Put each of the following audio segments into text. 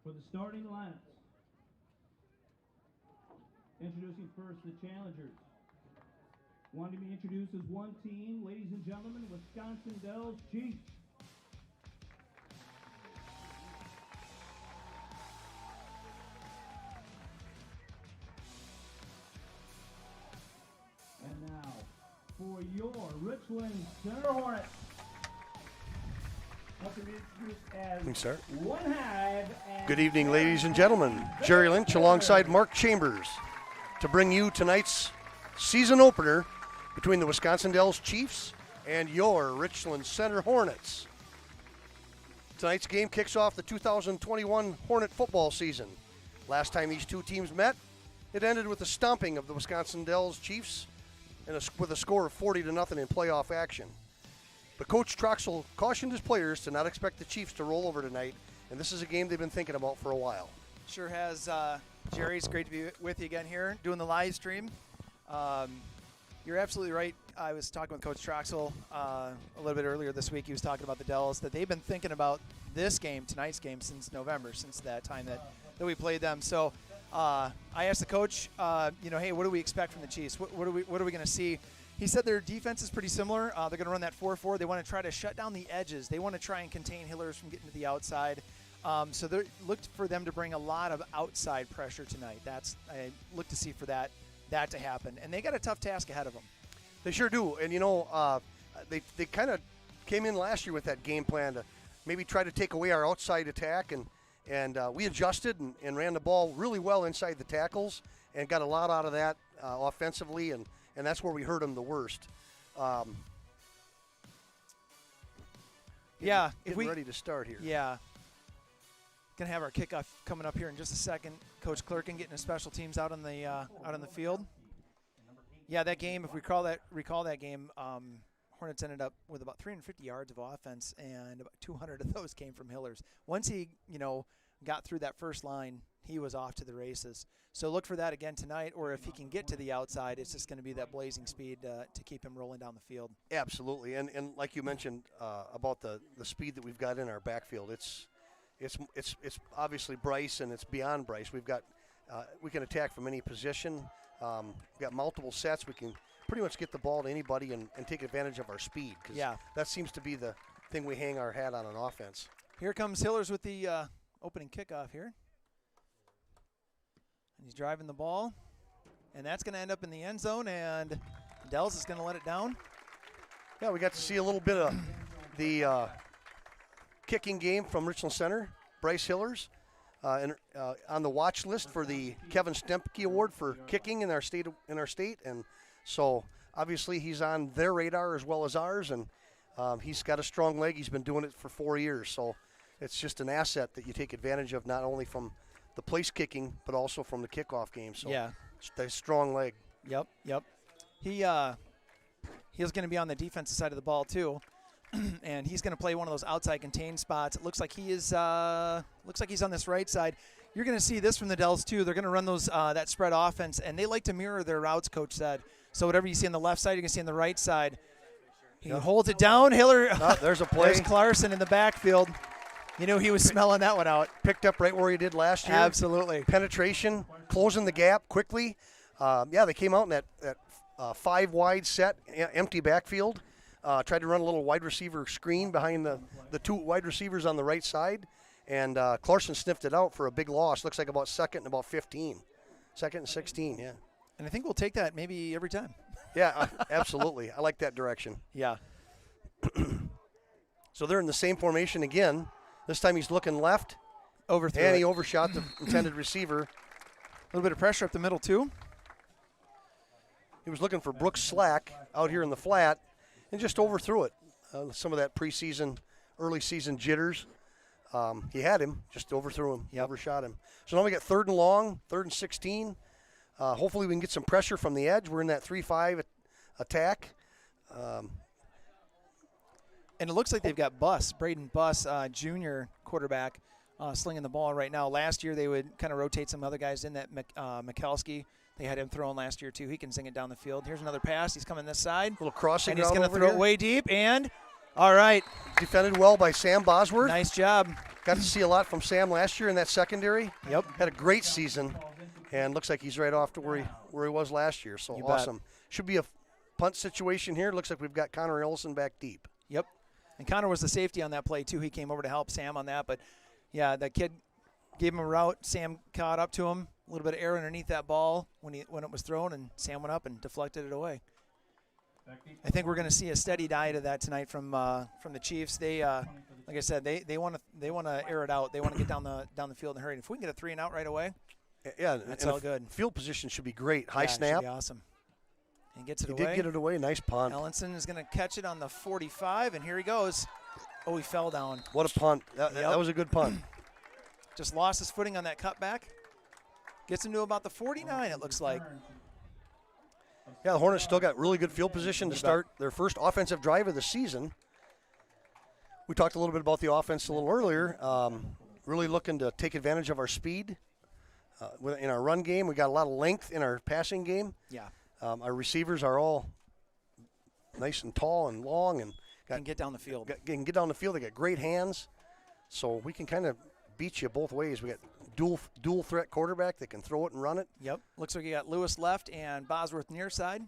For the starting lineups, introducing first the challengers. Wanting to be introduced as one team, ladies and gentlemen, Wisconsin Dells Chiefs. And now, for your Richland Center Hornets. We start. Good evening, ladies and gentlemen. Jerry Lynch alongside Mark Chambers to bring you tonight's season opener between the Wisconsin Dells Chiefs and your Richland Center Hornets. Tonight's game kicks off the 2021 Hornet football season. Last time these two teams met, it ended with the stomping of the Wisconsin Dells Chiefs with a score of 40-0 in playoff action. But Coach Troxel cautioned his players to not expect the Chiefs to roll over tonight, and this is a game they've been thinking about for a while. Sure has, Jerry. It's great to be with you again here, doing the live stream. You're absolutely right. I was talking with Coach Troxel a little bit earlier this week. He was talking about the Dells, that they've been thinking about this game, tonight's game, since November, since that time that we played them. So I asked the coach, hey, what do we expect from the Chiefs? What are we going to see? He said their defense is pretty similar. They're going to run that 4-4. They want to try to shut down the edges. They want to try and contain Hillers from getting to the outside. So they looked for them to bring a lot of outside pressure tonight. I look to see for that to happen. And they got a tough task ahead of them. They sure do. And, they kind of came in last year with that game plan to maybe try to take away our outside attack. And we adjusted and ran the ball really well inside the tackles and got a lot out of that offensively. And that's where we hurt them the worst. Getting ready to start here. Yeah. Going to have our kickoff coming up here in just a second. Coach Clerkin getting his special teams out on the field. Yeah, that game, if we recall that game, Hornets ended up with about 350 yards of offense, and about 200 of those came from Hillers. Once he, got through that first line, he was off to the races. So look for that again tonight, or if he can get to the outside, it's just going to be that blazing speed to keep him rolling down the field. Absolutely, and like you mentioned about the speed that we've got in our backfield, it's obviously Bryce, and it's beyond Bryce. We can attack from any position. We've got multiple sets. We can pretty much get the ball to anybody and take advantage of our speed. That seems to be the thing we hang our hat on offense. Here comes Hillers with the opening kickoff here. And he's driving the ball, and that's going to end up in the end zone, and Dells is going to let it down. Yeah, we got to see a little bit of the kicking game from Richland Center. Bryce Hillers on the watch list for the Kevin Stempke Award for kicking in our state, and so obviously he's on their radar as well as ours, and he's got a strong leg. He's been doing it for 4 years, so it's just an asset that you take advantage of, not only from the place kicking, but also from the kickoff game. So yeah, a strong leg. Yep. He was going to be on the defensive side of the ball too, and he's going to play one of those outside contained spots. It looks like he is. Looks like he's on this right side. You're going to see this from the Dells too. They're going to run those that spread offense, and they like to mirror their routes. Coach said. So whatever you see on the left side, you're going to see on the right side. He holds it down. Hiller. There's a play. There's Clarkson in the backfield. You knew he was smelling that one out. Picked up right where he did last year. Absolutely. Penetration, closing the gap quickly. They came out in that 5-wide set, empty backfield. Tried to run a little wide receiver screen behind the two wide receivers on the right side. And Clarkson sniffed it out for a big loss. Looks like about second and about 15. Second and 16, yeah. And I think we'll take that maybe every time. Yeah, absolutely. I like that direction. Yeah. So they're in the same formation again. This time he's looking left. Overthrew and it. He overshot the intended receiver. A little bit of pressure up the middle, too. He was looking for Brooks Slack out here in the flat and just overthrew it. Some of that preseason, early season jitters. He had him, just overthrew him, overshot him. So now we got 3rd and long, 3rd and 16. Hopefully we can get some pressure from the edge. We're in that 3-5 attack. And it looks like they've got Braden Buss, junior quarterback, slinging the ball right now. Last year they would kind of rotate some other guys in. That Mikalski, they had him throwing last year too. He can zing it down the field. Here's another pass. He's coming this side. Little crossing and he's going to throw it way deep. And All right. Defended well by Sam Bosworth. Nice job. Got to see a lot from Sam last year in that secondary. Yep. Had a great season, and looks like he's right off to where he was last year. So You awesome. Should be a punt situation here. Looks like we've got Connor Ellison back deep. Yep. And Connor was the safety on that play, too. He came over to help Sam on that. But, yeah, that kid gave him a route. Sam caught up to him. A little bit of air underneath that ball when it was thrown, and Sam went up and deflected it away. I think we're going to see a steady diet of that tonight from the Chiefs. They, like I said, they want to air it out. They want to get down the field in a hurry. And if we can get a 3 and out right away, yeah, that's all good. Field position should be great. High Yeah, snap. should be awesome. And gets it He away. did get it away. Nice punt. Ellenson is going to catch it on the 45, and here he goes. Oh, he fell down. What a punt. That was a good punt. Just lost his footing on that cutback. Gets him to about the 49, it looks like. Yeah, the Hornets still got really good field position to start their first offensive drive of the season. We talked a little bit about the offense a little earlier. Really looking to take advantage of our speed. In our run game, we got a lot of length in our passing game. Yeah. Our receivers are all nice and tall and long and Can get down the field. can get down the field. They got great hands, so we can kind of beat you both ways. We got dual threat quarterback that can throw it and run it. Yep. Looks like you got Lewis left and Bosworth near side,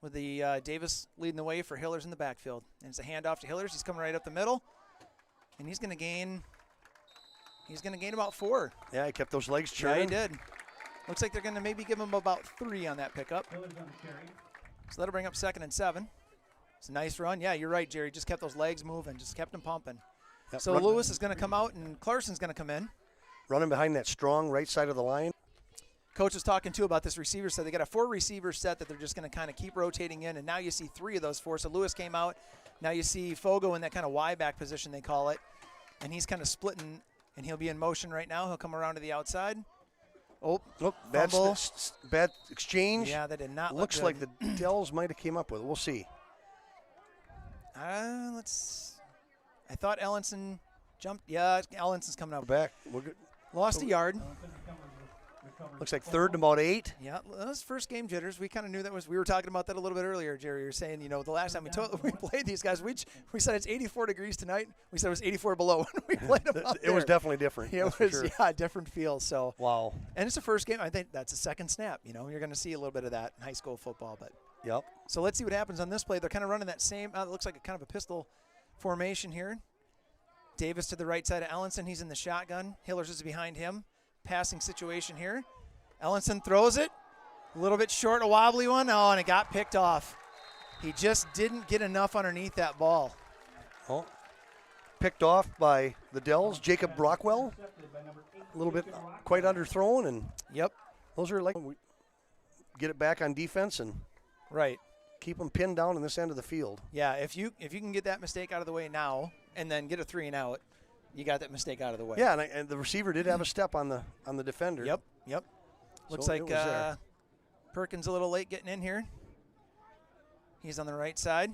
with the Davis leading the way for Hillers in the backfield. And it's a handoff to Hillers. He's coming right up the middle, and he's going to gain. He's going to gain about 4. Yeah, he kept those legs Yeah, churning. he did. Looks like they're going to maybe give him about 3 on that pickup. So that'll bring up 2nd and 7. It's a nice run. Yeah, you're right, Jerry. Just kept those legs moving. Just kept them pumping. Yep, So Lewis is going to come out, and Clarson's going to come in. Running behind that strong right side of the line. Coach was talking, too, about this receiver set. They got a 4-receiver set that they're just going to kind of keep rotating in, and now you see 3 of those 4. So Lewis came out. Now you see Fogo in that kind of Y-back position, they call it, and he's kind of splitting, and he'll be in motion right now. He'll come around to the outside. Oh, bad, fumble. bad exchange. Yeah, that did not look Looks good. like the Dells might have came up with it. We'll see. I thought Ellenson jumped. Yeah, Ellenson's coming up. Back. We're good. Lost a yard. Looks like 3rd and about 8. Yeah, those first game jitters. We kind of knew that was. We were talking about that a little bit earlier, Jerry. You were saying, the last time we played these guys, we said it's 84 degrees tonight. We said it was 84 below when we played them out It was definitely different. Yeah, that's it was for sure. different feel. So Wow. and it's the first game. I think that's a second snap. You're going to see a little bit of that in high school football. But Yep. so let's see what happens on this play. They're kind of running that same. It looks like a kind of a pistol formation here. Davis to the right side of Ellenson. He's in the shotgun. Hillers is behind him. Passing situation here. Ellenson throws it. A little bit short, a wobbly one. Oh, and it got picked off. He just didn't get enough underneath that ball. Oh. Picked off by the Dells. Jacob Brockwell. A little bit quite underthrown, and Yep. those are like we get it back on defense and Right. keep them pinned down in this end of the field. Yeah, if you can get that mistake out of the way now and then get a 3 and out, you got that mistake out of the way. Yeah, and the receiver did have a step on the defender. Yep. Looks So like it was there. Perkins a little late getting in here. He's on the right side.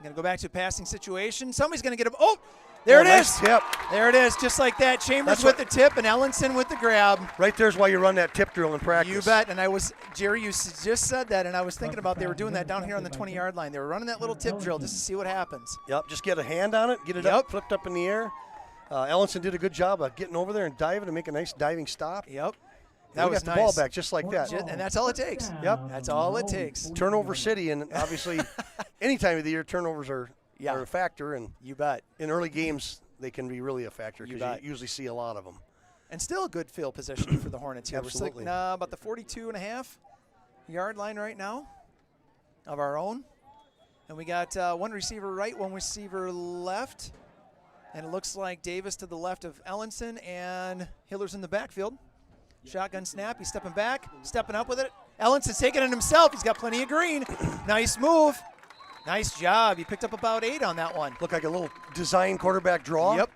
Going to go back to a passing situation. Somebody's going to get him. Oh, there it nice is. Tip. There it is, just like that. Chambers That's with the tip and Ellenson with the grab. Right there's why you run that tip drill in practice. You bet. And Jerry, you just said that, and I was thinking about they were doing that down here on the 20-yard line. They were running that little tip drill just to see what happens. Yep, just get a hand on it, get it up, flipped up in the air. Ellenson did a good job of getting over there and diving to make a nice diving stop. Yep. And That we was got nice. the ball back just like that. And that's all it takes. Yep. That's all it takes. Turnover city, and obviously any time of the year turnovers are a factor, and You bet. in early games they can be really a factor You because bet. you usually see a lot of them. And still a good field position for the Hornets here. Absolutely. We're still, about the 42.5-yard line right now of our own. And we got one receiver right, one receiver left. And it looks like Davis to the left of Ellenson and Hillers in the backfield. Shotgun snap. He's stepping back, stepping up with it. Ellenson's taking it himself. He's got plenty of green. Nice move. Nice job. He picked up about 8 on that one. Looked like a little design quarterback draw. Yep.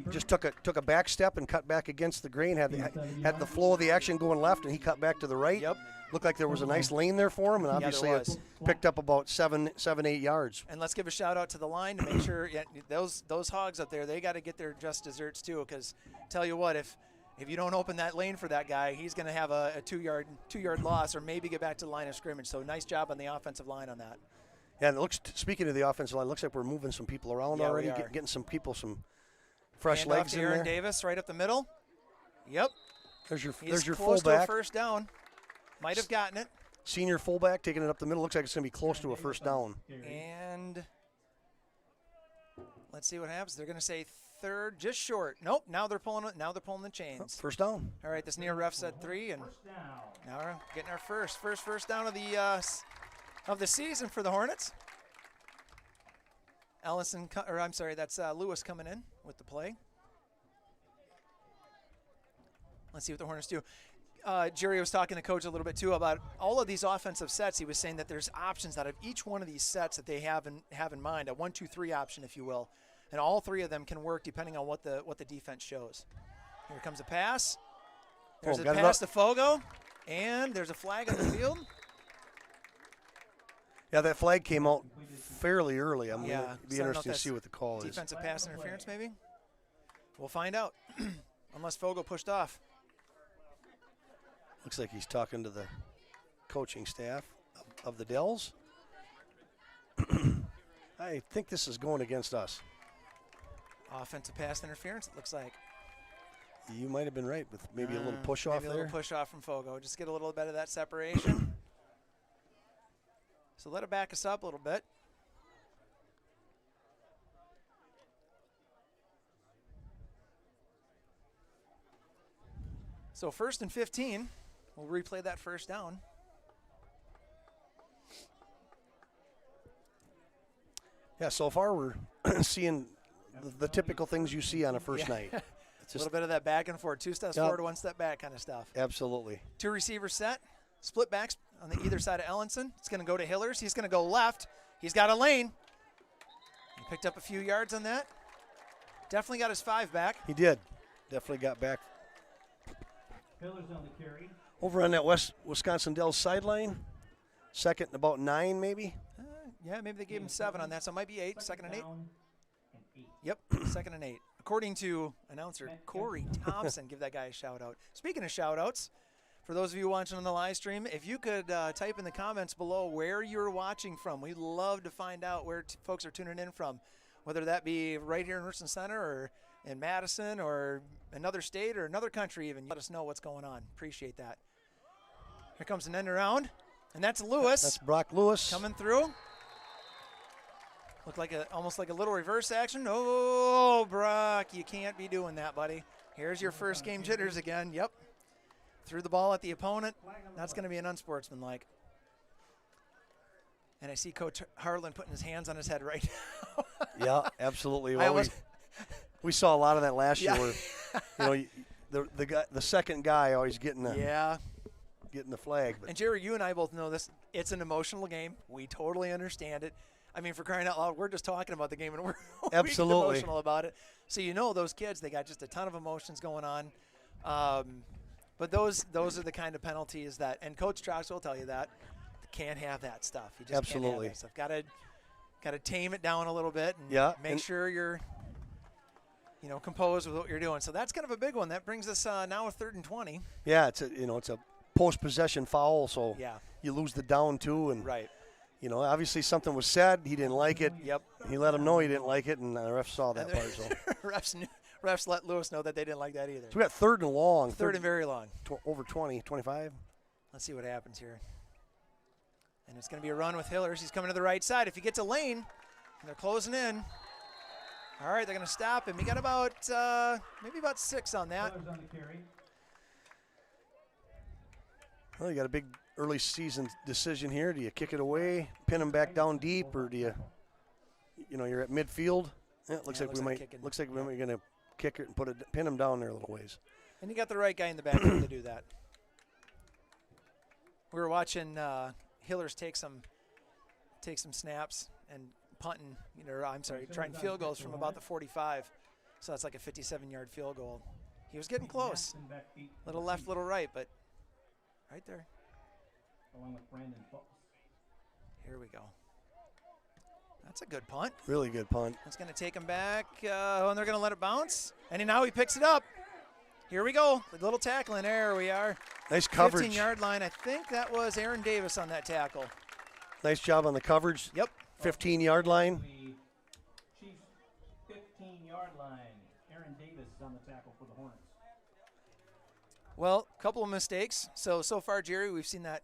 Just took a back step and cut back against the grain. Had the flow of the action going left, and he cut back to the right. Yep. Looked like there was a nice lane there for him, and obviously there it was. picked up about 7-8 yards. And let's give a shout out to the line to make sure those hogs up there, they got to get their just desserts too. Because tell you what, if you don't open that lane for that guy, he's going to have a 2-yard loss or maybe get back to the line of scrimmage. So nice job on the offensive line on that. Yeah, and it looks. Speaking of the offensive line, looks like we're moving some people around Yeah, we already, are. getting some people some fresh Hand legs off to in Aaron there. Davis right up the middle. Yep. There's your He's close fullback, to a first down. Might have gotten it. senior fullback, taking it up the middle. Looks like it's going to be close to a first down. And let's see what happens. They're going to say third, just short. Nope. Now they're pulling it. Now they're pulling the chains. First down. All right. This near ref said 3, and now we're getting our first down of the season for the Hornets. That's Lewis coming in with the play. Let's see what the Hornets do. Jerry was talking to Coach a little bit too about all of these offensive sets. He was saying that there's options out of each one of these sets that they have in mind, a 1-2-3 option, if you will, and all 3 of them can work depending on what the defense shows. Here comes a pass. There's a pass to Fogo, and there's a flag on the field. Yeah, that flag came out fairly early. I'm Yeah, going to be so I don't know interested if to see what the call is. Defensive pass interference, maybe? We'll find out, unless Fogo pushed off. Looks like he's talking to the coaching staff of the Dells. I think this is going against us. Offensive pass interference, it looks like. You might have been right with maybe a little push off maybe there. a little push off from Fogo. Just get a little bit of that separation. So let it back us up a little bit. So 1st and 15. We'll replay that first down. Yeah, so far we're seeing the typical things you see on a first night. It's A little bit of that back and forth, 2 steps forward, 1 step back kind of stuff. Absolutely. 2 receivers set, split backs on the either side of Ellenson. It's going to go to Hillers. He's going to go left. He's got a lane. He picked up a few yards on that. Definitely got his 5 back. He did. Definitely got back. Pillars on the carry. Over on that Wisconsin Dells sideline, 2nd and about 9 maybe. Yeah, maybe they gave him 7 on that, so it might be 8, 2nd and 8. Down and 8. Yep, 2nd and 8. According to announcer Corey Thompson, give that guy a shout out. Speaking of shout outs, for those of you watching on the live stream, if you could type in the comments below where you're watching from. We'd love to find out where folks are tuning in from, whether that be right here in Richland Center or in Madison or another state or another country even. Let us know what's going on. Appreciate that. Here comes an end around, and that's Lewis. That's Brock Lewis. Coming through. Looked like almost like a little reverse action. Oh, Brock, you can't be doing that, buddy. Here's your first game jitters again. Yep. Threw the ball at the opponent. That's going to be an unsportsmanlike. And I see Coach Harlan putting his hands on his head right now. Yeah, absolutely. Well, we saw a lot of that last year where, the second guy always getting the flag. But And Jerry, you and I both know this. It's an emotional game. We totally understand it. I mean, for crying out loud, we're just talking about the game and we're absolutely emotional about it. So those kids, they got just a ton of emotions going on. But those are the kind of penalties that, and Coach Trox will tell you that, can't have that stuff. You just can't have that stuff. Got to tame it down a little bit and make sure you're composed with what you're doing. So that's kind of a big one. That brings us now a 3rd and 20. Yeah, it's a post-possession foul, so you lose the down too, and right. Obviously something was said. He didn't like it. Yep. He let him know he didn't like it, and the refs saw that part. So refs let Lewis know that they didn't like that either. So we got 3rd and long. 3rd and very long. Over 20, 25. Let's see what happens here. And it's going to be a run with Hillers. He's coming to the right side. If he gets a lane, and they're closing in. All right, they're going to stop him. He got about maybe about 6 on that. Pillars on the carry. Well, you got a big early season decision here. Do you kick it away, pin him back down deep, or do you're at midfield? Yeah, it looks like we might going to kick it and pin him down there a little ways. And you got the right guy in the back to do that. We were watching Hillers take some snaps and punting, trying field goals from about the 45. So that's like a 57-yard field goal. He was getting close. Little left, little right, but right there. Along with Brandon Fox. Here we go. That's a good punt. Really good punt. It's going to take him back, and they're going to let it bounce. And now he picks it up. Here we go. The little tackling. There we are. Nice coverage. 15-yard line. I think that was Aaron Davis on that tackle. Nice job on the coverage. Yep. 15-yard line. The Chiefs 15-yard line. Aaron Davis on the tackle for the Hornets. Well, a couple of mistakes. So far, Jerry, we've seen that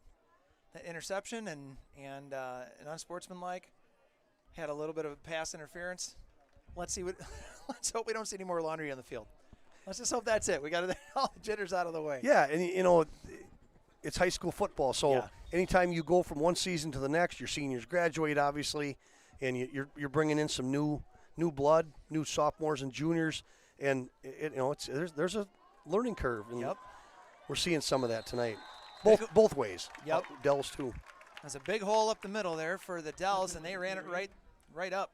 interception and an unsportsmanlike. Had a little bit of pass interference. Let's hope we don't see any more laundry on the field. Let's just hope that's it. We got all the jitters out of the way. Yeah, and it's high school football, so anytime you go from one season to the next, your seniors graduate, obviously, and you're bringing in some new blood, new sophomores and juniors, and there's a learning curve. And we're seeing some of that tonight, both ways. Yep. Dells too. There's a big hole up the middle there for the Dells, and they ran it right up.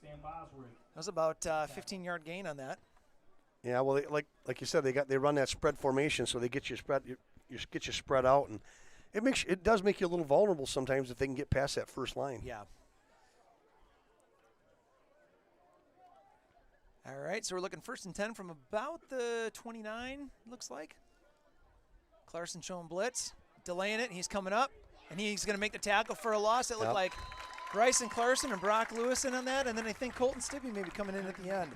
Sam Bosworth. That was about 15-yard gain on that. Yeah, well, like you said, they run that spread formation, so they get you spread out, and it does make you a little vulnerable sometimes if they can get past that first line. Yeah. All right, so we're looking 1st and 10 from about the 29, looks like. Clarkson showing blitz, delaying it, and he's coming up, and he's going to make the tackle for a loss. It looked like Bryson Clarkson and Brock Lewis in on that, and then I think Colton Stippy maybe coming in at the end.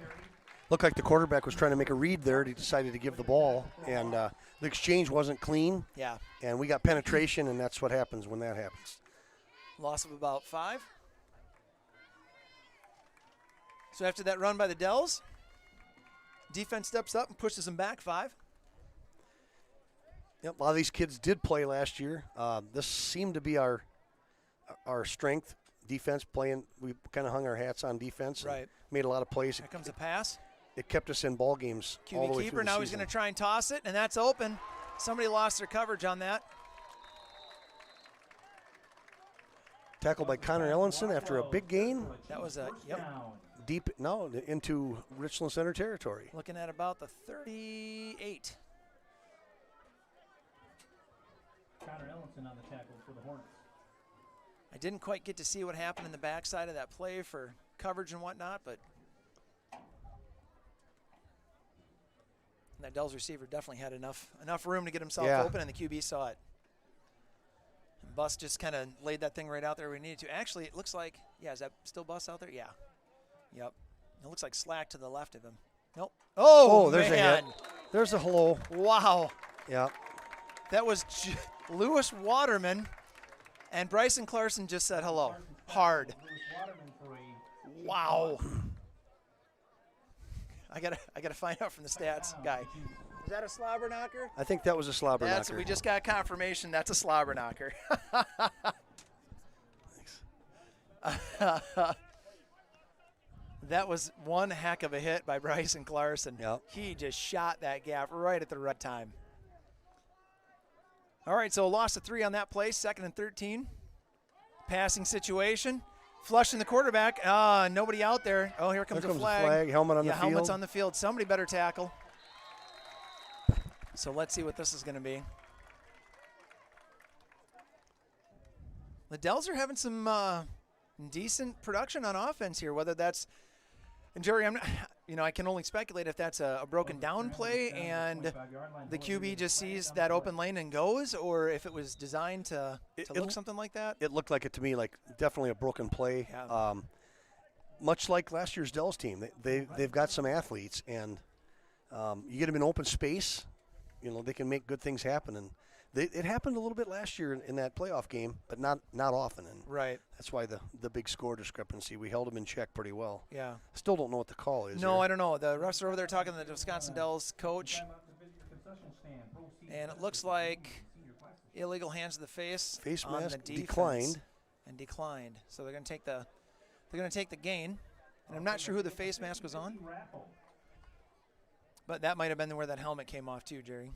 Looked like the quarterback was trying to make a read there. He decided to give the ball, and the exchange wasn't clean. Yeah. And we got penetration, and that's what happens when that happens. Loss of about 5. So after that run by the Dells, defense steps up and pushes them back 5. Yep, a lot of these kids did play last year. This seemed to be our strength, defense playing. We kind of hung our hats on defense. Right. Made a lot of plays. Here comes a pass. It kept us in ball games all the way QB through keeper, the now he's season. going to try and toss it, and that's open. Somebody lost their coverage on that. Tackled by Connor Ellenson after a big gain. That was a, Deep, into Richland Center territory. Looking at about the 38. Connor Ellenson on the tackle for the Hornets. I didn't quite get to see what happened in the backside of that play for coverage and whatnot, but that Dells receiver definitely had enough room to get himself open, and the QB saw it. And Bus just kind of laid that thing right out there where we needed to. Actually, it looks like, is that still Bus out there? Yeah. Yep. It looks like Slack to the left of him. Nope. Oh, there's man. a hit. There's a hello. Wow. Yeah. That was Lewis Waterman, and Bryson Clarkson just said hello. Hard. Wow. I gotta find out from the stats guy. Is that a slobber knocker? I think that was a slobber knocker. We just got confirmation that's a slobber knocker. Thanks. That was one heck of a hit by Bryson Clarkson. Yep. He just shot that gap right at the right time. All right, so a loss of 3 on that play, 2nd and 13. Passing situation. Flushing the quarterback. Nobody out there. Oh, here comes, the flag. Helmet on the field. Helmet's on the field. Somebody better tackle. So let's see what this is going to be. The Dells are having some decent production on offense here, whether that's – and Jerry, I can only speculate if that's a broken down play and the QB just sees that open lane and goes, or if it was designed to look something like that. It looked like it to me, like definitely a broken play. Yeah. Much like last year's Dells team, they've got some athletes, and you get them in open space, they can make good things happen. And it happened a little bit last year in that playoff game, but not often. And right. That's why the big score discrepancy. We held them in check pretty well. Yeah. Still don't know what the call is. No, I don't know. The refs are over there talking to the Wisconsin Dells coach, and it looks like illegal hands to the face. Face on mask the declined. And declined. So they're going to take the gain, and I'm not sure who the face mask was on, but that might have been where that helmet came off too, Jerry.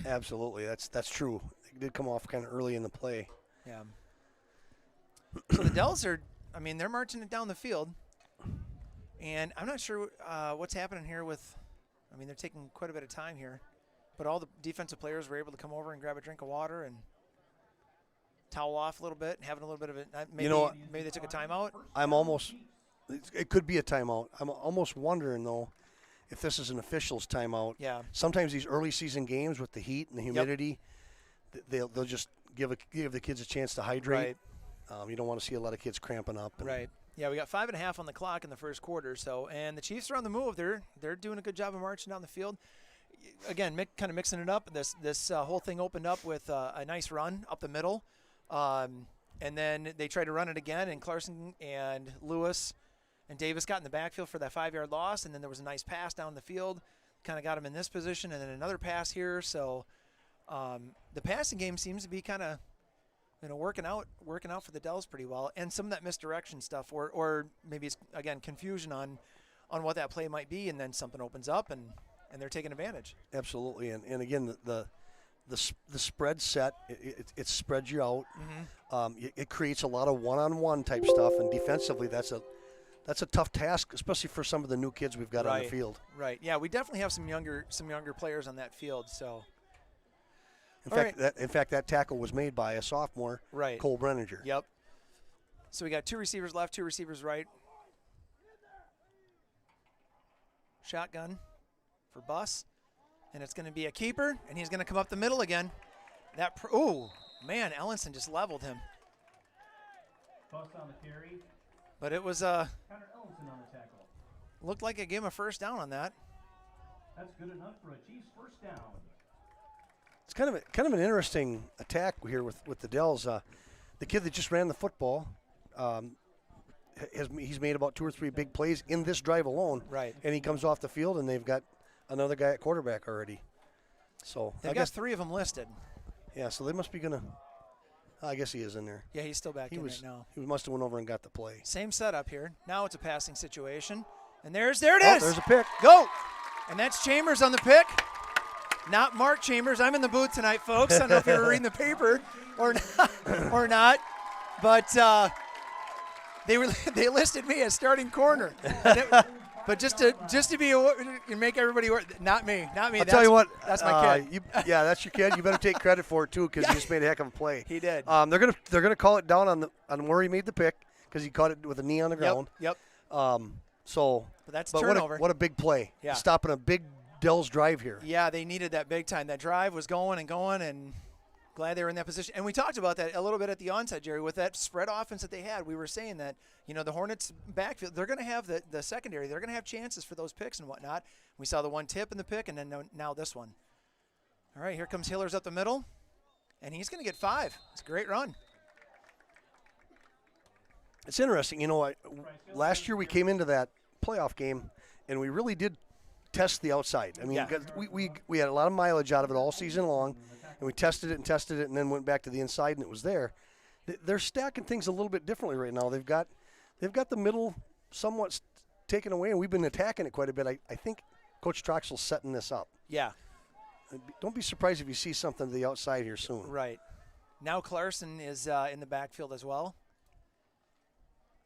Absolutely, that's true. It did come off kind of early in the play. Yeah. So the Dells are, they're marching it down the field, and I'm not sure what's happening here with, they're taking quite a bit of time here, but all the defensive players were able to come over and grab a drink of water and towel off a little bit, having a little bit of it. Maybe they took a timeout. It could be a timeout. I'm almost wondering, though, if this is an official's timeout. Yeah. Sometimes these early season games with the heat and the humidity, they'll just give the kids a chance to hydrate. Right. You don't want to see a lot of kids cramping up. Right. Yeah, we got 5.5 on the clock in the first quarter. So, and the Chiefs are on the move. They're doing a good job of marching down the field. Again, kind of mixing it up. This whole thing opened up with a nice run up the middle, and then they tried to run it again. And Clarkson and Lewis and Davis got in the backfield for that 5-yard loss. And then there was a nice pass down the field, kind of got him in this position, and then another pass here. So the passing game seems to be kind of working out for the Dells pretty well, and some of that misdirection stuff, or maybe it's again confusion on what that play might be, and then something opens up and they're taking advantage. Absolutely, and again the spread set it spreads you out. It creates a lot of one-on-one type stuff, and defensively that's a tough task, especially for some of the new kids we've got on the field. Right. Yeah, we definitely have some younger players on that field. So. In fact, that tackle was made by a sophomore, Cole Brenninger. Yep. So we got 2 receivers left, 2 receivers right. Shotgun for Buss, and it's going to be a keeper, and he's going to come up the middle again. Oh, man, Ellenson just leveled him. Buss on the carry. But it was Connor Ellenson on the tackle. Looked like it gave him a first down on that. That's good enough for a Chiefs first down. It's kind of an interesting attack here with the Dells. The kid that just ran the football, he's made about 2 or 3 big plays in this drive alone. Right. And he comes off the field, and they've got another guy at quarterback already. So I guess 3 of them listed. Yeah, so they must be gonna. I guess he is in there. Yeah, he's still back in right now. He must have went over and got the play. Same setup here. Now it's a passing situation, and there it is. There's a pick. Go, and that's Chambers on the pick. Not Mark Chambers. I'm in the booth tonight, folks. I don't know if you were reading the paper or not, but they listed me as starting corner. But just to be make everybody aware, not me. I'll tell you what. That's my kid. That's your kid. You better take credit for it too, because he just made a heck of a play. He did. They're gonna call it down on where he made the pick, because he caught it with a knee on the ground. Yep. But that's turnover. What a big play. Yeah. Stopping a big Dells drive here. Yeah, they needed that big time. That drive was going, and glad they were in that position. And we talked about that a little bit at the onset, Jerry, with that spread offense that they had. We were saying that, the Hornets backfield, they're going to have the secondary. They're going to have chances for those picks and whatnot. We saw the one tip in the pick, and then now this one. All right, here comes Hillers up the middle, and he's going to get 5. It's a great run. It's interesting. Last year we came into that playoff game, and we really did test the outside. I mean, we had a lot of mileage out of it all season long, and we tested it, and then went back to the inside, and it was there. They're stacking things a little bit differently right now. They've got the middle somewhat taken away, and we've been attacking it quite a bit. I think Coach Troxel's setting this up. Yeah. Don't be surprised if you see something to the outside here soon. Right. Now Clarkson is in the backfield as well.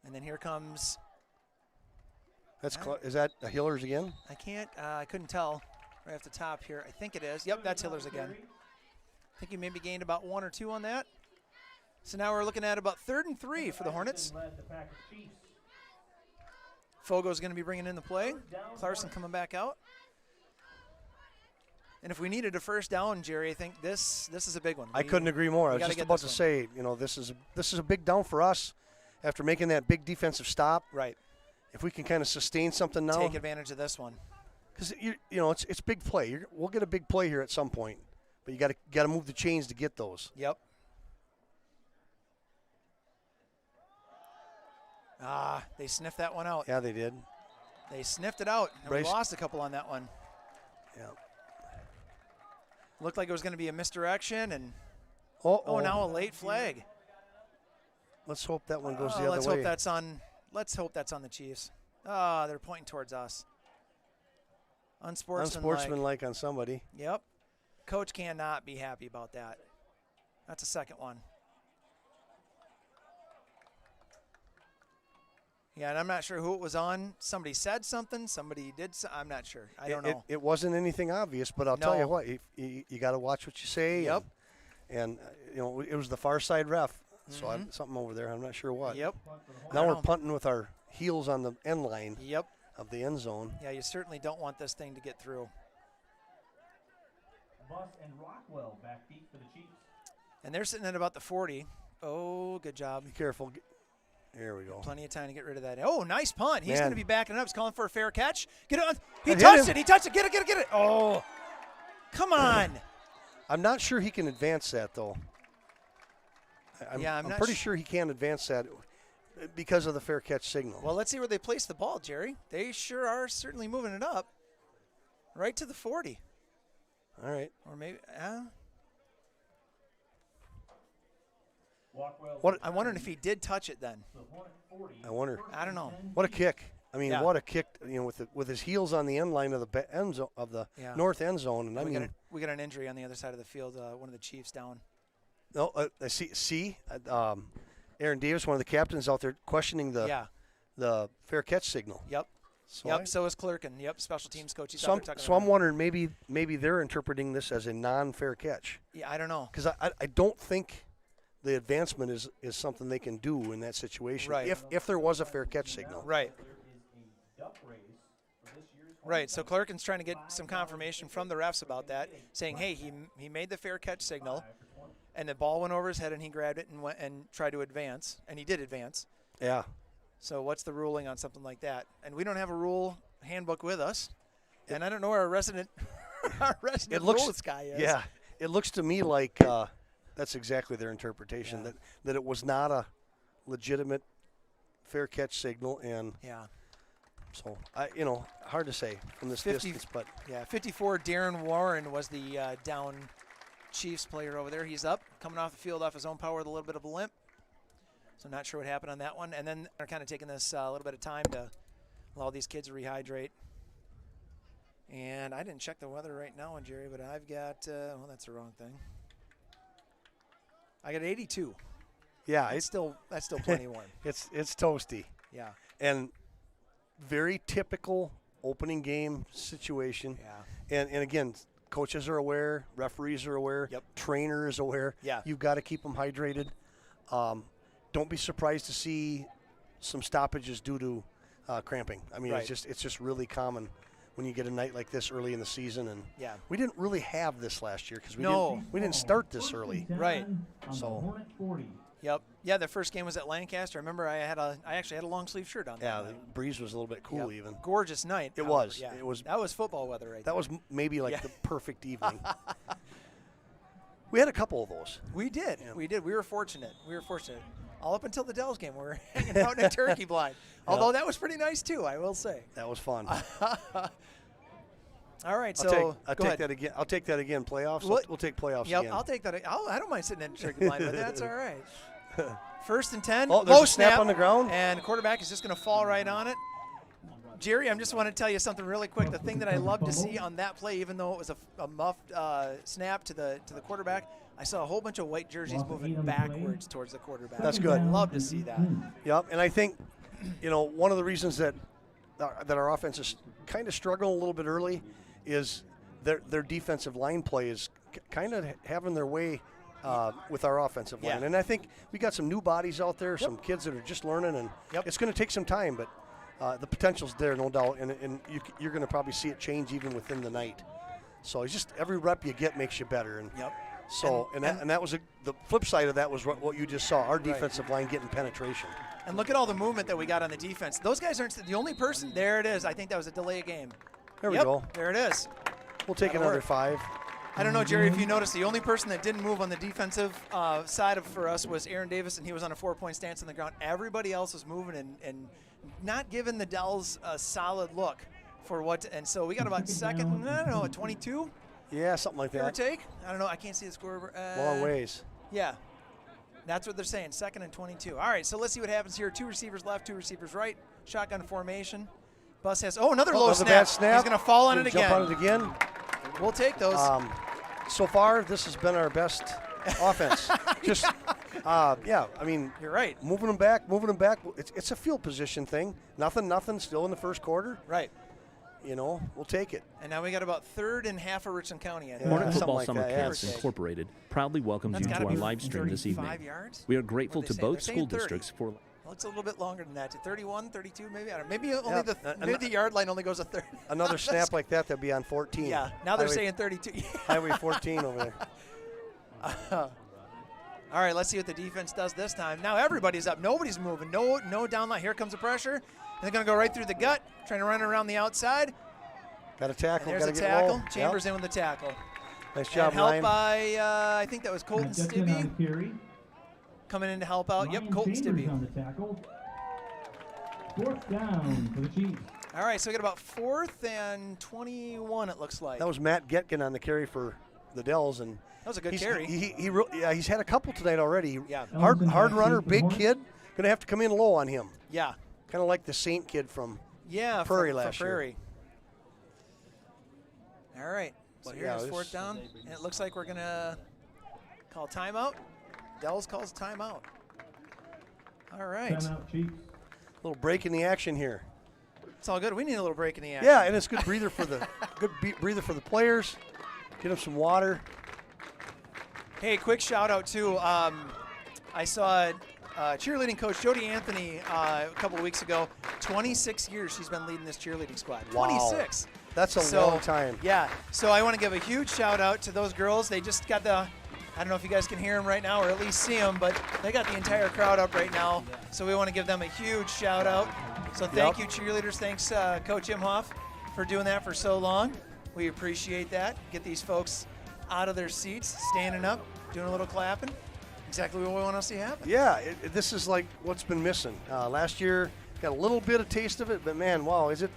And then here comes... Is that Hillers again? I couldn't tell right off the top here. I think it is. Yep, that's Hillers again. I think he maybe gained about 1 or 2 on that. So now we're looking at about 3rd and 3 for the Hornets. Fogo's going to be bringing in the play. Clarkson coming back out. And if we needed a first down, Jerry, I think this is a big one. I couldn't agree more. I was just about to say, this is a big down for us after making that big defensive stop. Right. If we can kind of sustain something now. Take advantage of this one. Because, it's big play. We'll get a big play here at some point. But you got to move the chains to get those. Yep. They sniffed that one out. Yeah, they did. They sniffed it out. And we lost a couple on that one. Yeah. Looked like it was going to be a misdirection, and now a late flag. Let's hope that one goes the other way. Let's hope that's on the Chiefs. They're pointing towards us. Unsportsmanlike on somebody. Yep. Coach cannot be happy about that. That's a second one. Yeah, and I'm not sure who it was on. Somebody said something. Somebody did. I'm not sure. I don't know. It wasn't anything obvious, but I'll tell you what. You got to watch what you say. Yep. And it was the far side ref. So something over there. I'm not sure what. Yep. Now we're punting with our heels on the end line. Yep. Of the end zone. Yeah, you certainly don't want this thing to get through. Buss and Rockwell back deep for the Chiefs. And they're sitting at about the 40. Oh, good job. Be careful. There we go. Plenty of time to get rid of that. Oh, nice punt. He's Man. going to be backing it up. He's calling for a fair catch. Get it on. He That hit touched him. it. He touched it. Get it. Oh, come on. I'm not sure he can advance that, though. I'm not pretty sure he can't advance that because of the fair catch signal. Well, let's see where they place the ball, Jerry. They sure are certainly moving it up. Right to the 40. All right. Or maybe, What? I'm wondering if he did touch it then. I wonder. I don't know. What a kick! I mean, Yeah. what a kick! With his heels on the end line of the end zone of the Yeah. north end zone, and We got an injury on the other side of the field. One of the Chiefs down. no, I see. Aaron Davis, one of the captains out there, questioning the fair catch signal. Yep. So So is Clerkin. Yep. Special teams coach. He's So out there talking I'm about it. wondering maybe they're interpreting this as a non-fair catch, Yeah, I don't know. because I don't think the advancement is something they can do in that situation. Right. If there was a fair catch signal. Right. Right. So Clerkin's trying to get some confirmation from the refs about that, saying, hey, he made the fair catch signal, and the ball went over his head, and he grabbed it and went and tried to advance, and he did advance. Yeah. So what's the ruling on something like that? And we don't have a rule handbook with us, and I don't know where our resident rules guy is. Yeah. It looks to me like that's exactly their interpretation, that it was not a legitimate fair catch signal, and Yeah. so hard to say from this 50 distance, but 54, Darren Warren was the down Chiefs player over there. He's up, coming off the field off his own power with a little bit of a limp. So not sure what happened on that one. And then they're kind of taking this a little bit of time to allow these kids to rehydrate. And I didn't check the weather right now, Jerry, but I've got, that's the wrong thing. I got 82. yeah, That's still plenty warm. it's toasty. Yeah. And very typical opening game situation. Yeah. And again, coaches are aware, referees are aware, Yep. trainer is aware. Yeah. You've got to keep them hydrated. Don't be surprised to see some stoppages due to cramping. I mean, Right. it's just really common when you get a night like this early in the season. And Yeah. we didn't really have this last year because No. we didn't start this early. Right. So- Yep. Yeah, the first game was at Lancaster. I remember I actually had a long sleeve shirt on. Yeah, that the night. breeze was a little bit cool Yep. even. Gorgeous night. It however, was. Yeah. It was. That was football weather right That was maybe like Yeah. the perfect evening. We had a couple of those. We did. Yeah. We did. We were fortunate. All up until the Dells game, we were hanging out in a turkey blind. Although that was pretty nice too, I will say. That was fun. All right, I'll go take ahead. that again. I'll take that again. Playoffs. What? We'll take playoffs Yep, again. I'll take that. I don't mind sitting in a turkey blind, but that's all right. First and 10. Oh, there's low a snap on the ground. And the quarterback is just going to fall right on it. Jerry, I just want to tell you something really quick. The thing that I love to see on that play, even though it was a muffed snap to the quarterback, I saw a whole bunch of white jerseys moving backwards towards the quarterback. That's good. Love to see that. Yep. And I think, one of the reasons that our offense is kind of struggling a little bit early is their defensive line play is kind of having their way with our offensive line. Yeah. And I think we got some new bodies out there, some kids that are just learning, and it's going to take some time, but the potential's there, no doubt, and you're going to probably see it change even within the night. So it's just every rep you get makes you better. And Yep. so and that was the flip side of that was what you just saw, our defensive line getting penetration. And look at all the movement that we got on the defense. Those guys aren't the only person. There it is. I think that was a delay game. There we go. There it is. We'll take That'll another work. 5. I don't know, Jerry, if you noticed, the only person that didn't move on the defensive side for us was Aaron Davis, and he was on a 4-point stance on the ground. Everybody else was moving and not giving the Dells a solid look for what. And so we got about second, I don't know, 22, Yeah, something like give or that. take. I don't know. I can't see the score. Long ways. Yeah. That's what they're saying, 2nd and 22. All right, so let's see what happens here. 2 receivers left, 2 receivers right. Shotgun formation. Bus has, another low Another snap. bad snap. He's going to fall on Gonna it jump again. on it again. We'll take those. So far, this has been our best offense. Just, I mean, You're right. moving them back. It's a field position thing. Nothing. Still in the first quarter. Right. We'll take it. And now we got about 3rd and half of Richland County. I think. Yeah. Hornet something Football like that, yeah. Summercast Incorporated proudly welcomes That's you gotta to our be live stream this 35 evening. yards? We are grateful What'd to they say? both They're saying school 30. districts for Well, it's a little bit longer than that. 31, 32, maybe. I don't know. Maybe only Yeah, maybe the yard line only goes a third. Another snap like that'll be on 14. Yeah. Now they're Highway- saying 32. Highway 14 over there. All right, let's see what the defense does this time. Now everybody's up. Nobody's moving. No down line. Here comes the pressure. And they're going to go right through the gut, trying to run around the outside. Got a tackle. And there's a tackle. Chambers in with the tackle. Nice job, help Ryan. by, I think that was Colton Stibbe coming in to help out. Yep, Colton Stibbe. On the tackle. 4th down for the Chiefs. All right, so we got about 4th and 21, it looks like. That was Matt Getkin on the carry for the Dells, and that was a good carry. He's had a couple tonight already. Yeah. Hard runner, big kid. Going to have to come in low on him. Yeah. Kind of like the Saint kid from Prairie last year. Prairie. All right. So here's 4th down, and it looks like we're going to call timeout. Dells calls timeout. All right. Timeout, Chiefs. A little break in the action here. It's all good. We need a little break in the action. Yeah, and it's good breather for the breather for the players. Get them some water. Hey, quick shout out too. I saw cheerleading coach Jody Anthony a couple of weeks ago. 26 years she's been leading this cheerleading squad. Wow. 26. That's a long time. Yeah. So I want to give a huge shout out to those girls. They just got the. I don't know if you guys can hear them right now or at least see them, but they got the entire crowd up right now. So we want to give them a huge shout out. So thank you, cheerleaders. Thanks, Coach Imhoff, for doing that for so long. We appreciate that. Get these folks out of their seats, standing up, doing a little clapping. Exactly what we want to see happen. Yeah, this is like what's been missing. Last year, got a little bit of taste of it, but man, wow, is it?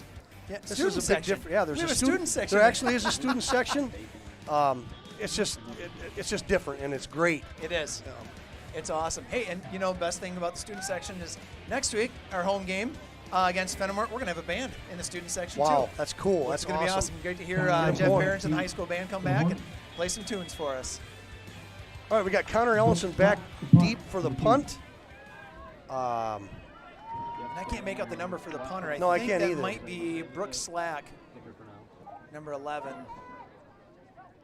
Yeah, this is a big difference. Yeah, there's a student section. There actually is a student section. It's just different, and it's great. It is. It's awesome. Hey, and you know, best thing about the student section is next week, our home game against Fenimore, we're going to have a band in the student section, too. Wow, that's cool. That's That's going to be awesome. Great to hear Jeff Barron's and the high school band come back and play some tunes for us. All right, we got Connor Ellison back deep for the punt. And I can't make out the number for the punter. No, I think can't that either. might be Brooke Slack, number 11.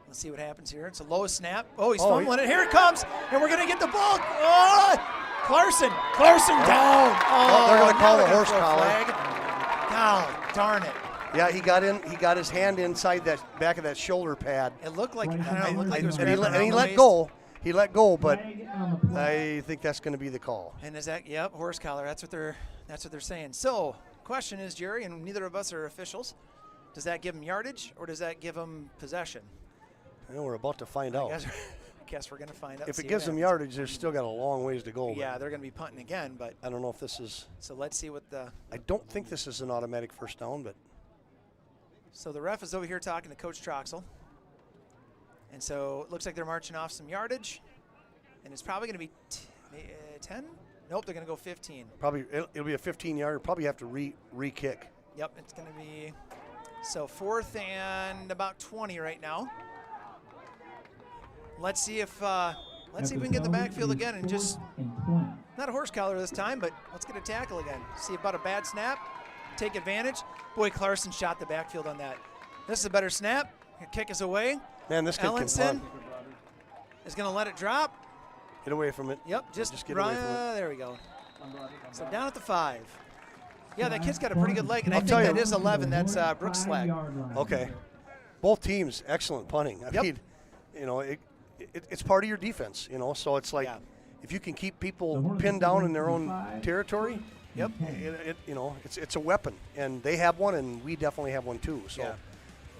Let's see what happens here. It's a low snap. Oh, he's fumbling it. Here it comes, and we're going to get the ball. Oh, Clarkson down. Oh, they're going to call the now horse throw a collar. flag. Oh, darn it. Yeah, he got in. He got his hand inside that back of that shoulder pad. It looked like, I don't know, it looked like it was and he grabbing let around the let waist. go. He let go, but Flag on the play. I think that's going to be the call. And is that, yep, horse collar. That's what they're saying. So, question is, Jerry, and neither of us are officials, does that give him yardage or does that give him possession? I know we're about to find out. I guess we're going to find out. If see it what gives them happens. yardage, they've still got a long ways to go. Yeah, they're going to be punting again, but I don't know if this is. so let's see what the. I don't think this is an automatic first down, but So the ref is over here talking to Coach Troxel. And so it looks like they're marching off some yardage. And it's probably going to be 10? Nope, they're going to go 15. probably it'll be a 15-yard. Probably have to re-kick. Yep, it's going to be so 4th and about 20 right now. Let's see if we can get the backfield again and just not a horse collar this time, but let's get a tackle again. See about a bad snap, take advantage. Boy, Clarkson shot the backfield on that. This is a better snap. Kick us away. Man, this kid can Ellenson punt. is going to let it drop. Get away from it. Yep, just get away from it. there we go. So down at the 5. Yeah, that kid's got a pretty good leg, and I I'll think tell you- that is 11. That's Brooke Slack. Okay. Both teams, excellent punting. I Yep. mean, you know, it's part of your defense, you know, so it's like Yeah. if you can keep people pinned down in their own territory, Yep. you know, it's a weapon, and they have one, and we definitely have one too. So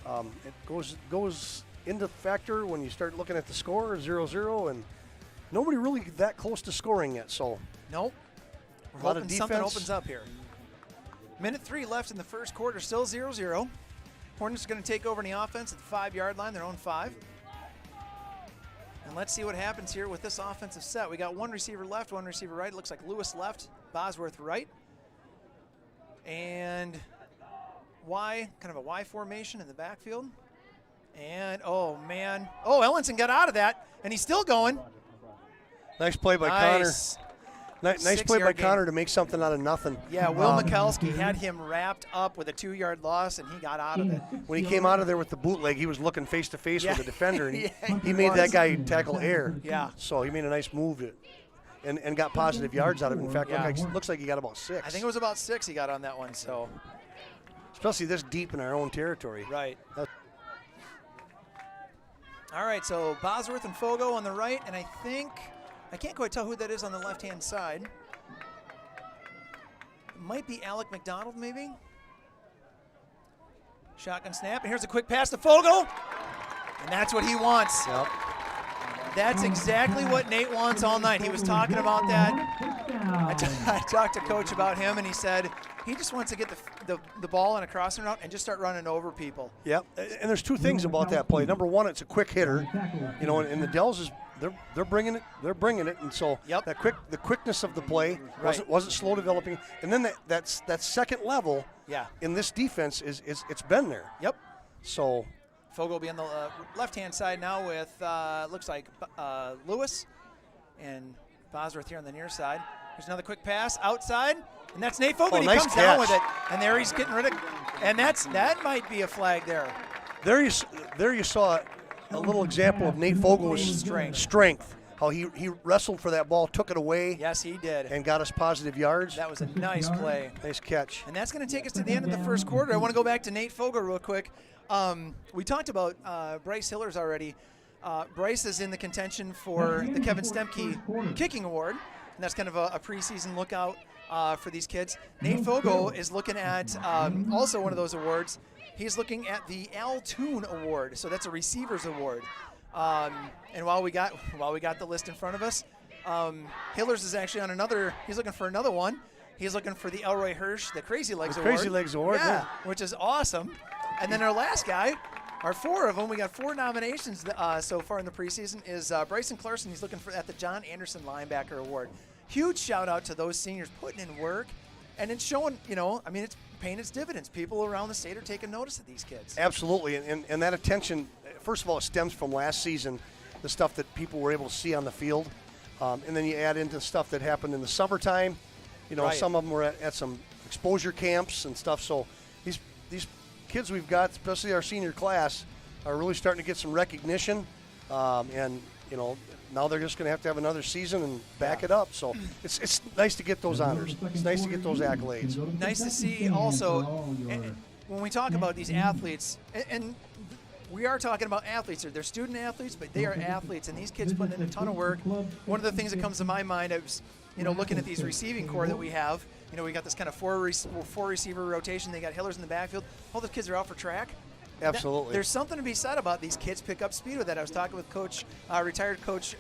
Yeah. it goes into factor when you start looking at the score 0-0, and nobody really that close to scoring yet. So Nope. We're A lot of hoping something defense. opens up here. Minute 3 left in the first quarter, still 0-0. Hornets are going to take over in the offense at the 5-yard line, their own 5. And let's see what happens here with this offensive set. We got one receiver left, one receiver right. It looks like Lewis left, Bosworth right. And kind of a Y formation in the backfield. And, oh, man. Oh, Ellenson got out of that, and he's still going. nice play by Nice. Connor. Nice play by 6-yard gain. Connor to make something out of nothing. Yeah, Will Mikulski had him wrapped up with a 2-yard loss, and he got out of it. When he came out of there with the bootleg, he was looking face to face Yeah. with the defender, and Yeah, he made that guy tackle air. Yeah. So he made a nice move and got positive yards out of it. In fact, Yeah. looks like he got about 6. I think it was about 6 he got on that one, so. Especially this deep in our own territory. Right. That- All right, so Bosworth and Fogo on the right, and I think I can't quite tell who that is on the left-hand side. It might be Alec McDonald, maybe. Shotgun snap, and here's a quick pass to Fogel. And that's what he wants. Yep. That's exactly what Nate wants all night. He was talking about that. I talked to Coach about him, and he said he just wants to get the ball on a crossing route and just start running over people. Yep. And there's two things about that play. Number one, it's a quick hitter. You know, and the Dells is they're bringing it. They're bringing it, and so the quickness of the play wasn't slow developing. And then that second level in this defense it's been there. Yep. So Fogel will be on the left-hand side now with, looks like Lewis and Bosworth here on the near side. There's another quick pass outside, and that's Nate Fogel. Oh, He nice comes down with catch. it, and there he's getting rid of it. And that might be a flag there. There you saw a little example of Nate Fogel's strength. How he wrestled for that ball, took it away. Yes, he did. And got us positive yards. That was a nice play. Nice catch. And that's going to take us to the end of the first quarter. I want to go back to Nate Fogel real quick. We talked about Bryce Hillers already. Bryce is in the contention for the Kevin Stemke Kicking Award, and that's kind of a preseason lookout for these kids. Nate Fogel is looking at also one of those awards. He's looking at the Al Toon Award, so that's a Receivers Award. And while we got the list in front of us, Hillers is actually on another. He's looking for another one. He's looking for the Elroy Hirsch, the Crazy Legs Award. Crazy Legs Award, yeah, which is awesome. And then our last guy, our four of them, we got 4 nominations so far in the preseason, is Bryson Clarkson. He's looking at the John Anderson Linebacker Award. Huge shout out to those seniors putting in work, and it's showing, it's paying its dividends. People around the state are taking notice of these kids. Absolutely, and that attention, first of all, it stems from last season, the stuff that people were able to see on the field, and then you add into stuff that happened in the summertime. Some of them were at some exposure camps and stuff. So these kids we've got, especially our senior class, are really starting to get some recognition, and now they're just going to have another season and back it up. So it's nice to get those honors. It's nice to get those accolades. Nice to see also when we talk about these athletes, and we are talking about athletes. They're student athletes, but they are athletes, and these kids put in a ton of work. One of the things that comes to my mind, I was looking at these receiving core that we have. We got this kind of four receiver rotation. They got Hillers in the backfield. All the kids are out for track. Absolutely. There's something to be said about these kids pick up speed with that. I was talking with retired coach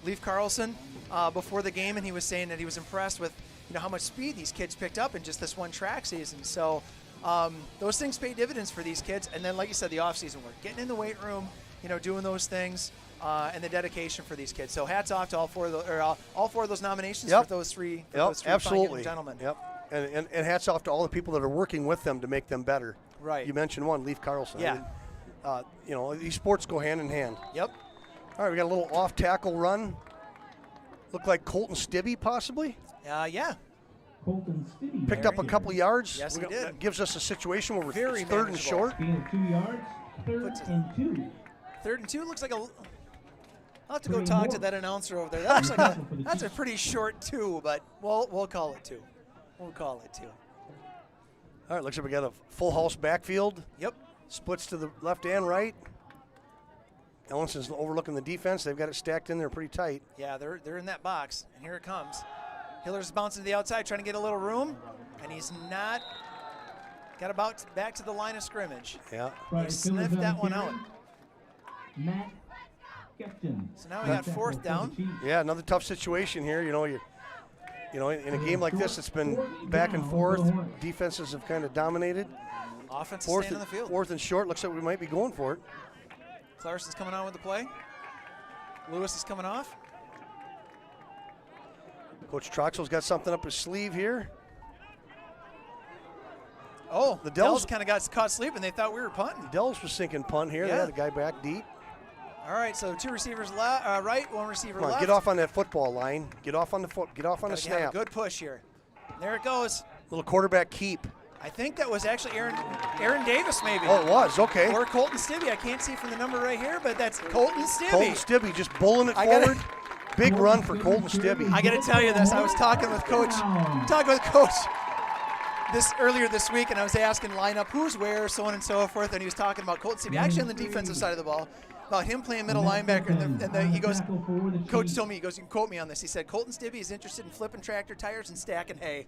Leif Carlson before the game, and he was saying that he was impressed with how much speed these kids picked up in just this one track season. So those things pay dividends for these kids. And then, like you said, the off-season work, getting in the weight room, doing those things, and the dedication for these kids. So hats off to all four of those nominations for those three. Absolutely, fine gentlemen. Yep. And hats off to all the people that are working with them to make them better. Right. You mentioned one, Leif Carlson. Yeah. These sports go hand in hand. Yep. All right, we got a little off tackle run. Looked like Colton Stibbe possibly. Yeah. Colton Stibbe Picked up a couple yards. Yes, he did. That gives us a situation where we're Very third and manageable. short. Gain of 2 yards. Third and 2. 3rd and 2 looks like I'll have to go talk to that announcer over there. That looks like that's a pretty short 2, but we'll call it 2. We'll call it 2. All right, looks like we got a full house backfield. Yep. Splits to the left and right. Ellenson's overlooking the defense. They've got it stacked in there pretty tight. Yeah, they're in that box, and here it comes. Hiller's bouncing to the outside, trying to get a little room, and he's not. Got about back to the line of scrimmage. Yeah. He sniffed that one out. Matt Gepton. So now we got 4th down. Yeah, another tough situation here. In a game like this, it's been back and forth. Defenses have kind of dominated. Offense is staying on the field. 4th and short. Looks like we might be going for it. Clarson's coming on with the play. Lewis is coming off. Coach Troxell's got something up his sleeve here. Oh, the Dells kind of got caught sleeping. They thought we were punting. Dells was sinking punt here. Yeah. They had a guy back deep. All right, so 2 receivers right, 1 receiver Come on, left. get off on that football line. Get off on the Get off on the Gotta have snap. a good push here. There it goes. Little quarterback keep. I think that was actually Aaron Davis, maybe. Oh, it was. Okay. Or Colton Stibbe. I can't see from the number right here, but that's Colton Stibbe. Colton Stibbe just bulling it forward. Big run for Colton Stibbe. I got to tell you this. I was talking with Coach earlier this week, and I was asking lineup who's where, so on and so forth, and he was talking about Colton Stibbe, actually on the defensive side of the ball, about him playing middle linebacker, and he goes, Coach told me, he goes, you can quote me on this. He said, Colton Stibbe is interested in flipping tractor tires and stacking hay.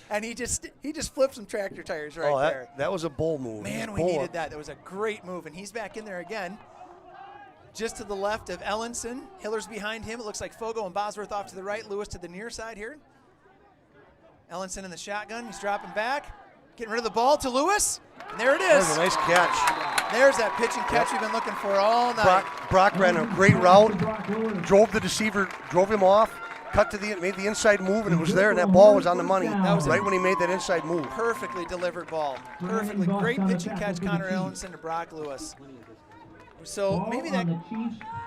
And he just flipped some tractor tires there. That was a bull move. Man, we needed that. That was a great move, and he's back in there again. Just to the left of Ellenson. Hiller's behind him. It looks like Fogo and Bosworth off to the right. Lewis to the near side here. Ellenson in the shotgun. He's dropping back. Getting rid of the ball to Lewis. And there it is. That was a nice catch. There's that pitch and catch we've been looking for all night. Brock ran a great route. Drove the deceiver, drove him off. Cut to made the inside move, and it was there, and that ball was on the money. That was right when he made that inside move. Perfectly delivered ball. Perfectly. Great pitch and catch, Connor Ellenson to Brock Lewis. So maybe that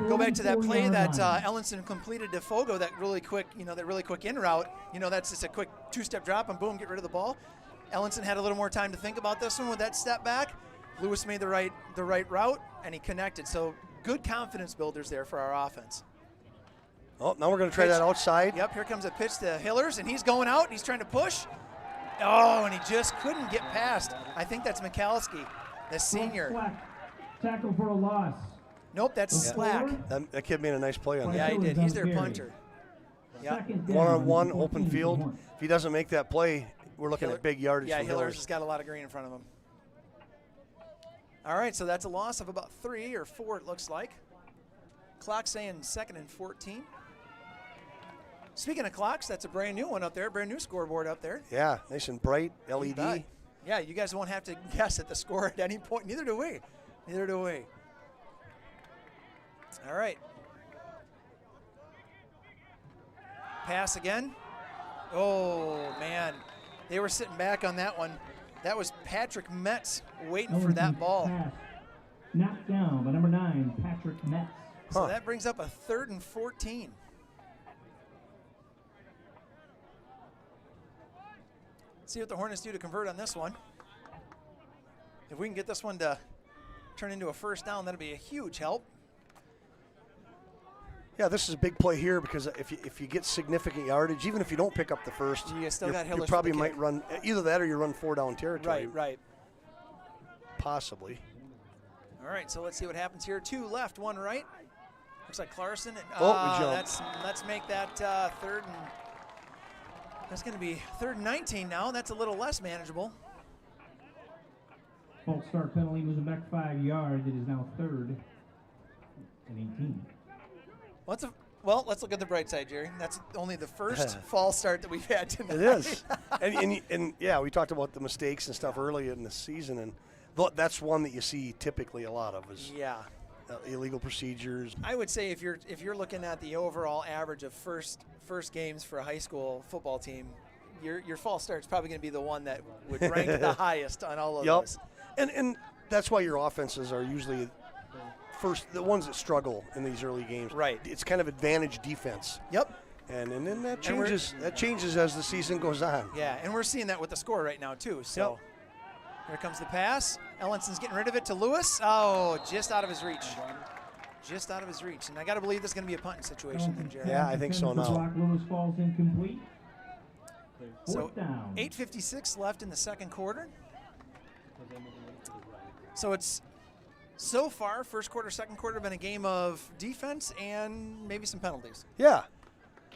go back to that play that Ellenson completed to Fogo, that really quick in route. That's just a quick two-step drop and boom, get rid of the ball. Ellenson had a little more time to think about this one with that step back. Lewis made the right route and he connected. So good confidence builders there for our offense. Oh, now we're going to try that outside. Yep, here comes a pitch to Hillers, and he's going out and he's trying to push. Oh, and he just couldn't get past. I think that's Mikalski, the senior. Tackle for a loss. Nope, that's Slack. That kid made a nice play on that. Yeah, he did. He's their punter. Yep. One-on-one, open field. If he doesn't make that play, we're looking at big yardage. Yeah, Hillers has got a lot of green in front of him. All right, so that's a loss of about 3 or 4, it looks like. Clock saying 2nd and 14. Speaking of clocks, that's a brand new one up there, brand new scoreboard up there. Yeah, nice and bright, LED. Yeah, you guys won't have to guess at the score at any point. Neither do we. Neither do we. All right. Pass again. Oh, man. They were sitting back on that one. That was Patrick Metz waiting for that ball. Pass. Knocked down by number 9, Patrick Metz. So that brings up a 3rd and 14. See what the Hornets do to convert on this one. If we can get this one to turn into a first down, that'll be a huge help. Yeah, this is a big play here because if you get significant yardage, even if you don't pick up the first, you still got you probably might run either that or you run 4-down territory. Right. Possibly. All right, so let's see what happens here. 2 left, 1 right. Looks like Clarkson. We jumped. Let's make that 3rd and. That's going to be 3rd and 19 now. That's a little less manageable. False start penalty, moving back 5 yards. It is now 3rd and 18. Well, let's look at the bright side, Jerry. That's only the first false start that we've had tonight. It is. and yeah, we talked about the mistakes and stuff early in the season, and that's one that you see typically a lot of is illegal procedures. I would say if you're looking at the overall average of first games for a high school football team, your false start is probably going to be the one that would rank the highest on all of those. And that's why your offenses are usually the ones that struggle in these early games. Right. It's kind of advantage defense. Yep. And then that changes as the season goes on. Yeah, and we're seeing that with the score right now too. So here comes the pass. Ellenson's getting rid of it to Lewis. Oh, just out of his reach. Just out of his reach. And I got to believe this is going to be a punting situation then, Jerry. Yeah, I think so now. Brock Lewis falls incomplete. So 8:56 left in the second quarter. So it's so far, first quarter, second quarter, been a game of defense and maybe some penalties. Yeah.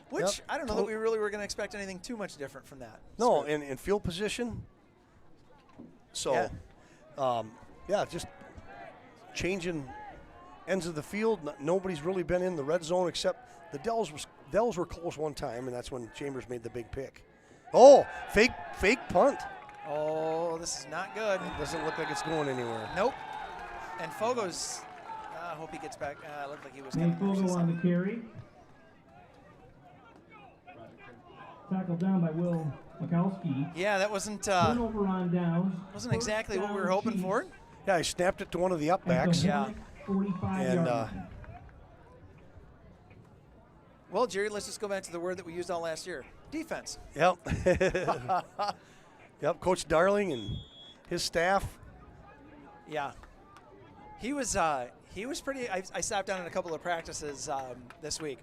Which I don't know that we really were going to expect anything too much different from that. No, in field position. So, just changing ends of the field. Nobody's really been in the red zone except the Dells were close one time, and that's when Chambers made the big pick. Oh, fake punt. Oh, this is not good. It doesn't look like it's going anywhere. Nope. And Fogo's, I hope he gets back. It looked like he was going to Fogo on the carry. Tackled down by Will Mikalski. Yeah, that wasn't turnover on downs. Wasn't exactly what we were hoping for. Yeah, he snapped it to one of the upbacks. Yeah. 45 yards. Well, Jerry, let's just go back to the word that we used all last year. Defense. Yep. Yep, Coach Darling and his staff. Yeah. He was pretty. I sat down in a couple of practices this week,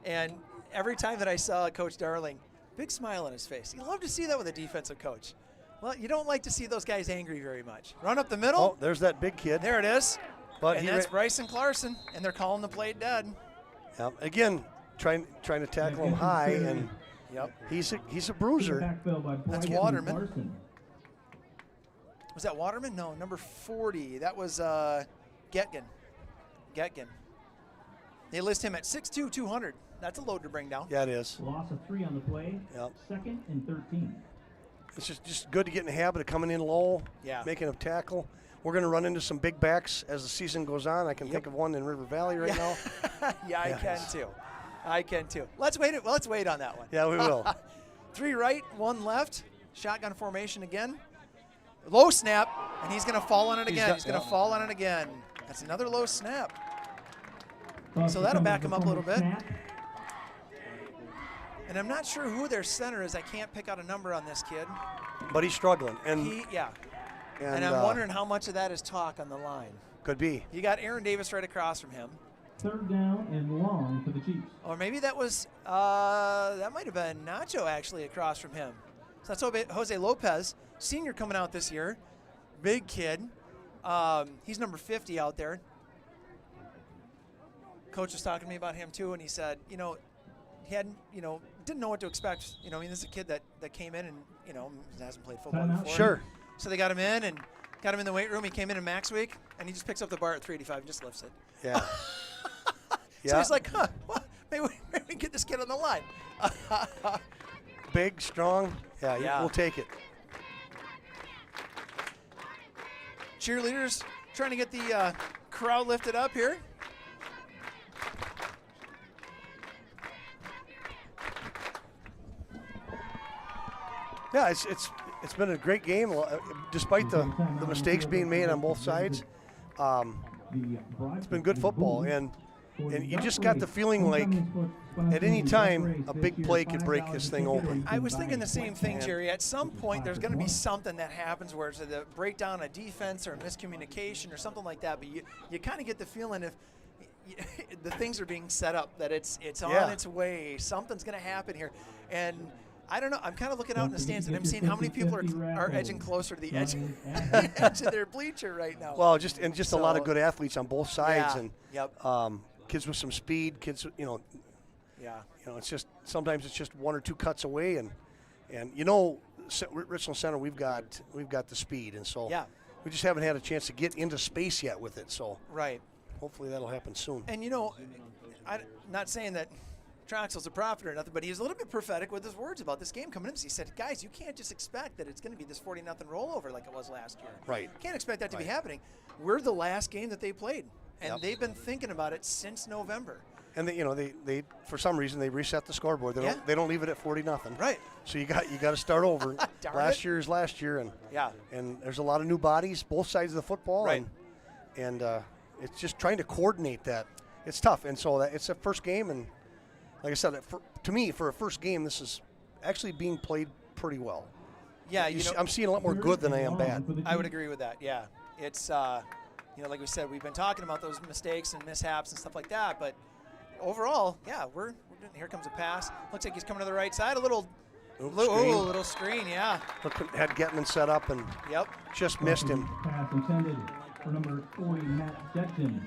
and every time that I saw Coach Darling Big smile on his face. You love to see that with a defensive coach. Well, you don't like to see those guys angry very much. Run up the middle. Oh, there's that big kid. There it is. But and that's Bryson Clarkson, and they're calling the play dead. Yep. Again, trying to tackle him high, and he's a bruiser. That's Waterman. Was that Waterman? No, number 40. That was Getgen. They list him at 6'2", 200. That's a load to bring down. Yeah, it is. Loss of 3 on the play. Yep. 2nd and 13. It's just good to get in the habit of coming in low, making a tackle. We're going to run into some big backs as the season goes on. I can think of one in River Valley right now. I can too. Let's wait on that one. Yeah, we will. 3 right, 1 left. Shotgun formation again. Low snap, and he's going to fall on it again. He's going to fall on it again. That's another low snap. So that'll back him up a little bit. And I'm not sure who their center is. I can't pick out a number on this kid. But he's struggling. And And I'm wondering how much of that is talk on the line. Could be. You got Aaron Davis right across from him. 3rd down and long for the Chiefs. Or maybe that was, that might have been Nacho actually across from him. So that's Jose Lopez, senior coming out this year. Big kid. He's number 50 out there. Coach was talking to me about him too, and he said, he hadn't, didn't know what to expect. This is a kid that came in and, hasn't played football before. Sure. So they got him in and got him in the weight room. He came in Max Week, and he just picks up the bar at 385 and just lifts it. Yeah. So he's like, maybe we get this kid on the line. Big, strong. Yeah, we'll take it. Cheerleaders trying to get the crowd lifted up here. Yeah, it's been a great game, despite the mistakes being made on both sides. It's been good football, and you just got the feeling like at any time a big play could break this thing open. I was thinking the same thing, Jerry. At some point, there's going to be something that happens where it's a breakdown of defense or miscommunication or something like that. But you kind of get the feeling if the things are being set up that it's on its way. Something's going to happen here, and I don't know. I'm kind of looking out in the stands, and I'm seeing how many people are edging closer to the edge, edge of their bleacher right now. Well, just a lot of good athletes on both sides, and Yep. Kids with some speed. Kids, it's just sometimes it's just 1 or 2 cuts away, and Richland Center, we've got the speed, and so we just haven't had a chance to get into space yet with it. So hopefully that'll happen soon. And I'm not saying that Troxell's a prophet or nothing, but he was a little bit prophetic with his words about this game coming in. He said, guys, you can't just expect that it's going to be this 40-0 rollover like it was last year. Right. Can't expect that to be happening. We're the last game that they played, and they've been thinking about it since November. And they for some reason they reset the scoreboard. They don't leave it at 40-0. Right. So you got to start over. Last year is last year, and there's a lot of new bodies both sides of the football. Right. And it's just trying to coordinate that. It's tough, and so it's a first game, and like I said, to me, for a first game, this is actually being played pretty well. Yeah, I'm seeing a lot more good than I am bad. I would agree with that. Yeah, it's like we said, we've been talking about those mistakes and mishaps and stuff like that, but overall, we're here comes a pass. Looks like he's coming to the right side. A little screen. Yeah. Had Getman set up and just missed him. Pass intended for number 40, Matt Detton.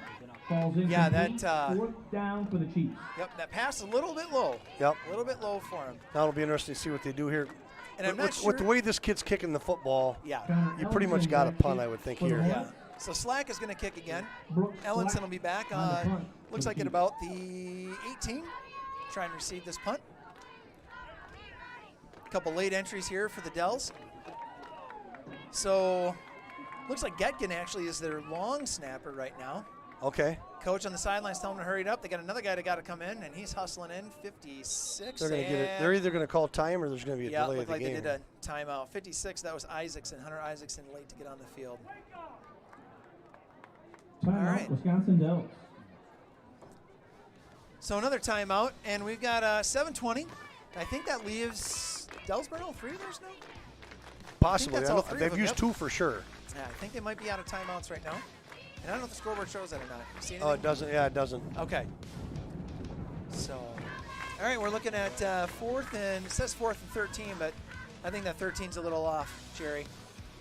Falls in. Yeah, that 4th down for the Chiefs. Yep, that pass a little bit low. Yep. A little bit low for him. That'll be interesting to see what they do here. And I'm not sure. With the way this kid's kicking the football, you pretty much got a punt, I would think, here. Yeah. So Slack is going to kick again. Ellenson will be back. Looks like at about the 18. Try and receive this punt. A couple late entries here for the Dells. So looks like Getgen actually is their long snapper right now. Okay. Coach on the sidelines telling him to hurry it up. They got another guy that got to come in, and he's hustling in. 56. They're going to get it. They're either going to call time or there's going to be a delay of the game. Yeah, looked like they did a timeout. 56. That was Hunter Isaacson, late to get on the field. Timeout, all right. Wisconsin Dells. So another timeout, and we've got 7:20. I think that leaves Dellsburg all 3 of theirs now. Possibly. They've used 2 for sure. Yeah, I think they might be out of timeouts right now. And I don't know if the scoreboard shows that or not. You see anything? Oh, it doesn't. Yeah, it doesn't. Okay. So All right, we're looking at fourth and, it says 4th and 13, but I think that 13's a little off, Jerry.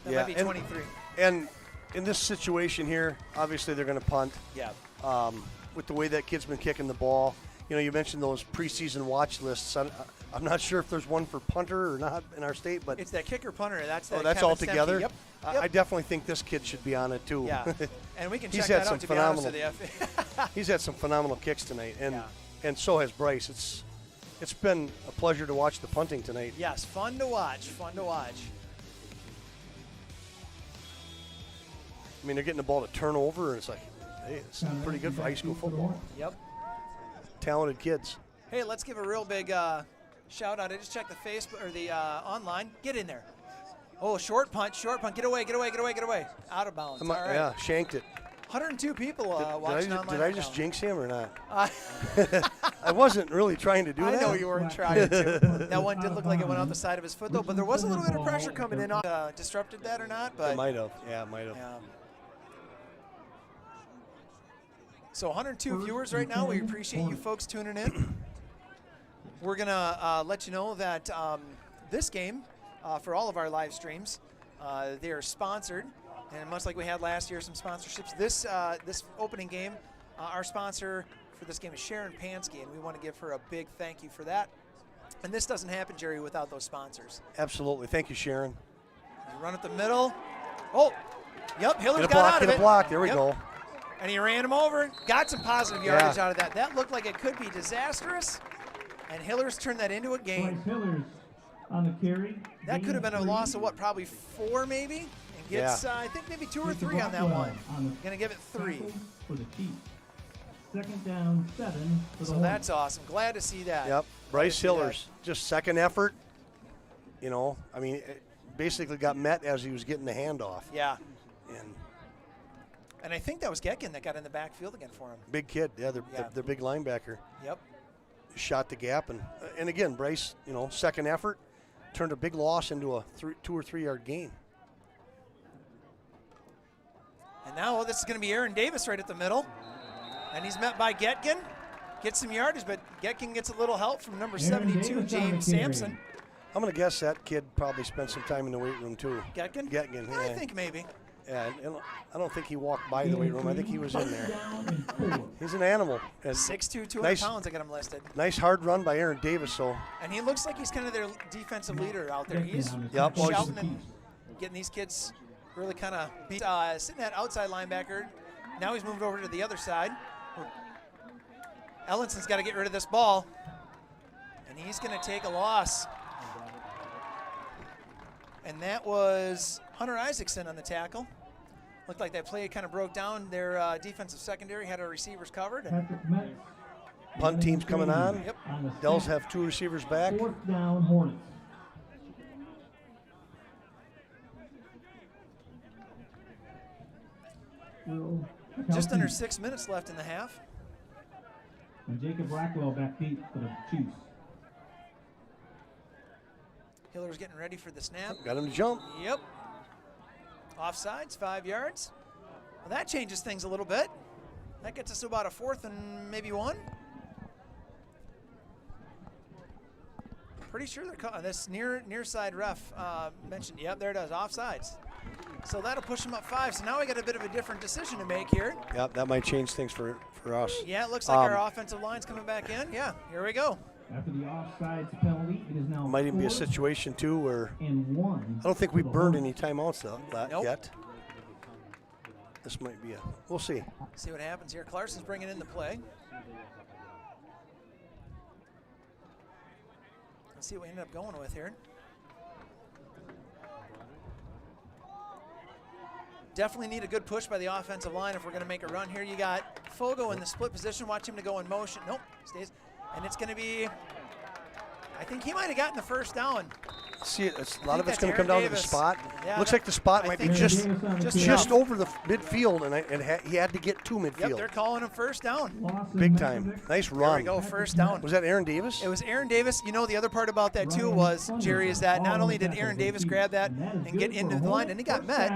That might be 23. And in this situation here, obviously they're going to punt. Yeah. With the way that kid's been kicking the ball. You know, you mentioned those preseason watch lists. I'm not sure if there's one for punter or not in our state, but it's that kicker punter. That's that. Oh, that's Kevin all together? Stemke. Yep. I definitely think this kid should be on it too. Yeah. And we can He's check had that some out, to be honest with phenomenal- you. He's had some phenomenal kicks tonight, and Yeah. and so has Bryce. It's been a pleasure to watch the punting tonight. Yes, fun to watch. Fun to watch. I mean, they're getting the ball to turn over, and it's like, hey, it's pretty good for high school football. Yep. Talented kids. Hey, let's give a real big shout out. I just checked the Facebook or the online. Get in there. Oh, short punt. Get away. Out of bounds. All right. Yeah, shanked it. 102 people watching online. Did I right just now. jinx him or not? I wasn't really trying to do that. I know you weren't trying to. That one did look like it went out the side of his foot, though. But there was a little bit of pressure coming in. Disrupted that or not? But It might have. Yeah, it might have. yeah. So 102 viewers right now. We appreciate you folks tuning in. We're going to let you know that this game, for all of our live streams, they are sponsored. And much like we had last year, some sponsorships. This opening game, our sponsor for this game is Sharon Pansky, and we want to give her a big thank you for that. And this doesn't happen, Jerry, without those sponsors. Absolutely. Thank you, Sharon. Run at the middle. Oh, yep, Hiller's Get a got block, out of get it. a block. There we Yep. go. And he ran him over. Got some positive yardage Yeah. out of that. That looked like it could be disastrous. And Hiller's turned that into a Bryce game. Hillers on the carry. That could have been a loss of what, probably 4 maybe? And gets, I think maybe 2 or 3 on that one. Going to give it 3. For the Chiefs. 2nd down, 7 for the So Hornets. that's awesome. Glad to see that. Yep. Bryce see that. Hillers, just second effort. You know, I mean, it basically got met as he was getting the handoff. Yeah. And I think that was Getkin that got in the backfield again for him. big kid. Yeah, they're big linebacker. Yep. Shot the gap. And again, Bryce, you know, second effort, turned a big loss into a 2 or 3 yard gain. And now this is going to be Aaron Davis right at the middle. And he's met by Getkin. Gets some yardage, but Getkin gets a little help from number Aaron 72, Davis on the James carry. Sampson. I'm going to guess that kid probably spent some time in the weight room, too. Getkin? Getkin, I yeah. think maybe. Yeah, and I don't think he walked by the weight room. I think he was in there. Down and 4. He's an animal. And 6'2", 200 Nice. pounds, I got him listed. nice hard run by Aaron Davis, so And he looks like he's kind of their defensive leader out there. He's Yep. Oh, he's- shouting and getting these kids really kind of beat. Sitting at outside linebacker. Now he's moved over to the other side. Ellinson's got to get rid of this ball. And he's going to take a loss. And that was Hunter Isaacson on the tackle. Looked like that play kind of broke down. Their defensive secondary had our receivers covered. And Patrick Metz. punt team's coming on. Yep. On the Dells snap. have 2 receivers back. 4th down, Hornets. just under 6 minutes left in the half. And Jacob Rackwell back deep for the Chiefs. Hiller's getting ready for the snap. Got him to jump. Yep. Offsides, 5 yards. Well, that changes things a little bit. That gets us to about a 4th and maybe 1. Pretty sure they're calling this near side ref mentioned. Yep, there it is, offsides. So that'll push them up 5. So now we got a bit of a different decision to make here. Yep, that might change things for us. Yeah, it looks like our offensive line's coming back in. Yeah, here we go. After the offsides penalty, it is now Might even be a 4th situation, too, where and 1. I don't think we for the burned Hornets. any timeouts Nope. yet. This might be we'll see. See what happens here. Clarson's bringing in the play. Let's see what we ended up going with here. Definitely need a good push by the offensive line if we're going to make a run here. You got Fogo in the split position. Watch him to go in motion. Nope, stays. And it's going to be, I think he might have gotten the first down. See, a lot think of it's that's going to come Aaron down to the Davis. spot. Yeah, Looks that- like the spot I might be think just Davis on the just carry. just over the midfield, and he had to get to midfield. Yep, they're calling him first down. Loss in Big time. Metrovic. Nice There we run. go, first down. Was that Aaron Davis? It was Aaron Davis. You know, the other part about that, too, was, Jerry, is that not only did Aaron Davis grab that and get into the line, and he got met,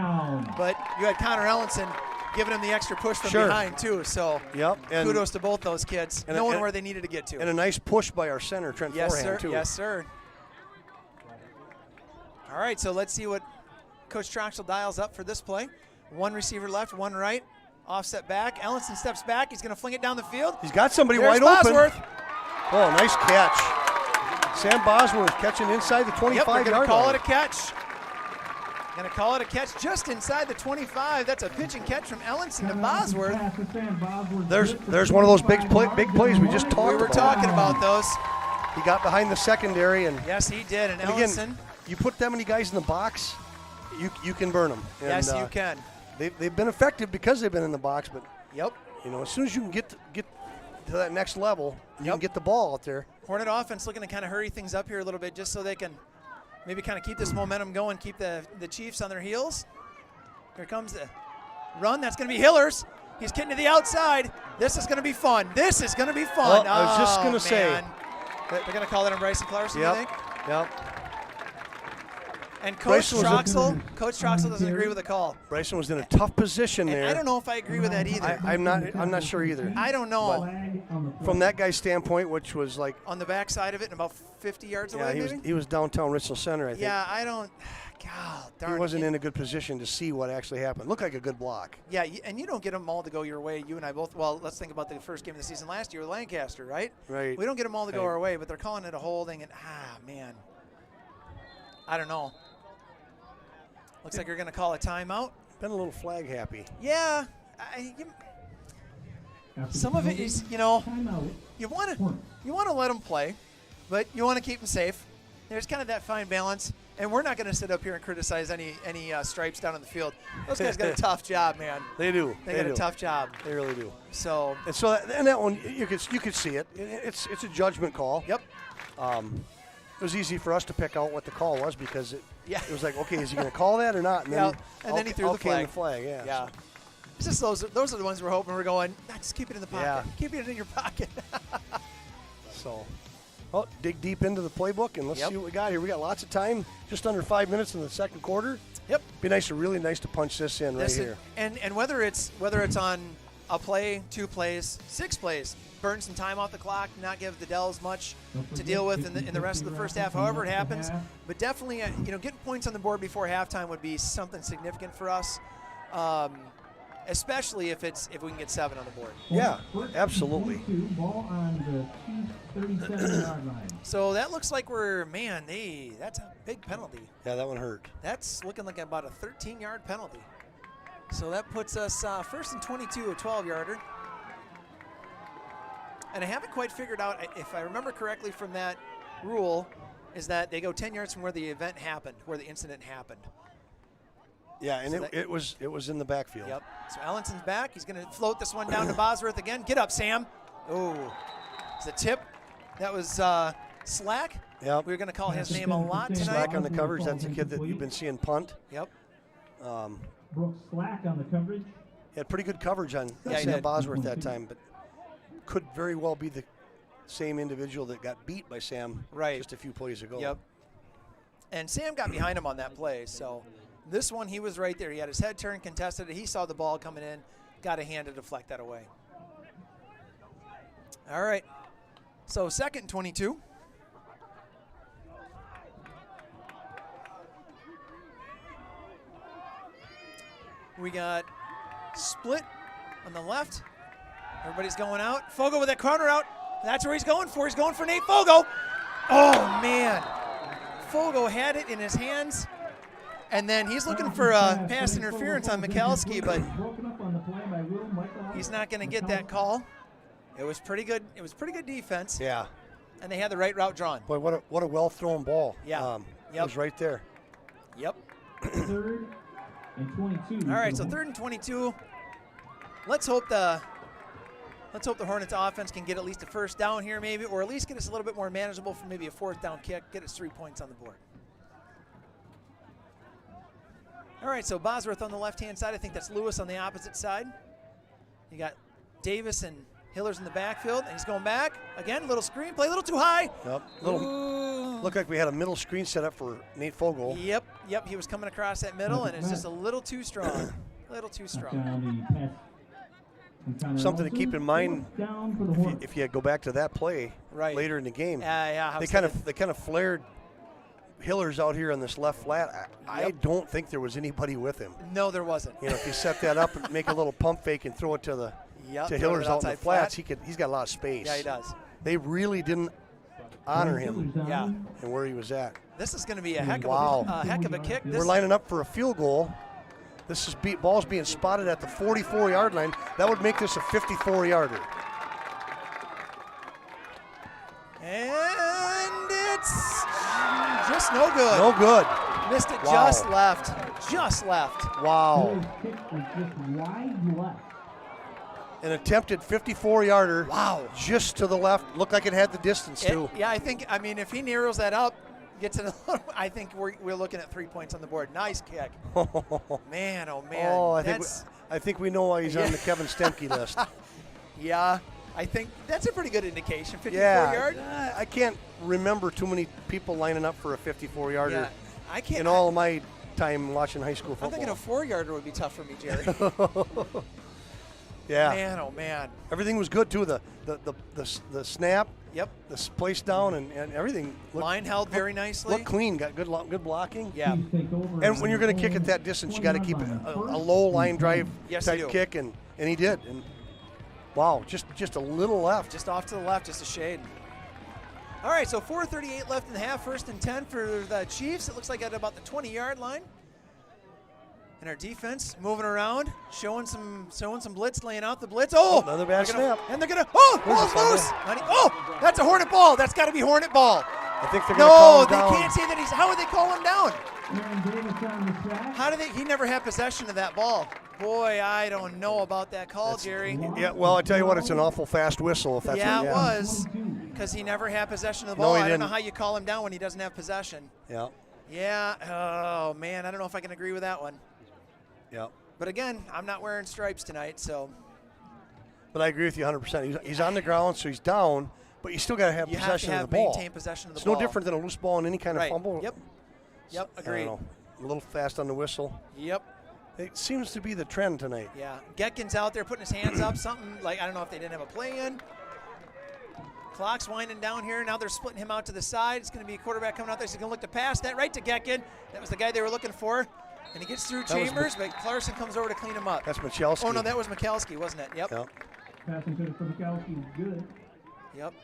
but you had Connor Ellenson giving him the extra push from Sure. behind too. So Yep. And, kudos to both those kids, and- knowing and- where they needed to get to. and a nice push by our center, Trent Yes, Forehand, sir. too. Yes, sir. All right, so let's see what Coach Troxel dials up for this play. One receiver left, one right. Offset back. Ellenson steps back. He's going to fling it down the field. He's got somebody There's wide Bosworth. open. Oh, nice catch. Sam Bosworth catching inside the 25-yard line. Yep, they're going to call it a catch. Going to call it a catch just inside the 25. That's a pitch and catch from Ellenson to Bosworth. There's one of those big plays we just talked We were about. talking about those. He got behind the secondary, and Yes, he did. And again, Ellenson, you put that many guys in the box, you can burn them. And, yes, you can. They've been effective because they've been in the box, but Yep. as soon as you can get to that next level, you Yep. can get the ball out there. Hornet offense looking to kind of hurry things up here a little bit just so they can maybe kind of keep this momentum going, keep the Chiefs on their heels. Here comes the run. That's going to be Hillers. He's getting to the outside. This is going to be fun. This is going to be fun. Well, I was just going to say. Man. They're going to call it on Bryson Clarkson, you think? Yep. And Coach Bryson was Troxel doesn't agree with the call. Bryson was in a tough position And there. I don't know if I agree with that either. I'm not sure either. I don't know. From that guy's standpoint, which was like, On the backside of it and about 50 yards yeah, away, maybe? he was downtown Richland Center, I think. Yeah, I don't. God darn. He wasn't in a good position to see what actually happened. Looked like a good block. Yeah, and you don't get them all to go your way. You and I both. Well, let's think about the first game of the season last year with Lancaster, right? Right. We don't get them all to go Right. our way, but they're calling it a holding, and man, I don't know. Looks like you're going to call a timeout. Been a little flag happy. Yeah, some of it is, you want to let them play, but you want to keep them safe. There's kind of that fine balance, and we're not going to sit up here and criticize any stripes down on the field. Those guys got a tough job, man. They do. They got a tough job. They really do. So And that one, you could see it. It's a judgment call. Yep. It was easy for us to pick out what the call was because it was like, okay, is he going to call that or not? And then he threw the flag. The flag. Yeah. Yeah. It's just those are the ones we're hoping. We're going, nah, just keep it in the pocket. Yeah. Keep it in your pocket. So, well, dig deep into the playbook and let's Yep. see what we got here. We got lots of time, just under 5 minutes in the second quarter. Yep. Really nice to punch this in right here. And whether it's on a play, 2 plays, 6 plays, burn some time off the clock, not give the Dells much to deal with in the rest of the first half, however it happens. But definitely, getting points on the board before halftime would be something significant for us, especially if we can get 7 on the board. Yeah, absolutely. Ball on the 37-yard line. So that looks like that's a big penalty. Yeah, that one hurt. That's looking like about a 13-yard penalty. So that puts us first and 22, a 12-yarder. And I haven't quite figured out, if I remember correctly from that rule, is that they go 10 yards from where the event happened, where the incident happened. Yeah, and So it was in the backfield. Yep. So Ellenson's back. He's going to float this one down to Bosworth again. Get up, Sam. Oh, it's a tip. That was Slack. Yep. We were going to call his name a lot tonight. Slack on the coverage. That's a kid that you've been seeing punt. Yep. Brooks Slack on the coverage. He had pretty good coverage on Yeah, he Sam did. Bosworth that time, but could very well be the same individual that got beat by Sam just a few plays ago. Yep. And Sam got behind him on that play. So this one, he was right there. He had his head turned, contested it. He saw the ball coming in, got a hand to deflect that away. All right. So 2nd and 22. We got split on the left. Everybody's going out. Fogo with that corner out. That's where he's going for. He's going for Nate Fogo. Oh, man. Fogo had it in his hands. And then he's looking for a pass interference on Mikalski, but he's not going to get that call. It was pretty good. It was pretty good defense. Yeah. And they had the right route drawn. Boy, what a well thrown ball. Yeah. It was right there. Yep. 3rd and 22. All right, so 3rd and 22. Let's hope the Hornets offense can get at least a first down here maybe, or at least get us a little bit more manageable for maybe a 4th down kick, get us 3 points on the board. All right, so Bosworth on the left-hand side. I think that's Lewis on the opposite side. You got Davis and Hillers in the backfield, and he's going back. Again, little screen play, a little too high. Yep. Looked like we had a middle screen set up for Nate Fogle. Yep, he was coming across that middle, and it's just a little too strong. A Little too Touchdown, strong. the pass from Connor Something to Olsen. keep in mind Fourth down for the Hornets. if you go back to that play Right. later in the game. Yeah. I They was kind thinking- of flared Hillers out here on this left flat. I Yep. don't think there was anybody with him. No, there wasn't. You know, if you set that up and make a little pump fake and throw it to Yep, to throw Hillers it out in the outside flats, flat. he's got a lot of space. Yeah, he does. They really didn't honor him Hillers Yeah. down. and where he was at. This is going to be a heck of Wow. a heck of a kick. We're lining up for a field goal. This is ball's being spotted at the 44-yard line. That would make this a 54-yarder. And it's just no good. No good. Missed it. Wow. Just left. Just left. Wow. Hillers' kick was just wide left. An attempted 54-yarder. Wow. Just to the left. Looked like it had the distance, too. Yeah, I mean, if he narrows that up, gets it, I think we're looking at 3 points on the board. Nice kick. Man, oh man. Oh, That's, I think we know why he's on the Kevin Stemke list. yeah, I think that's a pretty good indication. 54 Yeah, yard. I can't remember too many people lining up for a 54-yarder Yeah, I can't. in all of my time watching high school I'm football. thinking a 4-yarder would be tough for me, Jerry. Yeah, Man, oh man. everything was good too. The snap, Yep. the place down, and everything. Line held very nicely. Looked clean. Got good blocking. Yeah. Chiefs take over And when you're going to on kick at that distance, you got to keep it 20-yard line. a low line drive Yes, type you do. kick, and he did. And wow, just a little left. Just off to the left, just a shade. All right, so 4:38 left in the half. 1st and 10 for the Chiefs. It looks like at about the 20-yard line. And our defense moving around, showing some blitz, laying out the blitz. Oh, Another bad they're gonna- snap. And they're gonna. There's a Ball's fumble. loose. Oh, that's a Hornet ball. That's got to be Hornet ball. I think they're going to call No, him they down. can't say that he's. How would they call him down? Aaron Davis on the sack. How do they? He never had possession of that ball. Boy, I don't know about that call, Jerry. Yeah, well, I tell you what, it's an awful fast whistle. If that's Yeah, what, it was. 22. Because he never had possession of the No, ball. he I don't know didn't. how you call him down when he doesn't have possession. Yeah, Yeah. Oh man, I don't know if I can agree with that one. yeah. But again, I'm not wearing stripes tonight, so But I agree with you 100%. He's on the ground, so he's down, but you still got to have you have possession to have of the ball. maintain possession of the It's ball. no different than a loose ball in any kind of Right. fumble. Yep. Yep. I don't Agreed. know. A little fast on the whistle. Yep. It seems to be the trend tonight. Yeah. Getkin's out there putting his hands up. Something like I don't know if they didn't have a play in. Clock's winding down here. Now they're splitting him out to the side. It's going to be a quarterback coming out there. So he's going to look to pass that right to Getkin. That was the guy they were looking for. And he gets through That was Chambers, but Clarkson comes over to clean him up. That's Michalski. Oh, no, that was Mikalski, wasn't it? Yep. Yeah. Passing to the Mikowski was good. Yep.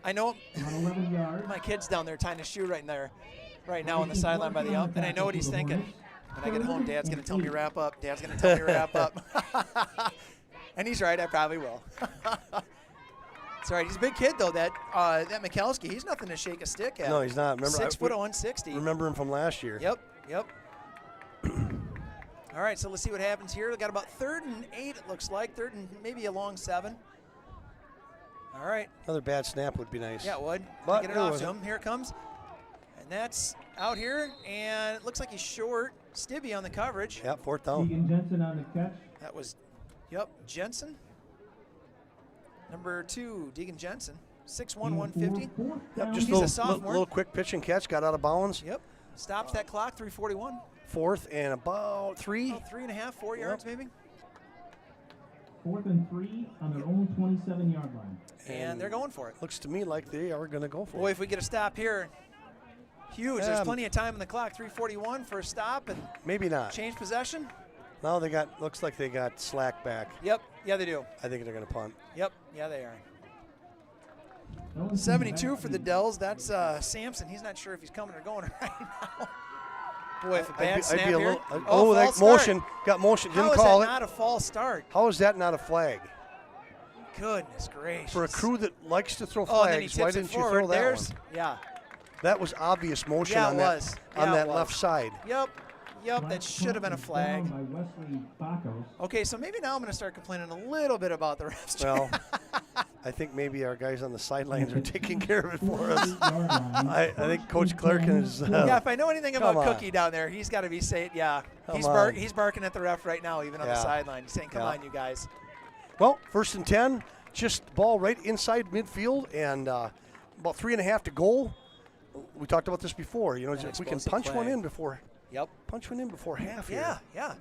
I know On 11 yards. my kid's down there tying his shoe right now on the sideline by the ump, and I know what he's thinking. When I get home, Dad's going to tell me to wrap up. Dad's going to tell me to wrap up. And he's right, I probably will. It's all right. He's a big kid, though, that Mikalski. He's nothing to shake a stick at. No, he's not. Remember, 6 foot 160. Remember him from last year. Yep. All right, so let's see what happens here. We got about 3rd and 8, it looks like. 3rd and maybe a long 7. All right. Another bad snap would be nice. Yeah, it would. But Get it it off to wasn't. him. Here it comes. And that's out here, and it looks like he's short. Stibby on the coverage. Yeah, 4th down. Deegan Jensen on the catch. That was, Jensen. Number 2, Deegan Jensen. 6'1", 150. Fourth Yep, down. just He's a a little, sophomore. little quick pitch and catch. Got out of bounds. Yep. Stops that clock, 3:41. 4th and about 3. About 3.5, 4 yards maybe. 4th and 3 on their own 27-yard line. And they're going for it. Looks to me like they are going to go for Boy, it. if we get a stop here, huge. Yeah. There's plenty of time on the clock. 3:41 for a stop and Maybe not. change possession. Now looks like they got slack back. Yep. Yeah, they do. I think they're going to punt. Yep. Yeah, they are. Ellington 72 back for the to- Dells. That's Sampson. He's not sure if he's coming or going right now. Boy, if a bad I'd snap be a here. little. false that start. motion. Got motion. How Didn't is call that it. not a false start? How is that not a flag? Goodness gracious. For a crew that likes to throw Oh, and then he flags, why tips it didn't you forward. throw that There's, one? Yeah. That was obvious motion Yeah, on it that was. on Yeah, that it was. left side. Yep. That Last should have been a punt was flag. down by Wesley Bacos. Okay, so maybe now I'm going to start complaining a little bit about the refs. Well, I think maybe our guys on the sidelines are taking care of it for us. 48-yard line. I think Coach Clarkin is. Yeah, if I know anything about Come on. Cookie down there, he's got to be saying, yeah. Come He's on. he's barking at the ref right now, even on the Yeah. sideline. He's saying, come Yeah. on, you guys. Well, 1st and 10, just ball right inside midfield, and about 3.5 to go. We talked about this before. You know, An if we can explosive punch one play. in before Yep. Punch one in before half here. Yeah, yeah.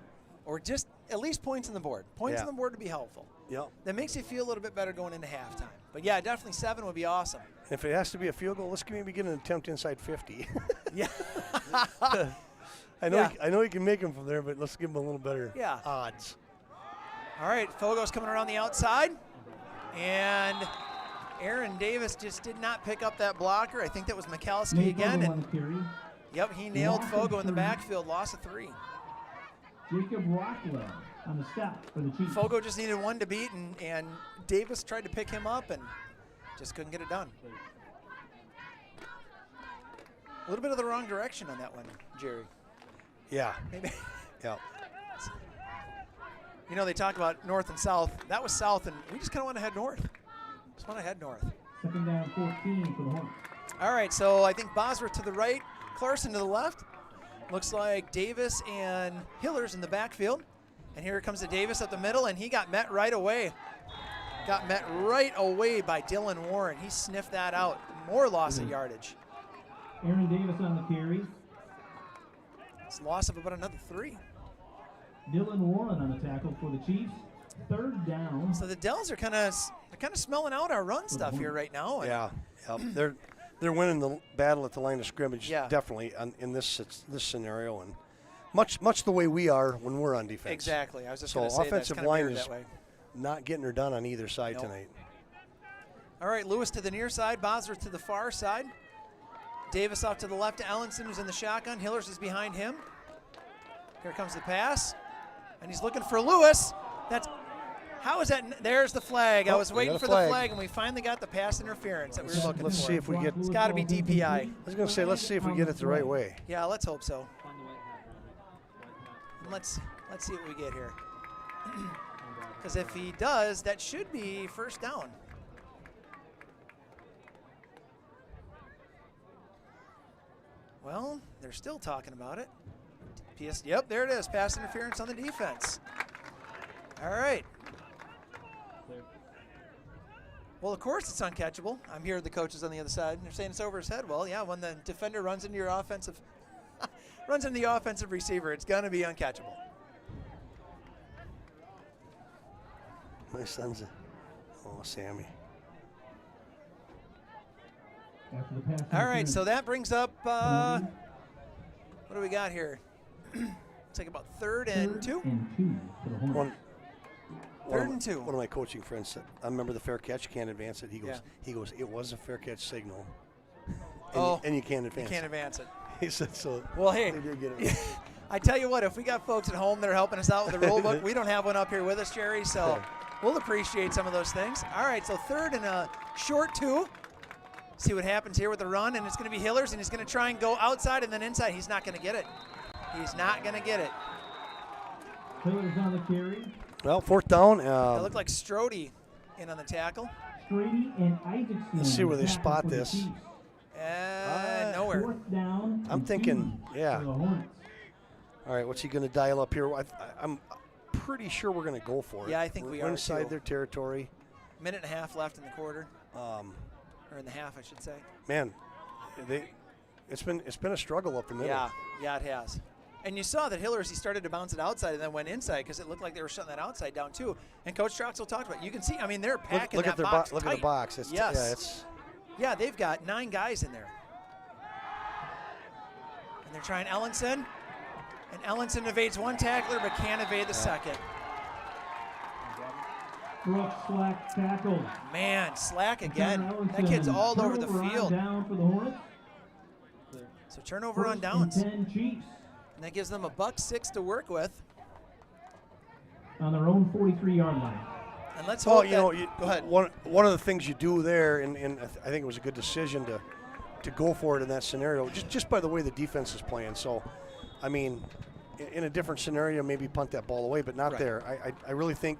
Or just at least points on the board. Points on the board would be helpful. Yep. That makes you feel a little bit better going into halftime. But yeah, definitely 7 would be awesome. And if it has to be a field goal, let's maybe get an attempt inside 50. Yeah. I know he can make them from there, but let's give him a little better odds. All right, Fogo's coming around the outside. And Aaron Davis just did not pick up that blocker. I think that was Mikalski again. And yep, he nailed Fogo in the backfield, loss of 3. Jacob Rockwell on the step for the Chiefs. Fogo just needed one to beat, and Davis tried to pick him up and just couldn't get it done. A little bit of the wrong direction on that one, Jerry. Yeah. Maybe. Yeah. You know, they talk about north and south. That was south, and we just kind of want to head north. Just want to head north. Second down 14 for the Hornets. All right, so I think Bosworth to the right, Clarkson to the left. Looks like Davis and Hillers in the backfield. And here comes the Davis up the middle, and he got met right away. Got met right away by Dylan Warren. He sniffed that out. More loss of yardage. Aaron Davis on the carry. It's a loss of about another 3. Dylan Warren on the tackle for the Chiefs. Third down. So the Dells are kind of smelling out our run stuff here right now. Yeah. They're winning the battle at the line of scrimmage, Yeah. definitely in this scenario, and much the way we are when we're on defense. Exactly. I was just So going to say offensive that's line kind of is that way. not getting her done on either side Nope. tonight. All right, Lewis to the near side, Bosworth to the far side. Davis off to the left to Ellenson, who's in the shotgun. Hillers is behind him. Here comes the pass, and he's looking for Lewis. How is that? There's the flag. I was waiting for the flag, and we finally got the pass interference that we were looking for. Let's see if we get. It's got to be DPI. I was going to say, let's see if we get it the right way. Yeah, let's hope so. Let's see what we get here. Because if he does, that should be first down. Well, they're still talking about it. Yep, there it is. Pass interference on the defense. All right. Well, of course it's uncatchable. I'm here with the coaches on the other side, and they're saying it's over his head. Well, yeah, when the defender runs into your offensive, runs into the offensive receiver, it's going to be uncatchable. My son's Sammy. After the pass All right, interference. so that brings up, what do we got here? It's like about third and 2. And 2 for the Hornets. Third and 2. One of my coaching friends said, I remember the fair catch, can't advance it. He goes, Yeah. It was a fair catch signal. And and you can't advance You can't advance it. He said, so Well, hey, they did get it. I tell you what, if we got folks at home that are helping us out with the rule book, we don't have one up here with us, Jerry, so we'll appreciate some of those things. All right, so third and a short 2. See what happens here with the run, and it's going to be Hillers, and he's going to try and go outside and then inside. He's not going to get it. He's not going to get it. Hillers on the carry. Well, fourth down. It looked like Strode in on the tackle. Strady and Isaacson. Let's see where they tackle spot for the this. Chiefs. Nowhere. Fourth down. I'm and thinking, 2 yeah. for the Hornets. All right, what's he going to dial up here? I'm pretty sure we're going to go for it. Yeah, I think we We're are, inside too. their territory. Minute and a half left in the quarter, or in the half, I should say. Man, it's been a struggle up the middle. Yeah, it has. And you saw that Hillers, he started to bounce it outside and then went inside because it looked like they were shutting that outside down too. And Coach Troxel talked about it. You can see, I mean, they're packing Look that at their box look tight. at the box. It's Yes. Yeah, they've got 9 guys in there. And they're trying Ellenson. And Ellenson evades one tackler but can't evade the second. Brooks Slack tackled. Man, Slack again. Ellenson. That kid's all over the Turnover on field. down for the Hornets. So turnover on First downs. and 10 Chiefs And that gives them a $1.06 to work with. on their own 43-yard line. And let's Well, hope go ahead. One of the things you do there, and I think it was a good decision to go for it in that scenario, just by the way the defense is playing. So, I mean, in a different scenario, maybe punt that ball away, but not there. I really think,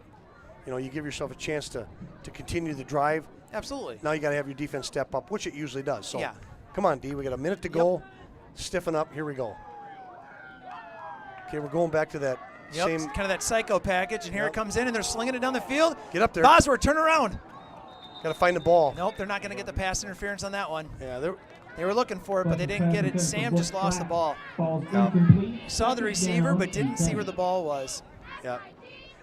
you give yourself a chance to continue the drive. Absolutely. Now you got to have your defense step up, which it usually does. So, Yeah. come on, D. We got a minute to go. Stiffen up. Here we go. Okay, we're going back to that same. Kind of that psycho package, and here it comes in, and they're slinging it down the field. Get up there. Bosworth, turn around. Got to find the ball. Nope, they're not going to get the pass interference on that one. Yeah, They were looking for it, but they didn't get it. Sam just lost the ball. Saw the receiver, but didn't see where the ball was. Yeah.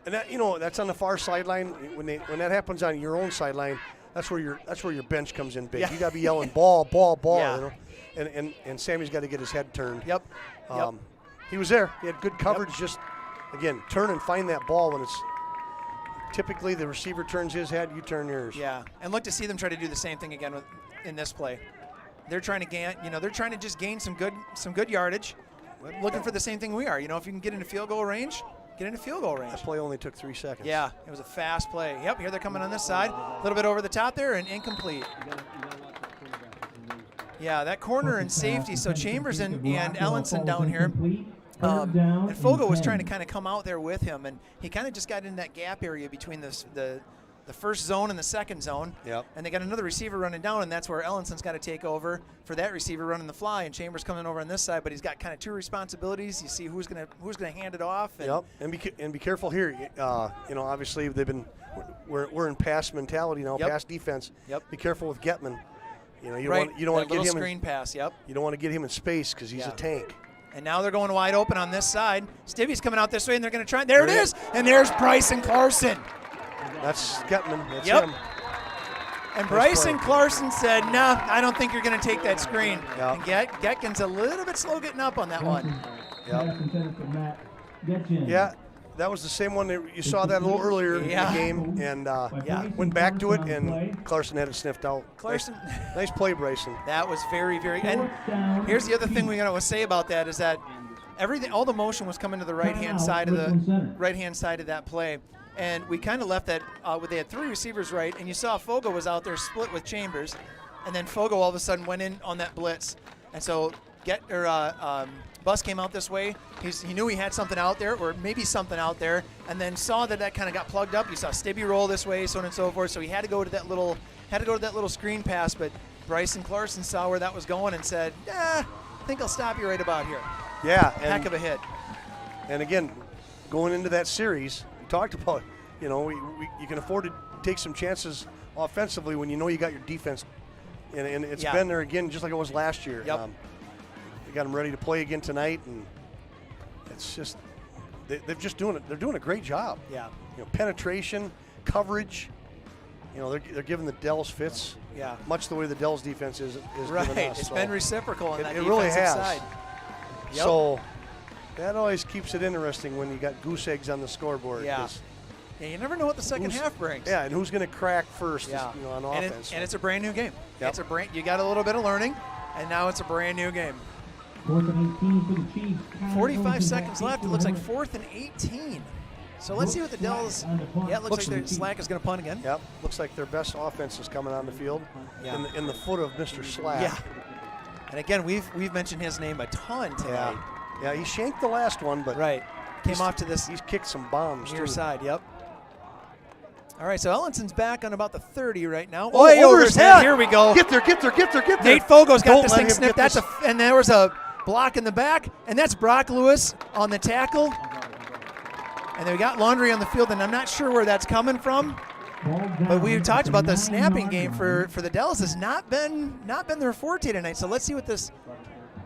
And that, that's on the far sideline. When that happens on your own sideline, that's where your bench comes in big. Yeah. You got to be yelling ball, ball, ball. Yeah. And Sammy's got to get his head turned. Yep. He was there. He had good coverage. Yep. Just again, turn and find that ball when it's. Typically, the receiver turns his head, you turn yours. Yeah, and look to see them try to do the same thing again in this play. They're trying to gain, they're trying to just gain some good yardage, looking for the same thing we are. If you can get into field goal range, get into field goal range. That play only took 3 seconds. Yeah, it was a fast play. Yep, here they're coming on this side, a little bit over the top there and incomplete. Yeah, that corner and safety. So Chambers and Ellenson down here. And Fogo was trying to kind of come out there with him, and he kind of just got in that gap area between the first zone and the second zone. Yep. And they got another receiver running down, and that's where Ellenson's got to take over for that receiver running the fly, and Chambers coming over on this side, but he's got kind of 2 responsibilities. You see who's gonna hand it off. And Yep. And be careful here. Obviously we're in pass mentality now, Yep. pass defense. Yep. With Getman. You don't right. want to get him screen pass. Yep. You don't want to get him in space because he's a tank. And now they're going wide open on this side. Stibby's coming out this way, and they're going to try. There it is. And there's Bryson Clarkson. That's Getman. That's Yep. him. And Bryson Clarkson said, "No, I don't think you're going to take that screen." Yep. And Getkin's a little bit slow getting up on that one. Yeah, that was the same one that you saw that a little earlier in the game, and went back to it, and Clarkson had it sniffed out. Clarkson, nice play, Bryson. That was very, very. And here's the other thing we're going to say about that is that all the motion was coming to the right-hand side of that play. And we kind of left that. They had 3 receivers right, and you saw Fogo was out there split with Chambers, and then Fogo all of a sudden went in on that blitz, and so Bus came out this way. He knew he had something out there, or maybe something out there, and then saw that kind of got plugged up. You saw Stibby roll this way, so on and so forth. So he had to go to that little screen pass, but Bryson Clarkson saw where that was going and said, I think I'll stop you right about here. Yeah, heck of a hit. And again, going into that series, we talked about, you can afford to take some chances offensively when you know you got your defense, and it's been there again, just like it was last year. Yep. We got them ready to play again tonight, and it's just they're just doing it. They're doing a great job. Yeah. Penetration, coverage. They're giving the Dells fits. Yeah. Much the way the Dells defense is right. giving us. It's been reciprocal on that it really has. side. Yep. So that always keeps it interesting when you got goose eggs on the scoreboard. Yeah. Yeah, you never know what the second half brings. Yeah, and who's going to crack first? Yeah. On offense. And it's a brand new game. Yep. You got a little bit of learning, and now it's a brand new game. 4th and 18 for the Chiefs. 45 seconds left. It looks like 4th and 18. So let's see what the Dells. Yeah, it looks like Slack is going to punt again. Yep. Looks like their best offense is coming on the field. Yeah. In the foot of Mr. Slack. Yeah. And again, we've mentioned his name a ton tonight. Yeah, he shanked the last one, but came off to this. He's kicked some bombs near too. side. Yep. All right, so Ellenson's back on about the 30 right now. Oh, over his head. Here we go. Get there. Nate Fogo's got this thing snipped. And there was a block in the back, and that's Brock Lewis on the tackle. And then we got Laundry on the field, and I'm not sure where that's coming from. But we talked about the snapping game for the Dells has not been their forte tonight. So let's see what this.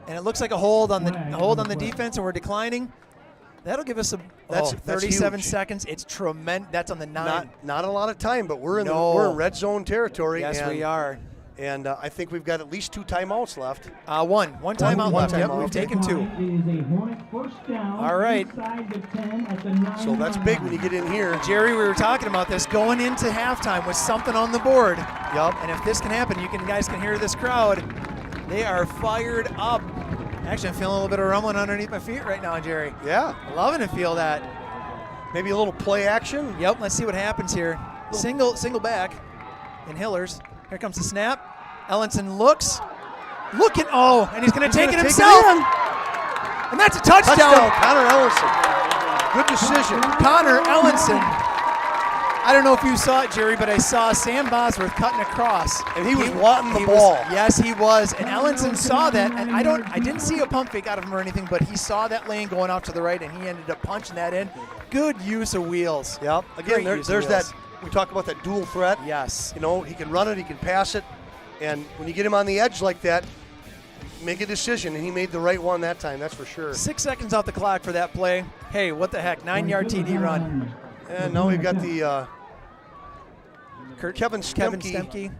And it looks like a hold on the defense, and we're declining. That'll give us 37 seconds. It's tremendous. That's on the 9. Not a lot of time, but we're in red zone territory. Yes, we are. And I think we've got at least 2 timeouts left. One timeout left. Yep, we've taken 2. All right. So that's big when you get in here. Jerry, we were talking about this going into halftime with something on the board. Yep. And if this can happen, you guys can hear this crowd. They are fired up. Actually, I'm feeling a little bit of rumbling underneath my feet right now, Jerry. Yeah. Loving to feel that. Maybe a little play action. Yep, let's see what happens here. Single back in Hillers. Here comes the snap. Ellenson looks. And he's going to take it himself. And that's a touchdown. Connor Ellenson. Good decision. Connor Ellenson. I don't know if you saw it, Jerry, but I saw Sam Bosworth cutting across. And he was wanting the ball. Yes, he was. And Ellenson saw that, and I didn't see a pump fake out of him or anything, but he saw that lane going out to the right, and he ended up punching that in. Good use of wheels. Yep. Again, there's that. We talk about that dual threat. Yes. He can run it, he can pass it, and when you get him on the edge like that, make a decision, and he made the right one that time. That's for sure. 6 seconds off the clock for that play. Hey, what the heck? 9-yard TD run. And now we've got the Kevin Stemke Stemke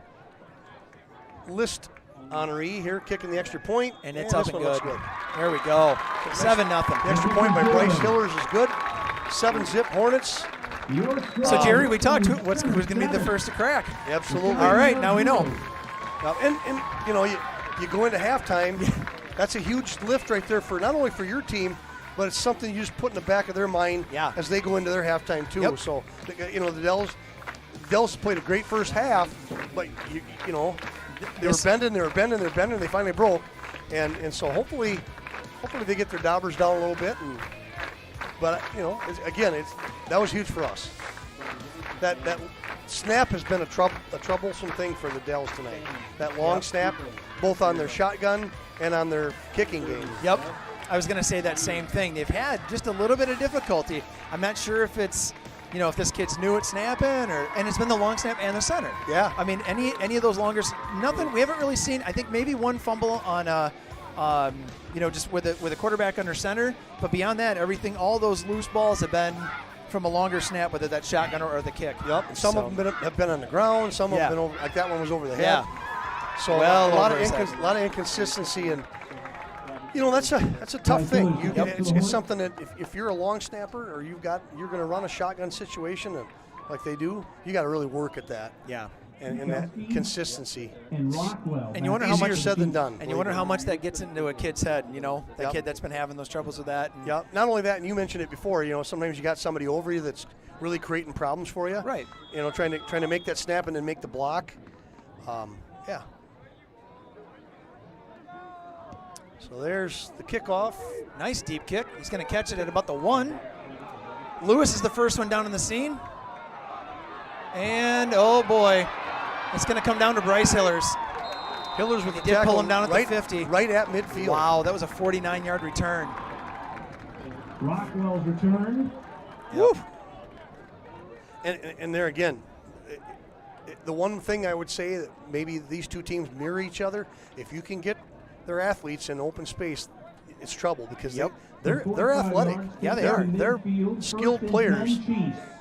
list honoree here, kicking the extra point, and it's up this and one good. looks good. There we go. 7-0. The extra point by Bryce Hillers is good. 7-zip Hornets. So Jerry, we talked who's going to be the first to crack. Absolutely. All right, now we know. Now, and you know, you go into halftime. That's a huge lift right there for not only for your team, but it's something you just put in the back of their mind as they go into their halftime too. Yep. So you know, the Dells played a great first half, but you know, they were bending. They finally broke, and so hopefully they get their daubers down a little bit. But you know, that was huge for us. That snap has been a troublesome thing for the Dells tonight. That long snap, both on their shotgun and on their kicking game. Yep. I was going to say that same thing. They've had just a little bit of difficulty. I'm not sure if it's, you know, if this kid's new at snapping, and it's been the long snap and the center. Yeah. I mean, any of those longer, nothing. We haven't really seen. I think maybe one fumble on you know, just with a quarterback under center. But beyond that, everything, all those loose balls have been from a longer snap, whether that's shotgun or the kick. Yep. And some of them have been on the ground. Some have been over, like that one was over the head. Yeah. So a lot of inconsistency, and you know, that's a tough thing. It's something that if you're a long snapper or you're going to run a shotgun situation like they do, you got to really work at that. Yeah. And that consistency. And Rockwell. And you wonder how much said than done. And you wonder how much that gets into a kid's head. You know, that kid that's been having those troubles with that. Yeah. Not only that, and you mentioned it before. You know, sometimes you got somebody over you that's really creating problems for you. Right. You know, trying to make that snap and then make the block. Yeah. So there's the kickoff. Nice deep kick. He's going to catch it at about the 1. Lewis is the first one down in the scene. And, oh, boy, it's going to come down to Bryce Hillers. Hillers with the did tackle pull him down at right, the 50. Right at midfield. Wow, that was a 49-yard return. Rockwell's return. Woo. And there again, the one thing I would say that maybe these two teams mirror each other. If you can get their athletes in open space, it's trouble because they're athletic. Yeah, they are. They're skilled players.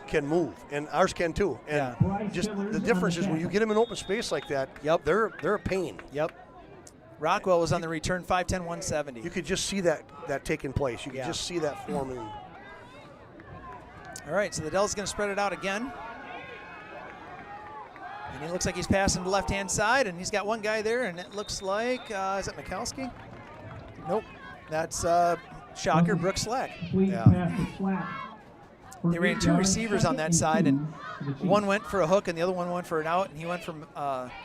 Can move, and ours can too. And just the difference is when you get them in open space like that, they're a pain. Yep. Rockwell was on the return, 5'10", 170. You could just see that taking place. You could just see that forming. All right, so the Dells going to spread it out again. And it looks like he's passing to the left-hand side, and he's got one guy there, and it looks like, is that Mikowski? Nope. That's shocker, Brooks Slack. They ran 2 receivers on that side, and one went for a hook and the other one went for an out, and he went from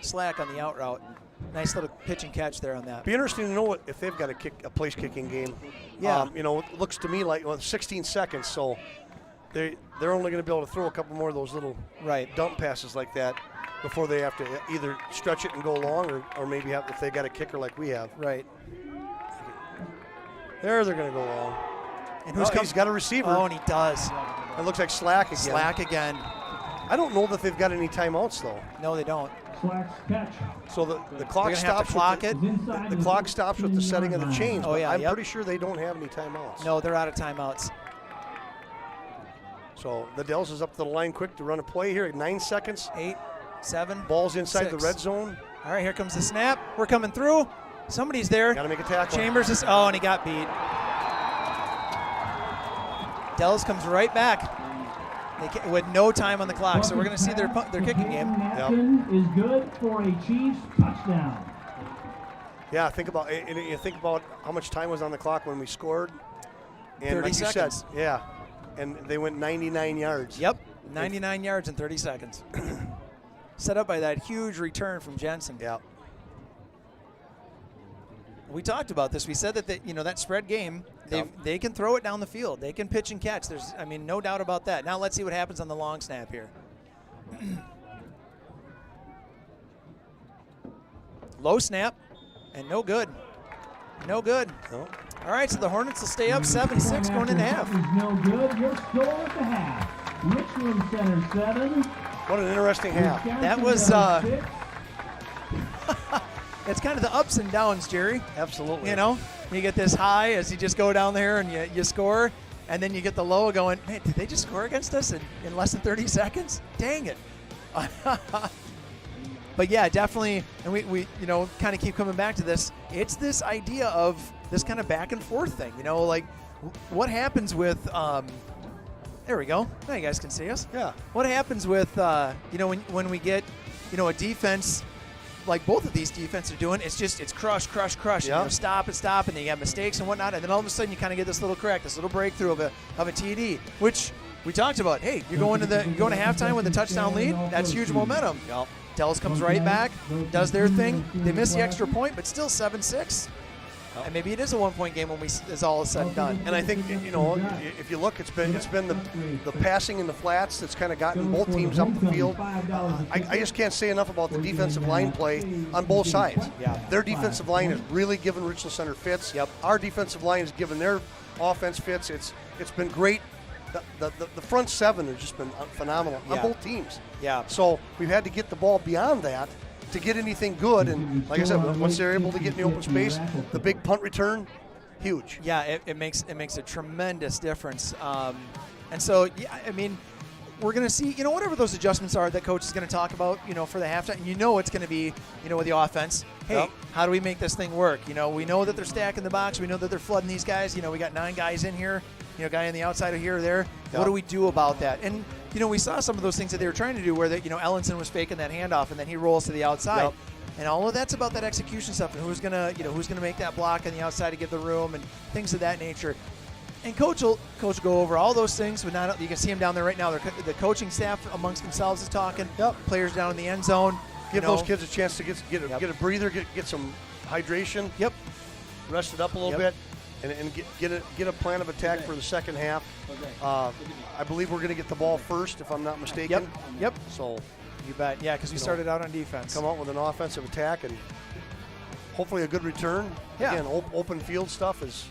Slack on the out route. Nice little pitch and catch there on that. Be interesting to know if they've got a place kicking game. Yeah. You know, it looks to me like 16 seconds, so they're only going to be able to throw a couple more of those little dump passes like that before they have to either stretch it and go long or maybe if they got a kicker like we have. Right. They're going to go long. And he's got a receiver. Oh, and he does. It looks like Slack again. Slack again. I don't know that they've got any timeouts though. No, they don't. Slack's catch. So the clock stops. The clock stops with the setting of the chains. Oh yeah. I'm pretty sure they don't have any timeouts. No, they're out of timeouts. So the Dells is up to the line quick to run a play here at 9 seconds. 8, 7. Ball's inside 6. the red zone. All right, here comes the snap. We're coming through. Somebody's there. Got to make a tackle. Chambers is. Oh, and he got beat. Dells comes right back with no time on the clock, so we're going to see their kicking game. Is good for a Chiefs touchdown. Yeah, think about how much time was on the clock when we scored. And 30 like seconds. You said, yeah, and they went 99 yards. Yep, 99 yards in 30 seconds. Set up by that huge return from Jensen. Yeah. We talked about this. We said that that spread game, they can throw it down the field. They can pitch and catch. There's, no doubt about that. Now let's see what happens on the long snap here. Low snap, and no good. No good. No. All right, so the Hornets will stay up 7-6 going into half. No good. Your score at the half. Richland Center 7. What an interesting half. That was it's kind of the ups and downs, Jerry. Absolutely. You know, you get this high as you just go down there and you score, and then you get the low going, man, did they just score against us in less than 30 seconds? Dang it. But yeah, definitely, and we you know, kind of keep coming back to this. It's this idea of this kind of back and forth thing, you know, like what happens with, there we go. Now you guys can see us. Yeah. What happens with, you know, when we get, you know, a defense like both of these defenses are doing, it's crush, crush, crush. Yep. You know, stop, and then you have mistakes and whatnot, and then all of a sudden you kind of get this little crack, this little breakthrough of a TD, which we talked about. Hey, you're going to halftime with a touchdown lead. That's huge momentum. Yep. Dallas comes right back, does their thing. They miss the extra point, but still 7-6. And maybe it is a one-point game when it's all said and done. And I think, you know, if you look, it's been the passing in the flats that's kind of gotten both teams up the field. I just can't say enough about the defensive line play on both sides. Yeah. Their defensive line has really given Richland Center fits. Yep. Our defensive line has given their offense fits. It's been great. The front seven has just been phenomenal on both teams. Yeah. So we've had to get the ball beyond that to get anything good, and like I said, once they're able to get in the open space, the big punt return, huge. Yeah, it makes a tremendous difference. And so, yeah, I mean, we're going to see, you know, whatever those adjustments are that coach is going to talk about, you know, for the halftime. You know it's going to be, you know, with the offense. Hey, Yep. How do we make this thing work? You know, we know that they're stacking the box. We know that they're flooding these guys. You know, we got 9 guys in here. You know, guy on the outside of here or there. Yep. What do we do about that? And you know, we saw some of those things that they were trying to do where, you know, Ellenson was faking that handoff and then he rolls to the outside. Yep. And all of that's about that execution stuff and who's gonna make that block on the outside to give the room and things of that nature. And coach will go over all those things. But not, you can see him down there right now. The coaching staff amongst themselves is talking. Yep. Players down in the end zone. Give those kids a chance to get a breather, get some hydration. Yep. Rest it up a little bit, and get a plan of attack for the second half. I believe we're going to get the ball first, if I'm not mistaken. Yep. So You bet. Yeah, because we started out on defense. come out with an offensive attack and hopefully a good return. Yeah. Again, open field stuff is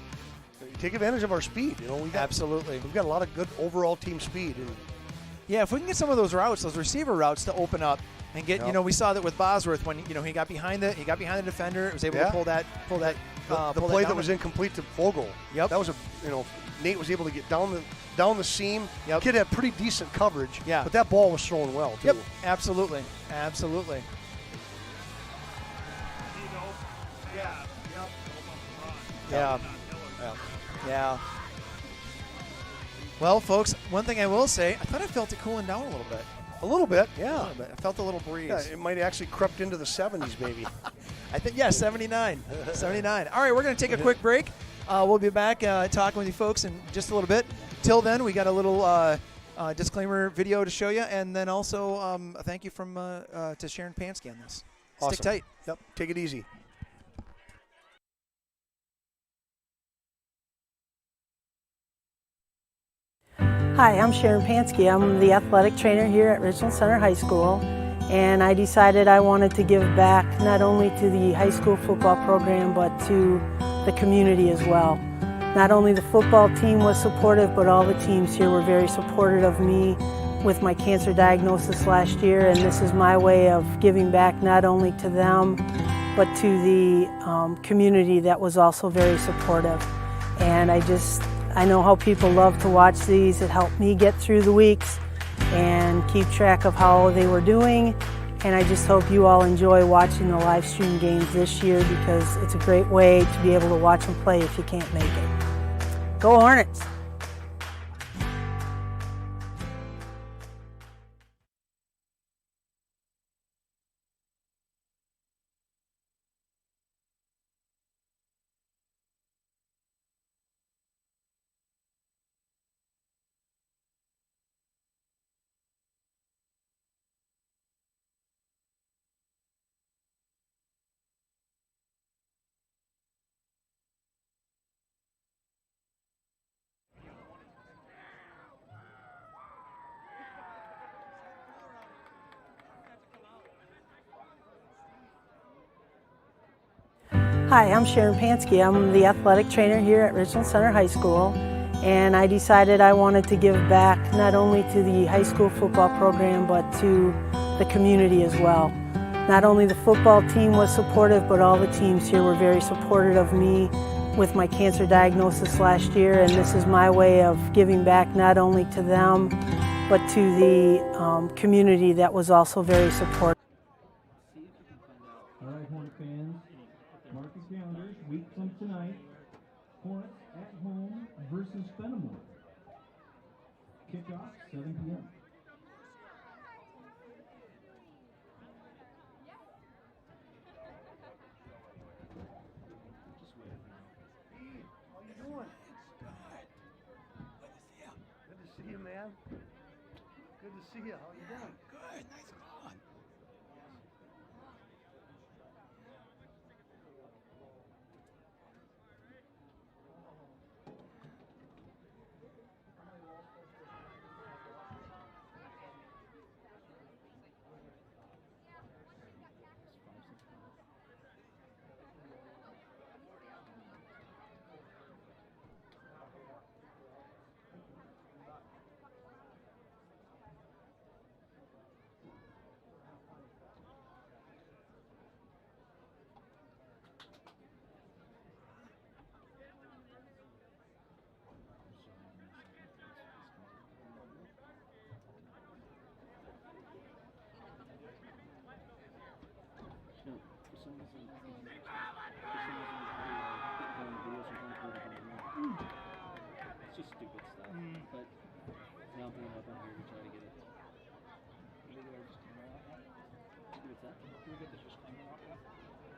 take advantage of our speed. You know, we've got a lot of good overall team speed. And Yeah, if we can get some of those routes, those receiver routes, to open up and get, Yep. you know, we saw that with Bosworth when, you know, he got behind the defender, was able to pull that. the play that was incomplete to Vogel. Yep. That was Nate was able to get down the seam. Yep. Kid had pretty decent coverage. Yeah. But that ball was thrown well too. Yep, absolutely. Yeah. Well, folks, one thing I will say, I thought I felt it cooling down a little bit. A little bit, A yeah. little bit. I felt a little breeze. Yeah, it might have actually crept into the 70s maybe. I think, 79. 79. All right, we're going to take a quick break. We'll be back talking with you folks in just a little bit. Till then, we got a little disclaimer video to show you, and then also a thank you from to Sharon Pansky on this. Awesome. Stick tight. Yep, take it easy. Hi, I'm Sharon Pansky. I'm the athletic trainer here at Richland Center High School, and I decided I wanted to give back not only to the high school football program but to the community as well. Not only the football team was supportive, but all the teams here were very supportive of me with my cancer diagnosis last year, and this is my way of giving back not only to them but to the community that was also very supportive. And I know how people love to watch these. It helped me get through the weeks and keep track of how they were doing. And I just hope you all enjoy watching the live stream games this year, because it's a great way to be able to watch them play if you can't make it. Go Hornets! Hi, I'm Sharon Pansky. I'm the athletic trainer here at Richland Center High School, and I decided I wanted to give back not only to the high school football program but to the community as well. not only the football team was supportive, but all the teams here were very supportive of me with my cancer diagnosis last year, and this is my way of giving back not only to them, but to the community that was also very supportive. All right, Hornet fans, mark your calendars. Week from tonight, Hornets at home versus Fenimore. Kickoff 7 p.m. Good to see you, man. Good to see you. How you doing? Good. Nice call. It's just stupid stuff. But now I'm putting it up on here to try to get it. What's that?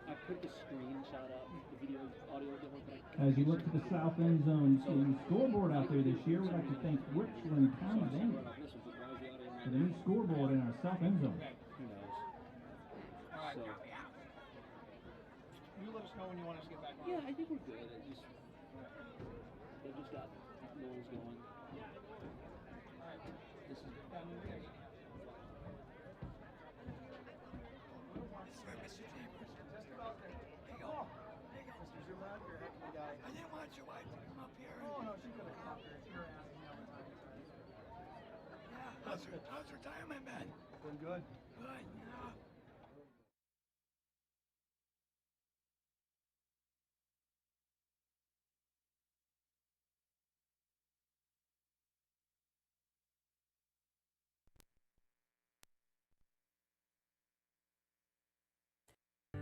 I put the screenshot up, the video, audio didn't work, but As you look to the south end zone, see the scoreboard out there this year. We'd like to thank Richland County Bank for the new scoreboard in our south end zone. who knows? So, You let us know when you want us to get back on. yeah, I think we're good. They just got goals going. This is I didn't want your wife to come up here. Oh, no, she could have come up here. You're asking me all the time. Yeah, how's retirement been? Been good. Good, yeah.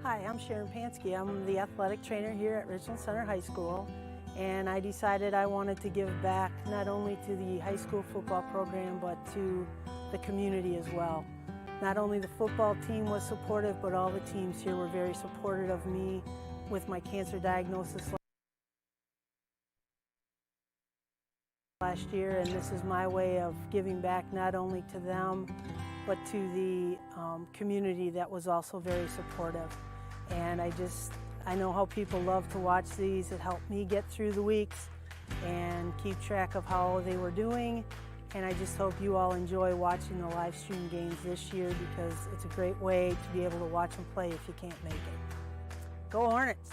Hi, I'm Sharon Pansky. I'm the athletic trainer here at Richland Center High School, and I decided I wanted to give back not only to the high school football program, but to the community as well. Not only the football team was supportive, but all the teams here were very supportive of me with my cancer diagnosis last year, and this is my way of giving back not only to them, but to the community that was also very supportive. And I know how people love to watch these. It helped me get through the weeks and keep track of how they were doing. And I just hope you all enjoy watching the live stream games this year, because it's a great way to be able to watch them play if you can't make it. Go Hornets!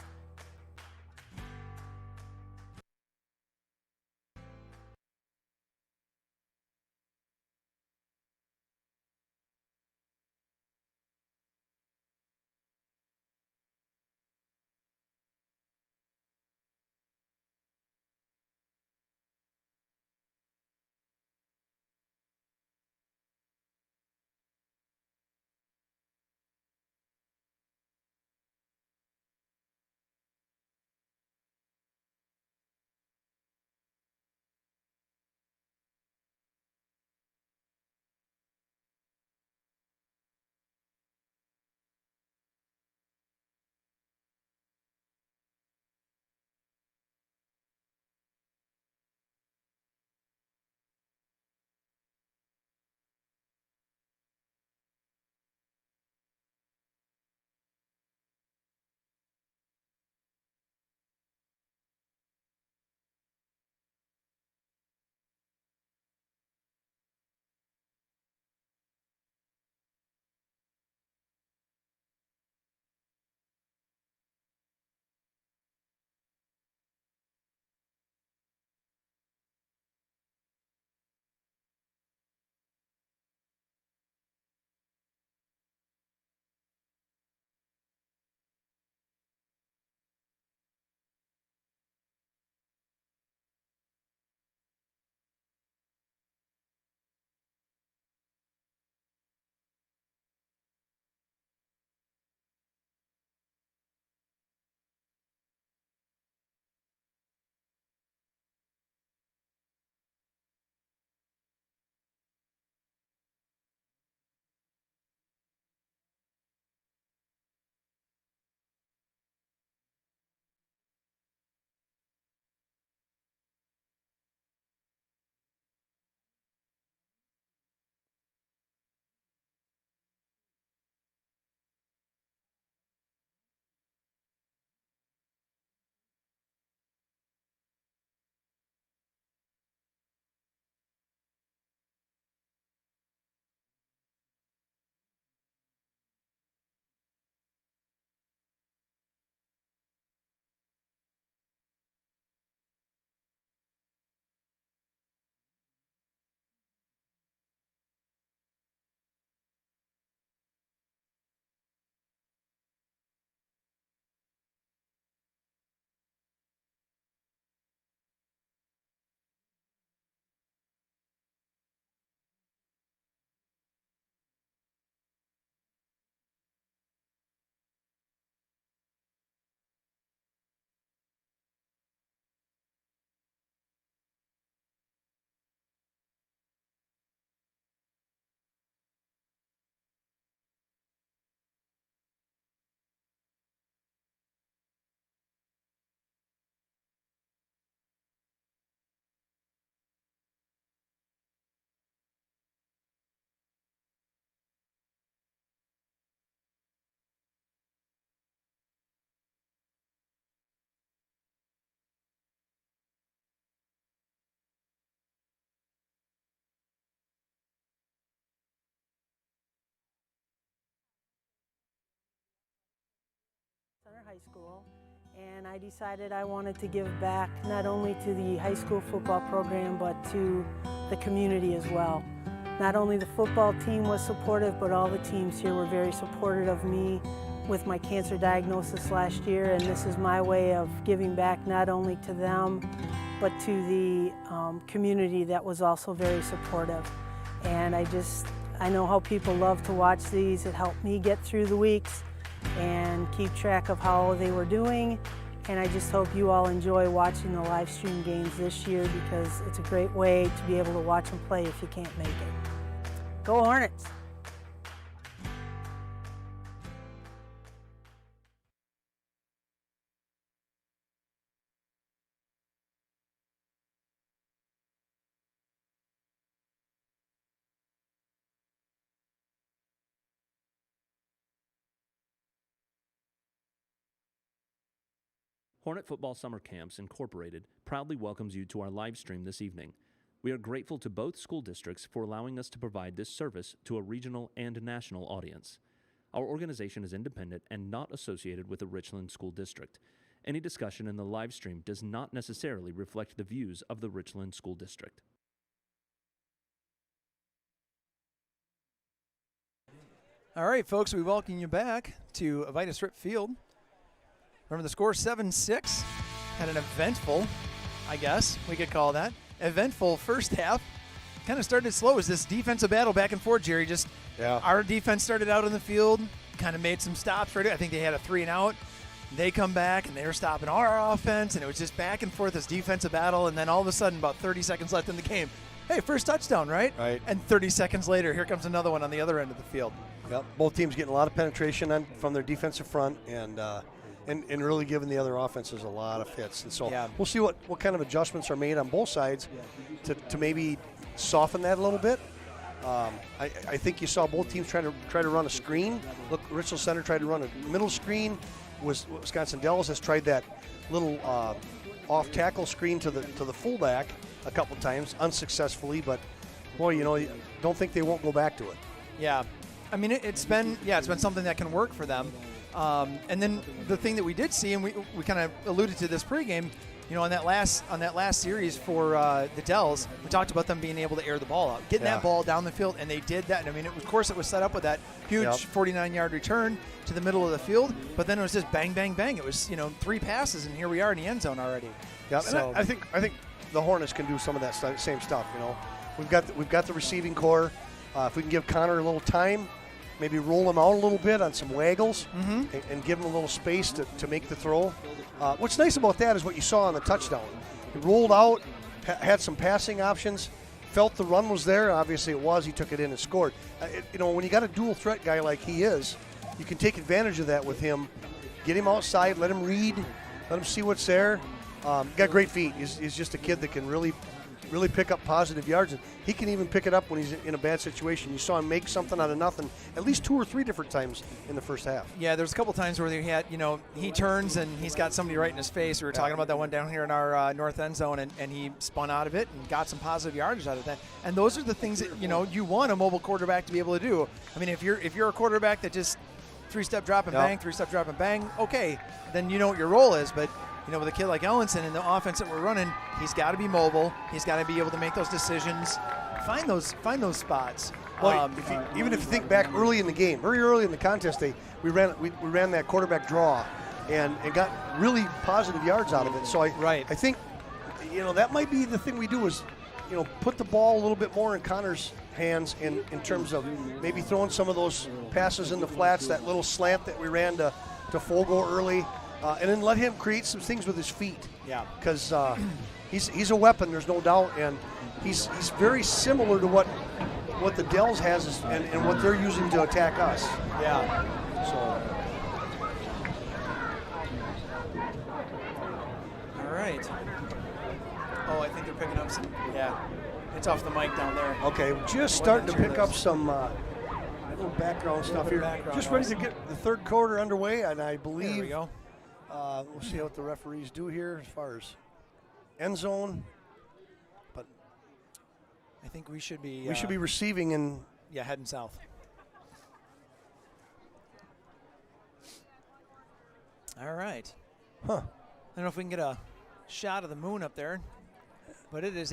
High School, and I decided I wanted to give back not only to the high school football program but to the community as well. Not only the football team was supportive, but all the teams here were very supportive of me with my cancer diagnosis last year, and this is my way of giving back not only to them but to the community that was also very supportive. And I know how people love to watch these. It helped me get through the weeks and keep track of how they were doing. And I just hope you all enjoy watching the live stream games this year, because it's a great way to be able to watch them play if you can't make it. Go Hornets! Hornet Football Summer Camps Incorporated proudly welcomes you to our live stream this evening. We are grateful to both school districts for allowing us to provide this service to a regional and national audience. Our organization is independent and not associated with the Richland School District. Any discussion in the live stream does not necessarily reflect the views of the Richland School District. All right, folks, we welcome you back to Avita Strip Field. Remember the score, 7-6. Had an eventful, I guess we could call that, eventful first half. Kind of started slow as this defensive battle back and forth, Jerry. Our defense started out in the field, kind of made some stops. Right, I think they had a 3-and-out. They come back, and they were stopping our offense, and it was just back and forth, this defensive battle, and then all of a sudden, about 30 seconds left in the game, hey, first touchdown, right? Right. And 30 seconds later, here comes another one on the other end of the field. Yep. Both teams getting a lot of penetration from their defensive front, and really giving the other offenses a lot of fits. And so we'll see what kind of adjustments are made on both sides to maybe soften that a little bit. I think you saw both teams try to run a screen. Look, Richland Center tried to run a middle screen. Wisconsin Dells has tried that little off tackle screen to the fullback a couple times unsuccessfully. But boy, don't think they won't go back to it. Yeah, I mean it's been something that can work for them. And then the thing that we did see, and we kind of alluded to this pregame, on that last series for the Dells, we talked about them being able to air the ball out, getting that ball down the field, and they did that. And I mean, of course, it was set up with that huge 49-yard return to the middle of the field, but then it was just bang, bang, bang. It was 3 passes, and here we are in the end zone already. Yeah, so, I think the Hornets can do some of that same stuff. We've got the receiving core. If we can give Connor a little time, maybe roll him out a little bit on some waggles and give him a little space to make the throw. What's nice about that is what you saw on the touchdown. He rolled out, had some passing options, felt the run was there. Obviously it was. He took it in and scored. When you got a dual threat guy like he is, you can take advantage of that with him. Get him outside, let him read, let him see what's there. Got great feet. He's just a kid that can really pick up positive yards, and he can even pick it up when he's in a bad situation. You saw him make something out of nothing at least 2 or 3 different times in the first half. Yeah, there's a couple times where he had, he turns and he's got somebody right in his face. We were talking about that one down here in our north end zone, and he spun out of it and got some positive yardage out of that. And those are the things that, you want a mobile quarterback to be able to do. I mean, if you're a quarterback that just 3-step drop and bang, 3-step drop and bang, okay, then you know what your role is. But with a kid like Ellenson and the offense that we're running, he's got to be mobile. He's got to be able to make those decisions, find those spots. Well, even if you think back early in the game, very early in the contest, we ran that quarterback draw, and got really positive yards out of it. So I think that might be the thing we do is put the ball a little bit more in Connor's hands in terms of maybe throwing some of those passes in the flats, that little slant that we ran to Fogo early. And then let him create some things with his feet. Yeah. Because he's a weapon, there's no doubt, and he's very similar to what the Dells has and what they're using to attack us. Yeah. So. All right. Oh, I think they're picking up some. Yeah. It's off the mic down there. Okay, just starting to pick up some little background stuff here. Just ready to get the third quarter underway, and I believe. There we go. We'll see what the referees do here as far as end zone. But I think we should be receiving and heading south. All right. Huh. I don't know if we can get a shot of the moon up there, but it is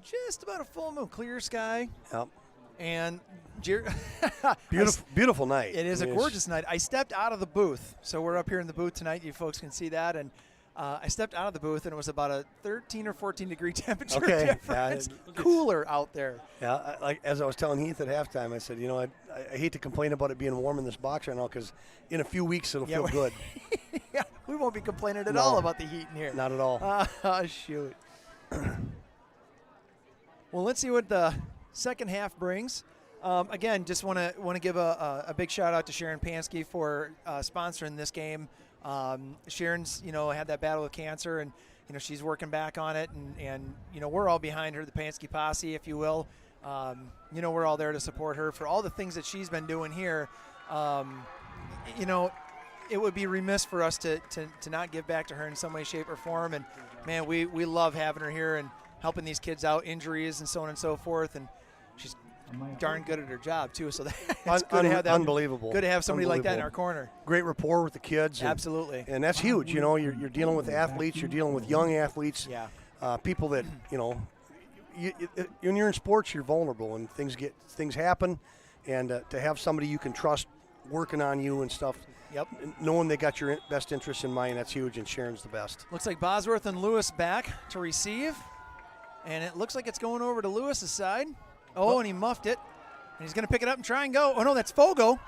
just about a full moon, clear sky. Yep. And Beautiful night. It is a gorgeous night. I stepped out of the booth, so we're up here in the booth tonight. You folks can see that, and I stepped out of the booth, and it was about a 13 or 14 degree temperature difference. Cooler out there. Yeah, like as I was telling Heath at halftime, I said, I hate to complain about it being warm in this box right now because in a few weeks it'll feel good. Yeah, we won't be complaining at all about the heat in here. Not at all. Shoot. Well, let's see what the second half brings. Again, just want to give a big shout out to Sharon Pansky for sponsoring this game. Sharon's had that battle with cancer, and she's working back on it, and we're all behind her, the Pansky posse, if you will. We're all there to support her for all the things that she's been doing here. It would be remiss for us to not give back to her in some way, shape, or form. And man, we love having her here and helping these kids out, injuries and so on and so forth. And she's darn good at her job too. So that's good to have that. Unbelievable. Good to have somebody like that in our corner. Great rapport with the kids. Absolutely. And that's huge. You're dealing with athletes. You're dealing with young athletes. Yeah. People that when you're in sports, you're vulnerable and things happen, and to have somebody you can trust working on you and stuff. Yep. Knowing they got your best interests in mind, that's huge, and Sharon's the best. Looks like Bosworth and Lewis back to receive, and it looks like it's going over to Lewis's side. Oh, and he muffed it, and he's going to pick it up and try and go. Oh, no, that's Fogo.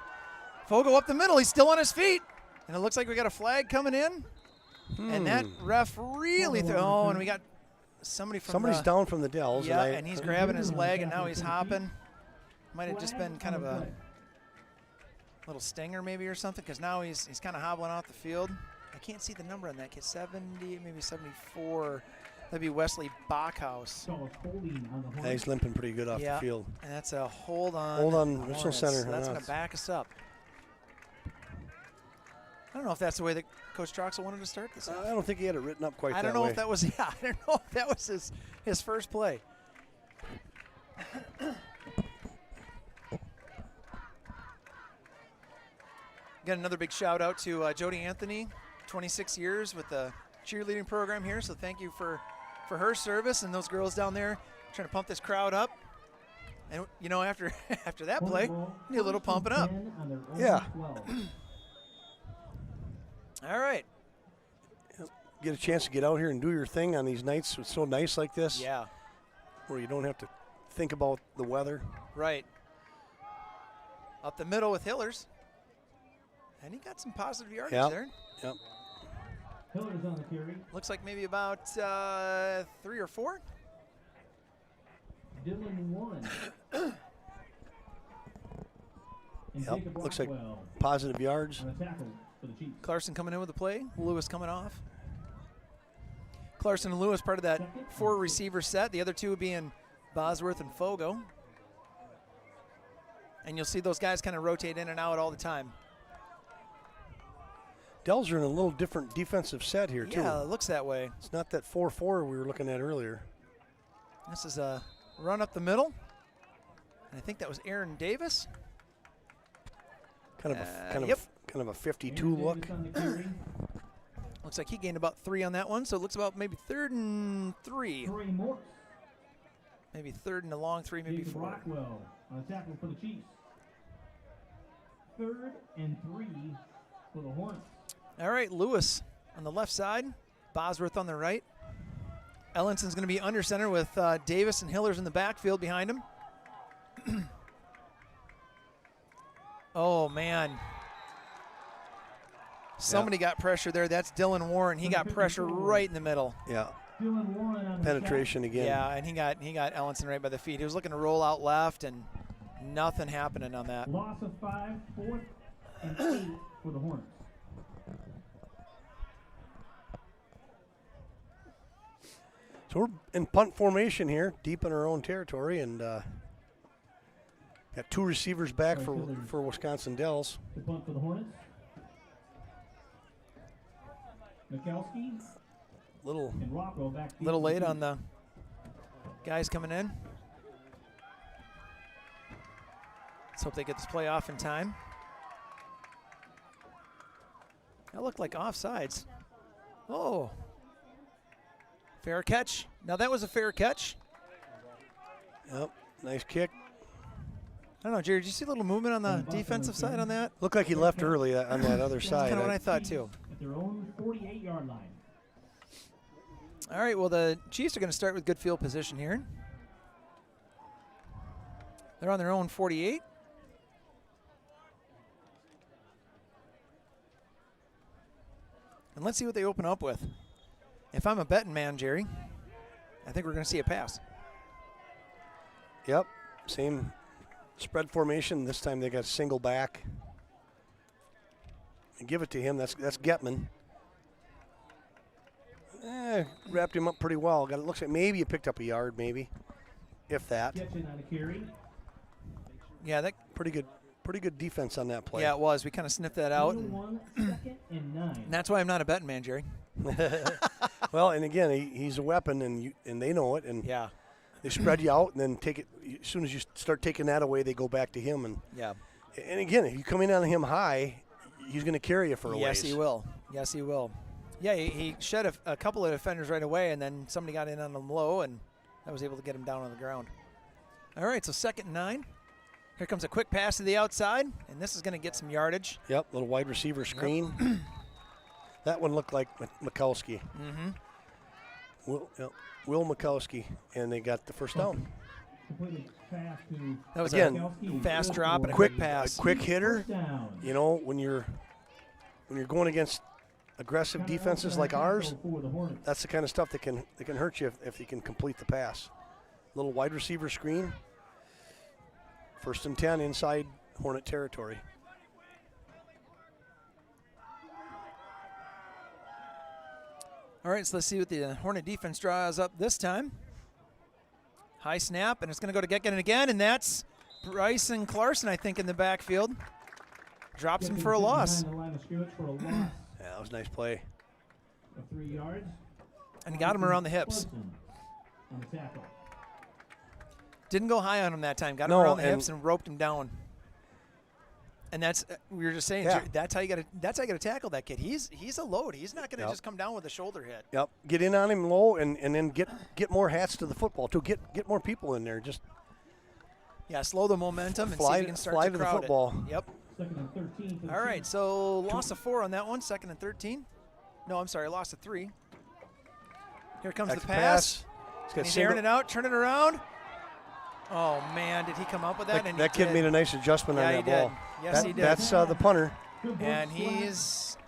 Fogo up the middle. He's still on his feet, and it looks like we got a flag coming in, and that ref really and we got somebody's down from the Dells. Yeah, and he's grabbing his leg, and now he's hopping. Might have just been kind of a little stinger maybe or something, because now he's kind of hobbling off the field. I can't see the number on that kid. 70, maybe 74. That'd be Wesley Bachhaus. Yeah, he's limping pretty good off the field. And that's a hold on. Hold on, Richland Center. So that's going to back us up. I don't know if that's the way that Coach Troxel wanted to start this. I don't think he had it written up quite that way. I don't know if that was. Yeah, I don't know if that was his first play. Got another big shout out to Jody Anthony, 26 years with the cheerleading program here. So thank you for her service, and those girls down there trying to pump this crowd up. And after that play, need a little pumping up. Yeah. All right. Get a chance to get out here and do your thing on these nights. It's so nice like this. Yeah. Where you don't have to think about the weather. Right. Up the middle with Hillers. And he got some positive yardage there. Yep. Hillers on the carry. Looks like maybe about 3 or 4. Dylan Warren. Yep. Looks like positive yards. Clarkson coming in with the play. Lewis coming off. Clarkson and Lewis part of that 4-receiver set. The other two being Bosworth and Fogo. And you'll see those guys kind of rotate in and out all the time. Dells are in a little different defensive set here, too. Yeah, it looks that way. It's not that 4-4 we were looking at earlier. This is a run up the middle. And I think that was Aaron Davis. Kind of a 52 look. Looks like he gained about 3 on that one, so it looks about maybe 3rd and 3. Maybe 3rd and a long 3, maybe 4. Rockwell on a tackle for the Chiefs. 3rd and 3 for the Hornets. All right, Lewis on the left side, Bosworth on the right. Ellenson's going to be under center with Davis and Hillers in the backfield behind him. Oh, man. Somebody got pressure there. That's Dylan Warren. He got pressure right in the middle. Yeah. Dylan Warren on penetration again. Yeah, and he got Ellenson right by the feet. He was looking to roll out left, and nothing happening on that. Loss of 5, 4th and 8 for the Hornets. So we're in punt formation here, deep in our own territory, and got 2 receivers back for Wisconsin Dells. The punt for the Hornets. Mikowski. And Rockwell back. Little late on the guys coming in. Let's hope they get this play off in time. That looked like offsides. Oh. Fair catch. Now that was a fair catch. Yep, nice kick. I don't know, Jerry, did you see a little movement on the defensive side on that? Looked like he left early on that other That's side. kind of what I thought, too. At their own 48-yard line. All right, well, the Chiefs are going to start with good field position here. They're on their own 48. And let's see what they open up with. If I'm a betting man, Jerry, I think we're going to see a pass. Yep, same spread formation. This time they got single back. And give it to him. That's Getman. Wrapped him up pretty well. It looks like maybe you picked up a yard, maybe, if that. Catching on a carry. Yeah, that Pretty good defense on that play. Yeah, it was. We kind of sniffed that out. 1, 2nd and 9. And that's why I'm not a betting man, Jerry. Well, and again, he's a weapon, and they know it, and Yeah. they spread you out, and then take it. As soon as you start taking that away, they go back to him, and Yeah. again, if you come in on him high, he's going to carry you for a ways. Yes, he will. Yes, he will. Yeah, he shed a couple of defenders right away, and then somebody got in on him low, and I was able to get him down on the ground. All right, so 2nd and 9. Here comes a quick pass to the outside, and this is going to get some yardage. Yep, little wide receiver screen. That one looked like Mikowski. Mm-hmm. Will Mikowski, and they got the first down. Completed pass to That was Again, a fast drop and a Quick quick pass. A quick hitter. first down. You know, when you're going against aggressive defenses like ours, For the Hornets. that's the kind of stuff that can hurt you if you can complete the pass. Little wide receiver screen. 1st and 10 inside Hornet territory. All right, so let's see what the Hornet defense draws up this time. High snap, and it's going to go to Getkin again, and that's Bryson Clarkson, I think, in the backfield. Drops him for a loss. Behind the line of scrimmage for a loss Yeah, that was a nice play. of 3 yards. And he got him around the hips. Clarkson on the tackle. Didn't go high on him that time. Got him No, around the and- hips and roped him down. And that's we were just saying. Yeah. That's how you got to tackle that kid. He's a load. He's not going to Yep. just come down with a shoulder hit. Yep, get in on him low, and then get more hats to the football too. Get more people in there. Just Yeah, slow the momentum and see if you can start fly to to the crowd football. it. Yep. 2nd and 13 for the All right. Chiefs. So loss of 4 on that one. 2nd and 13. No, I'm sorry. Loss of 3. Here comes Back the to pass. He's And got he's single- airing it out. Turn it around. Oh man, did he come up with that? And That he kid did. made a nice adjustment Yeah, on he that ball. did. Yes, he did. That's the punter. Good work, And Slack.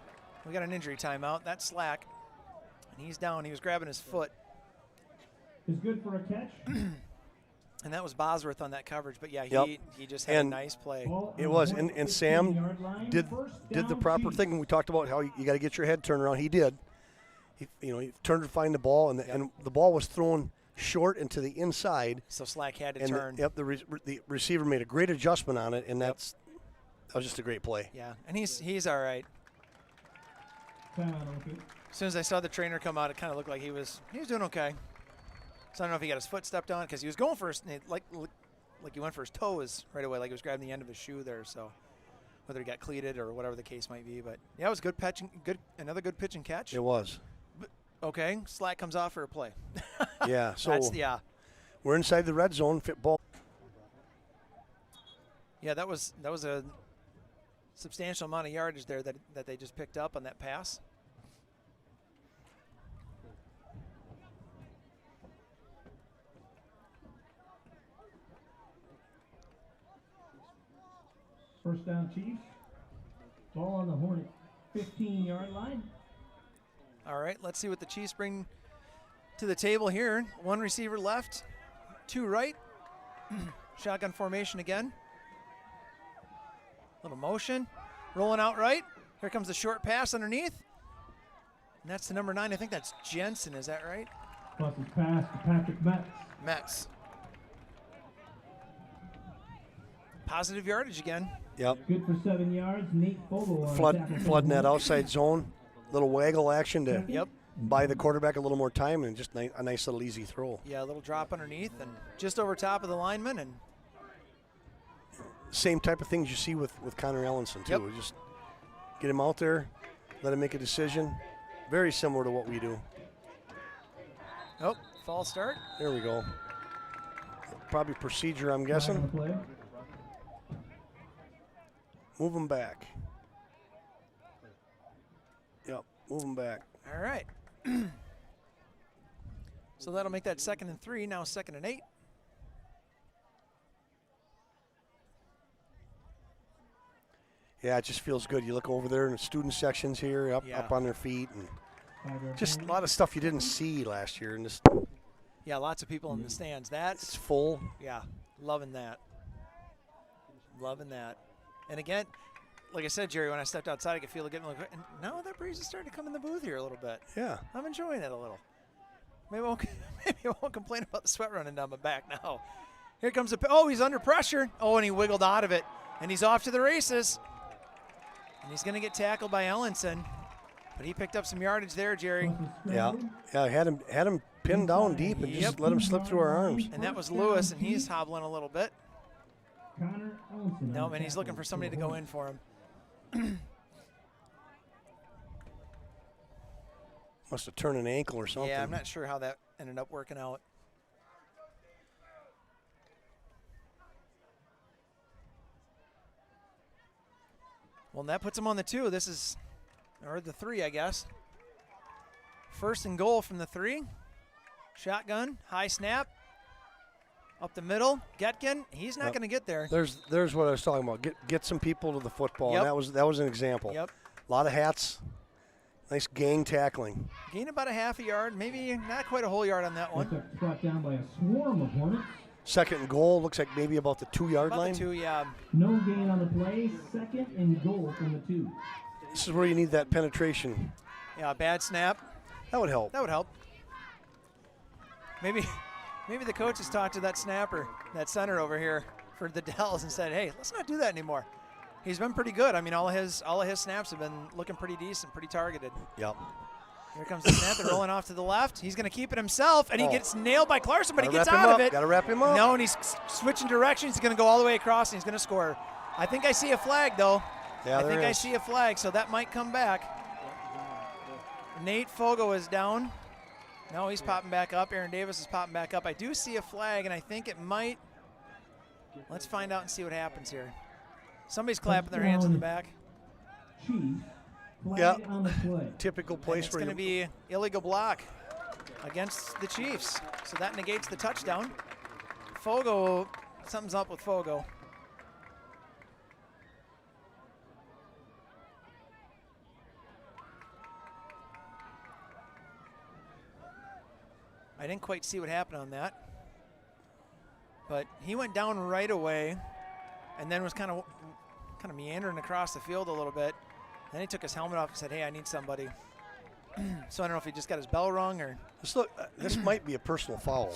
we got an injury timeout. That's Slack. And he's down. He was grabbing his foot. is good for a catch. And that was Bosworth on that coverage. But yeah, Yep. he just had And- a nice play. Ball It on was, the and Hornet Sam 15-yard line. did First the down, proper Chiefs. thing. We talked about how you got to get your head turned around. He did. He turned to find the ball, and the ball was thrown short and to the inside. So Slack had to And turn. the receiver made a great adjustment on it, and that was just a great play. Yeah, and he's all right. Timeout, okay. As soon as I saw the trainer come out, it kind of looked like he was doing okay. So I don't know if he got his foot stepped on because he was going for his, like he went for his toes right away, like he was grabbing the end of his shoe there. So whether he got cleated or whatever the case might be, but yeah, it was good another good pitch and catch. It was. Okay, Slack comes off for a play. Yeah. So Yeah, we're inside the red zone. Fit ball. yeah, that was a substantial amount of yardage there that they just picked up on that pass. First down, Chiefs. Ball on the Hornet 15-yard line. All right, let's see what the Chiefs bring to the table here. 1 receiver left, 2 right. Shotgun formation again. Little motion, rolling out right. Here comes the short pass underneath. And that's the number 9. I think that's Jensen, is that right? Plus his pass to Patrick Metz. Metz. Positive yardage again. Yep. Good for 7 yards. Nate Fogle on the tackle for the Flooding that Hornets. outside zone. Little waggle action to Yep. buy the quarterback a little more time, and just a nice little easy throw. Yeah, a little drop underneath and just over top of the lineman. And Same type of things you see with Connor Ellenson too. Yep. Just get him out there, let him make a decision. Very similar to what we do. Oh, false start. There we go. Probably procedure, I'm Flag on the guessing. play. Move him back. Yep, move him back. All right. So that'll make that 2nd and 3, now 2nd and 8. Yeah, it just feels good. You look over there in the student sections here, up Yeah. on their feet, and Flag on just a penalty. lot of stuff you didn't see last year. And just Yeah, lots of people in the stands. it's That's, full. yeah, loving that. Loving that. And again, like I said, Jerry, when I stepped outside, I could feel it getting a little, and now that breeze is starting to come in the booth here a little bit. Yeah. I'm enjoying it a little. Maybe I won't complain about the sweat running down my back now. Here comes oh, he's under pressure. Oh, and he wiggled out of it. And he's off to the races. And he's going to get tackled by Ellenson. But he picked up some yardage there, Jerry. Yeah, yeah. Had him pinned down deep and just Yep. let him slip through our arms. And that was Lewis, and he's hobbling a little bit. Connor Ellenson No, on and he's looking tackle for somebody to go in for him. Must have turned an ankle or something. Yeah, I'm not sure how that ended up working out. Well, that puts him on the 2. This is, or the 3, I guess. 1st and goal from the 3. Shotgun, high snap. Up the middle, Getkin. He's not Yep. going to get there. There's what I was talking about. Get some people to the football. Yep. And that was an example. Yep. A lot of hats. Nice gang tackling. Gain about a half a yard, maybe not quite a whole yard on that one. That's brought down by a swarm of Hornets. 2nd and goal. Looks like maybe about the 2-yard About line. the 2, yeah. No gain on the play. 2nd and goal from the 2. This is where you need that penetration. Yeah, bad snap. That would help. That would help. Maybe the coaches talked to that snapper, that center over here for the Dells, and said, "Hey, let's not do that anymore." He's been pretty good. I mean, all of his snaps have been looking pretty decent, pretty targeted. Yep. Here comes the snap. They're rolling off to the left. He's going to keep it himself, and he Oh. gets nailed by Clarkson, but he Gotta gets wrap him out up. of it. Gotta wrap him up. No, and he's switching directions. He's going to go all the way across, and he's going to score. I think I see a flag, though. Yeah, I there think I is. see a flag, so that might come back. Nate Fogo is down. No, he's popping back up. Aaron Davis is popping back up. I do see a flag, and I think it might. Let's find out and see what happens here. Somebody's clapping their hands in the back. Chiefs. Flag Yeah. on the play. Typical And place it's where going to you be illegal block against the Chiefs. So that negates the touchdown. Fogo, something's up with Fogo. I didn't quite see what happened on that. But he went down right away and then was kind of meandering across the field a little bit. Then he took his helmet off and said, "Hey, I need somebody." So I don't know if he just got his bell rung or. this might be a personal foul.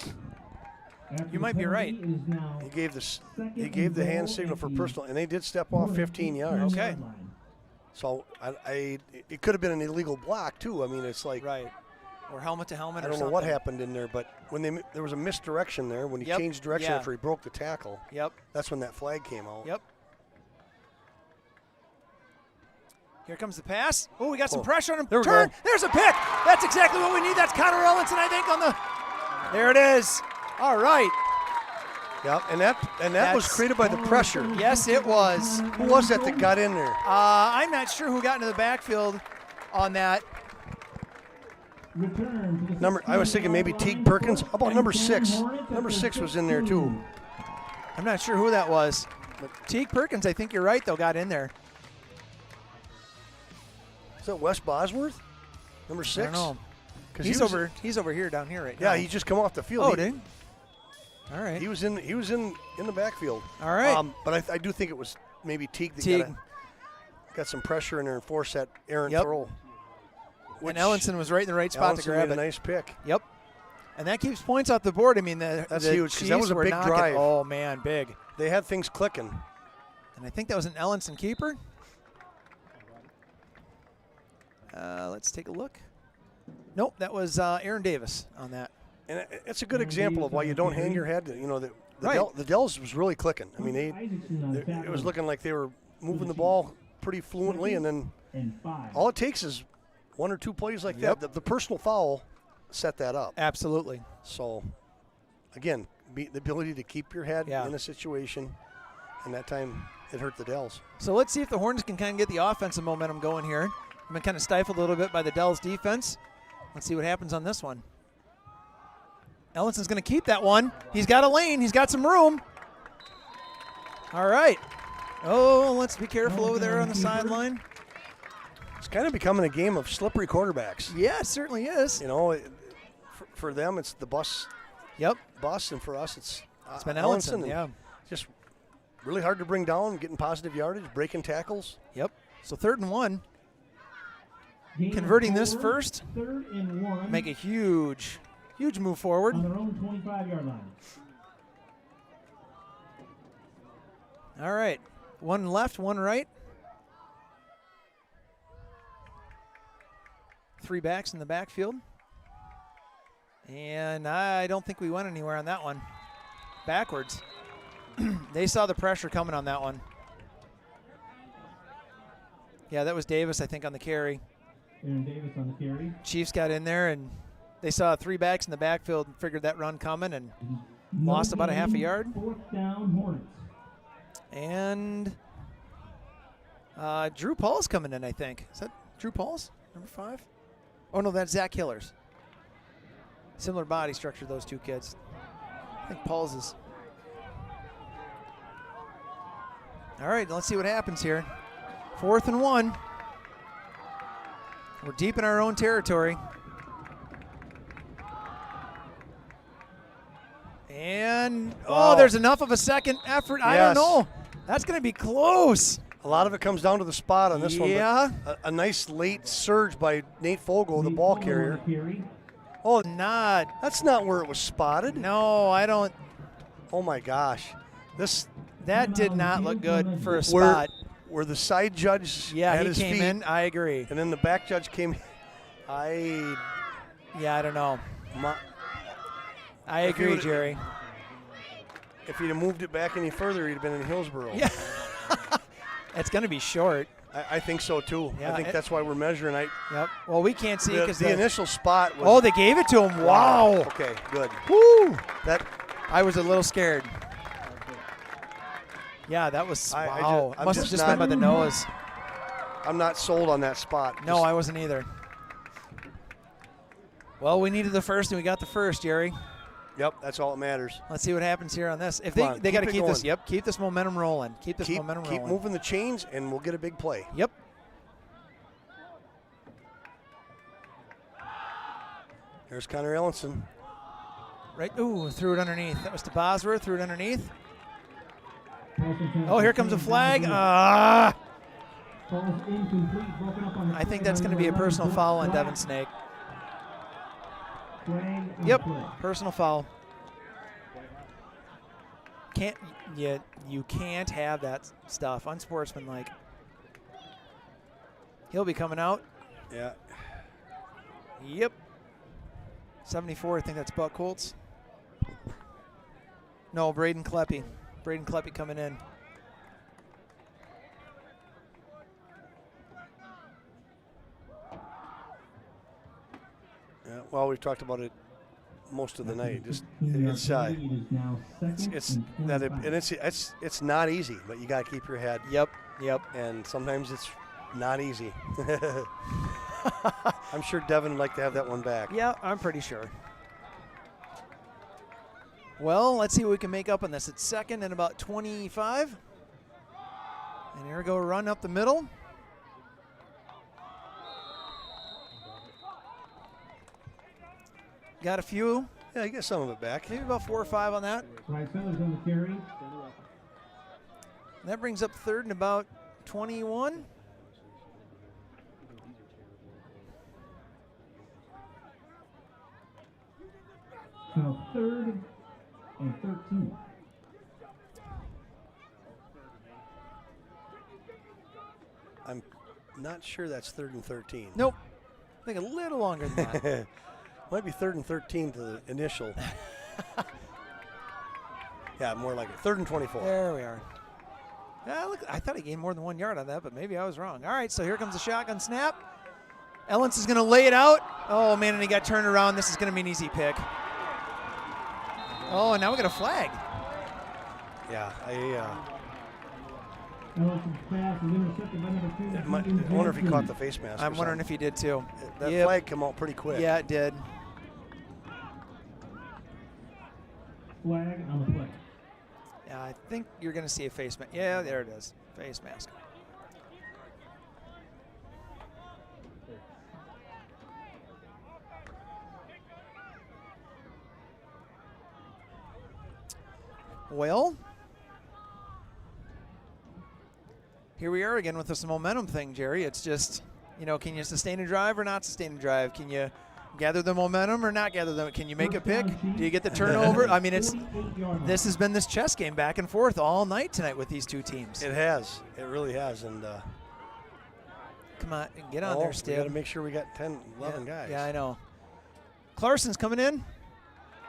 After You the might be right. penalty, it is now He gave this. second He and gave the hand goal signal at for the personal, and they did step off Hornet 15 yards. 10-yard Okay. line. So it could have been an illegal block too. I mean, it's like Right. Or helmet to helmet I or don't know something. what happened in there, but when there was a misdirection there when he Yep. changed direction Yeah. after he broke the tackle. Yep. That's when that flag came out. Yep. Here comes the pass. Oh, we got some Oh, pressure on him. there we Turn. go. There's a pick. That's exactly what we need. That's Connor Ellenson, I think, on the. There it is. All right. Yeah, and that was That's- created by the pressure. Yes, it was. Who was that got in there? I'm not sure who got into the backfield on that. Return to the I was thinking maybe 16-yard Teague line Perkins. for How about number 6? Hornets Number at the 6 was in there too. 16. I'm not sure who that was. Teague Perkins, I think you're right, though, got in there. Is that Wes Bosworth? Number 6? I don't know. 'Cause He's he was- over here, down here right now. Yeah, he just come off the field. Oh, He- did he? All right. He was in the backfield. All right. But I do think it was maybe Teague that Teague. got some pressure in there and forced that errant Yep. throw. And Ellenson was right in the right spot to Ellenson grab made it. a nice pick. Yep. And that keeps points off the board. I mean, That's the huge, 'cause that Chiefs was a were big knocking- drive. Oh, man, big. They had things clicking. And I think that was an Ellenson keeper. Let's take a look. Nope, that was Aaron Davis on that. And it's a good example of why you don't hang your head. You know, the Right. Dells was really clicking. I mean, Isaacson on it was tackle. looking like they were moving the ball pretty fluently, and then and 5. All it takes is 1 or 2 plays like Yep. that. The personal foul set that up. Absolutely. So, again, the ability to keep your head Yeah. in a situation, and that time it hurt the Dells. So let's see if the Hornets can kind of get the offensive momentum going here. I've been kind of stifled a little bit by the Dells defense. Let's see what happens on this one. Ellison's going to keep that one. He's got a lane. He's got some room. All right. Oh, let's be careful over there on the sideline. It's kind of becoming a game of slippery quarterbacks. Yeah, it certainly is. You know, for them, it's the bus, Yep. and for us, it's been Ellison, and yeah. Just really hard to bring down, getting positive yardage, breaking tackles. Yep. So 3rd and 1. Gain of Converting this 4, first, 3rd and 1. make a huge move forward. on their own 25-yard line. All right. 1 left, 1 right. 3 backs in the backfield. And I don't think we went anywhere on that one. Backwards. They saw the pressure coming on that one. Yeah, that was Davis, I think, on the carry. Aaron Davis on the carry. Chiefs got in there, and they saw 3 backs in the backfield and figured that run coming and lost about a half a yard. 4th down, Hornets. And Drew Paul's coming in, I think. Is that Drew Paul's, number 5? Oh, no, that's Zach Hiller's. Similar body structure, those 2 kids. I think Paul's is. All right, let's see what happens here. 4th and 1. We're deep in our own territory. And, Wow. there's enough of a second effort. I don't Yes. know. That's going to be close. A lot of it comes down to the spot on this one. Yeah. But a nice late surge by Nate Fogel, the Nate ball Fogel carrier. on the carry. Oh, Not. that's not where it was spotted. No, I don't. Oh, my gosh. That did not look good for a Where, spot. where the side judge Yeah, had he his came feet, in. I agree. and then the back judge came. Yeah, I don't know. My, I If you agree, would- Jerry. if he'd have moved it back any further, he'd have been in Hillsboro. Yeah. It's going to be short. I think so, too. Yeah, I think it- that's why we're measuring. Yep. Well, we can't see The, because the initial spot was. Oh, they gave it to him. Wow. Okay, good. Woo. That I was a little scared. Yeah, that was. I Wow. I'm Must have just just been by not- the nose. I'm not sold on that spot. No, Just- I wasn't either. Well, we needed the first, and we got the first, Jerry. Yep, that's all that matters. Let's see what happens here on this. If Come on, they got to keep it keep this. going. Yep, keep this momentum rolling. Keep this Keep momentum rolling. moving the chains, and we'll get a big play. Yep. Here's Connor Ellenson. Right. Ooh, threw it underneath. That was to Bosworth. Threw it underneath. Paulson Oh, here comes a flag. Falls incomplete, broken up on the I think play that's by going to be a the personal 11th foul on flag. Devin Snake. Flag on the Yep, play. personal foul. You can't have that stuff. Unsportsmanlike. He'll be coming out. Yeah. Yep. 74, I think that's Buck Holtz. No, Braden Kleppe. Braden Kleppe coming in. Yeah. Well, we've talked about it most of the night. Just it's it's not easy, but you got to keep your head. Yep. And sometimes it's not easy. I'm sure Devin would like to have that one back. Yeah, I'm pretty sure. Well, let's see what we can make up on this. It's second and about 25. And here we go, run up the middle. Got a few, Yeah, you get some of it back. maybe about 4 or 5 on that. Bryce Miller's on the carry. That brings up third and about 21. Now 3rd and 13. I'm not sure that's 3rd and 13. Nope. I think a little longer than that. Might be 3rd and 13 to the initial. Yeah, more like it. 3rd and 24. There we are. Yeah, look, I thought he gained more than 1 yard on that, but maybe I was wrong. All right, so here comes the shotgun snap. Ellens is going to lay it out. Oh, man, and he got turned around. This is going to be an easy pick. Oh, and now we got a flag. Yeah, Ellison's pass is intercepted by number 2. I wonder if he caught the face mask. I'm wondering if he did too. That Yep. flag came out pretty quick. Yeah, it did. Flag on the play. Yeah, I think you're going to see a face mask. Yeah, there it is. Face mask. Well, here we are again with this momentum thing, Jerry. It's just, you know, can you sustain a drive or not sustain a drive? Can you gather the momentum or not gather them? Can you make a pick? Do you get the turnover? I mean, this has been this chess game back and forth all night tonight with these two teams. It has. It really has. And come on, get on there, Steve. We got to make sure we got 10, 11 guys. Yeah, I know. Clarson's coming in,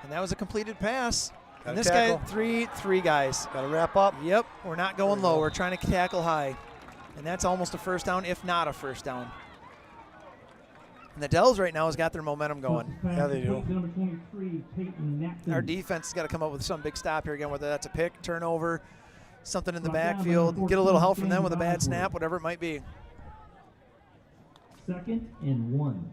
and that was a completed pass. And this tackle. guy, three guys. Got to wrap up. Yep, we're not going low. We're trying to tackle high. And that's almost a first down, if not a first down. And the Dells right now has got their momentum going. Yeah, they do. Number 23, Peyton Nathan. Our defense has got to come up with some big stop here again, whether that's a pick, turnover, something in the Brought down by backfield, number get a little help 14, from them with a bad Stanley snap, whatever it might be. 2nd and 1.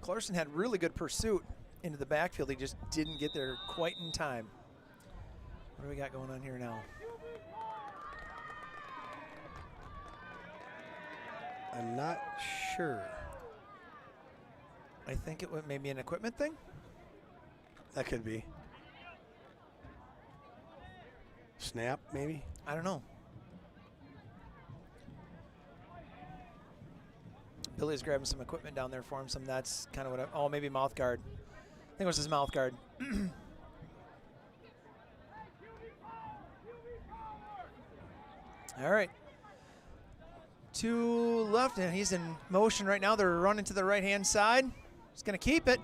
Clarkson had really good pursuit into the backfield. He just didn't get there quite in time. What do we got going on here now? I'm not sure. I think it was maybe an equipment thing. That could be. Snap, maybe? I don't know. Billy's grabbing some equipment down there for him. That's kind of what maybe mouth guard. I think it was his mouth guard. All right. 2 left, and he's in motion right now. They're running to the right-hand side. He's going to keep it.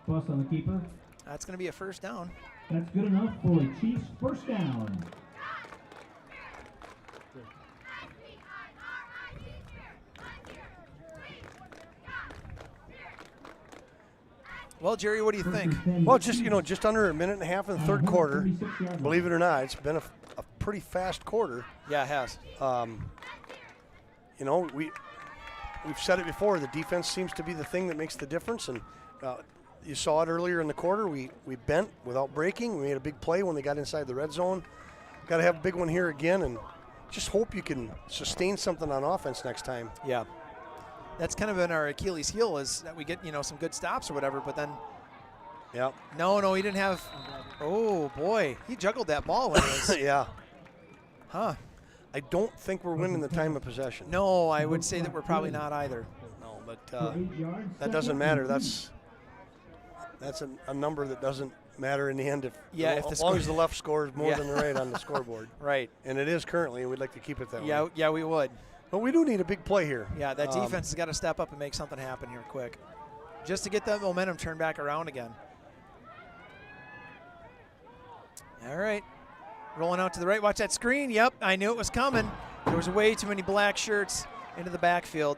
Bus on the keeper. That's going to be a first down. That's good enough for a Chiefs first down. Well, Jerry, what do you think? Well, just under a minute and a half in the third quarter. Believe it or not, it's been a pretty fast quarter. Yeah, it has. We've said it before. The defense seems to be the thing that makes the difference, and you saw it earlier in the quarter. We bent without breaking. We made a big play when they got inside the red zone. Got to have a big one here again, and just hope you can sustain something on offense next time. Yeah. That's kind of been our Achilles heel, is that we get, some good stops or whatever, but then Yep. No, he didn't have. Oh, boy. He juggled that ball when it was. Yeah. Huh. I don't think we're winning the time of possession. No, I would say that we're probably not either. No, but that doesn't matter. That's a number that doesn't matter in the end as long as the left scores more than the right on the scoreboard. Right. And it is currently, and we'd like to keep it that way. Yeah, we would. But we do need a big play here. Yeah, that defense has got to step up and make something happen here quick, just to get that momentum turned back around again. All right. Rolling out to the right. Watch that screen. Yep, I knew it was coming. There was way too many black shirts into the backfield.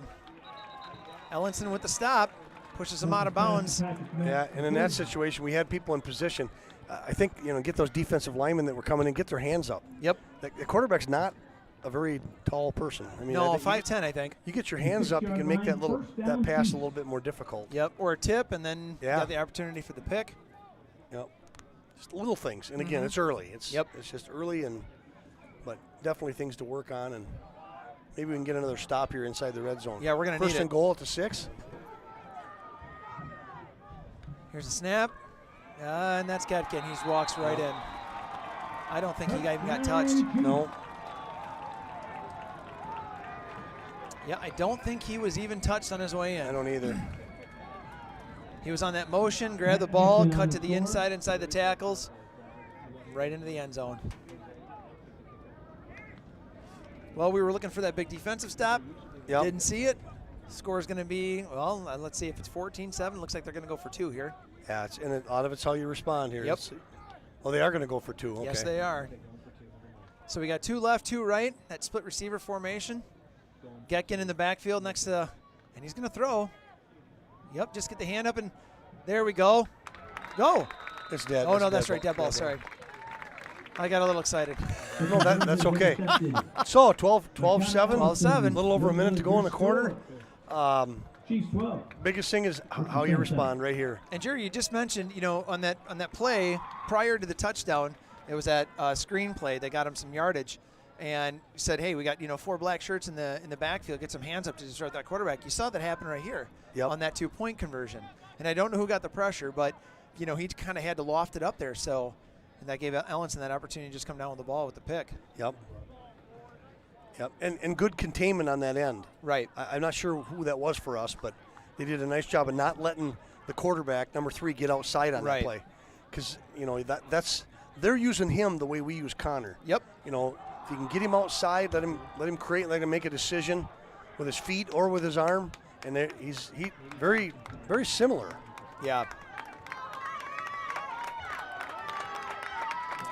Ellenson with the stop. Pushes him out of bounds. Yeah, and in that situation, we had people in position. I think, get those defensive linemen that were coming in, get their hands up. Yep. The quarterback's not a very tall person. I mean, no, 5'10", I think. You get your hands up, you can make that pass a little bit more difficult. Yep, or a tip, and then you got the opportunity for the pick. Yep. Just little things. And again, it's early. It's just early, but definitely things to work on, and maybe we can get another stop here inside the red zone. Yeah, we're going to need it. First and goal at the 6. Here's a snap, and that's Getkin. He walks right in. I don't think he even got touched. No. Yeah, I don't think he was even touched on his way in. I don't either. He was on that motion, grabbed the ball, cut to the inside the tackles, right into the end zone. Well, we were looking for that big defensive stop. Yep. Didn't see it. Score is going to be, well, let's see if it's 14-7. Looks like they're going to go for 2 here. Yeah, and a lot of it's how you respond here. Yep. Well, they are going to go for 2. Okay. Yes, they are. So we got 2 left, 2 right. That split receiver formation. Getkin in the backfield next to, and he's going to throw. Yep, just get the hand up, and there we go. Go. It's dead. Oh, no, that's right, dead ball. Sorry. I got a little excited. No, that's okay. So 12-7. 12-7. A little over a minute to go in the quarter. Chiefs 12. Biggest thing is how you respond right here. And Jerry, you just mentioned, on that play prior to the touchdown, it was that screen play. They got him some yardage, and said, "Hey, we got 4 black shirts in the backfield. Get some hands up to disrupt that quarterback." You saw that happen right here on that 2-point conversion. And I don't know who got the pressure, but he kind of had to loft it up there. So, and that gave Ellenson that opportunity to just come down with the ball with the pick. Yep. And good containment on that end. Right. I'm not sure who that was for us, but they did a nice job of not letting the quarterback, number 3, get outside on that play. Because, that's they're using him the way we use Connor. Yep. If you can get him outside, let him create, let him make a decision with his feet or with his arm, and he's very, very similar. Yeah.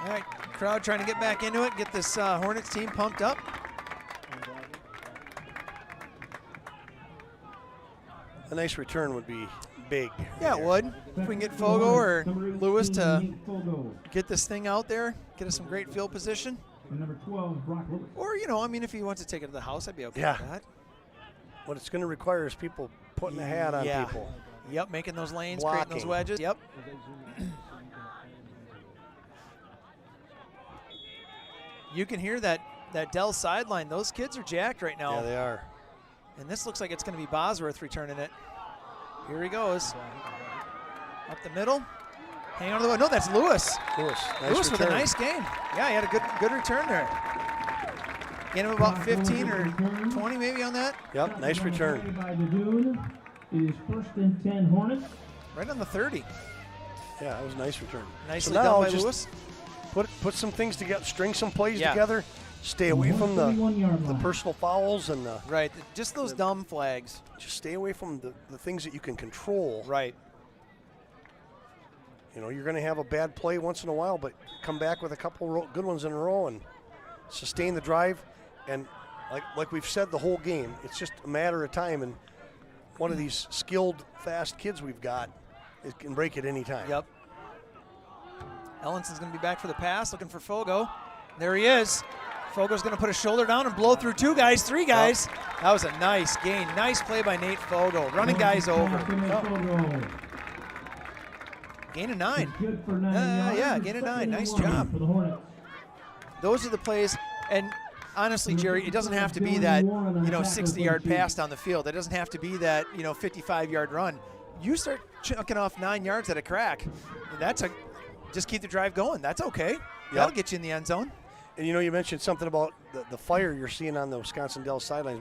All right, crowd trying to get back into it, get this Hornets team pumped up. A nice return would be big. Yeah, it would. If we can get Fogo or Lewis to get this thing out there, get us some great field position. And number 12, Brock Lewis. Or, if he wants to take it to the house, I'd be okay with that. What it's going to require is people putting a hat on people. Yep, making those lanes, Blocking. creating those wedges. Yep. You can hear that Dell sideline. Those kids are jacked right now. Yeah, they are. And this looks like it's going to be Bosworth returning it. Here he goes. Up the middle. Hang on to the no, that's Lewis. Nice Lewis with a return. nice game. Yeah, he had a good return there. Gain him about 15 or 20 maybe on that. Yep, nice return. By Dadoon. It is 1st and 10 Hornets. Right on the 30. Yeah, that was a nice return. Nicely so now done by just Lewis. Put some things together, string some plays together. Stay away from the personal fouls and the Right, just those dumb flags. just stay away from the things that you can control. Right. You're going to have a bad play once in a while, but come back with a couple good ones in a row and sustain the drive. And like we've said the whole game, it's just a matter of time. And one of these skilled, fast kids we've got, it can break at any time. Yep. Ellenson's going to be back for the pass, looking for Fogo. There he is. Fogo's going to put his shoulder down and blow through 2 guys, 3 guys. Yep. That was a nice gain. Nice play by Nate Fogo. Running guys over. Gain of 9. Good for 9 yards. Gain of 9. Nice Second and job. 1 for the Hornets. Those are the plays. And honestly, Jerry, it doesn't have to be that 60-yard pass down the field. It doesn't have to be that 55-yard run. You start chucking off 9 yards at a crack. Just keep the drive going. That's okay. That'll get you in the end zone. And you mentioned something about the fire you're seeing on the Wisconsin Dells sidelines.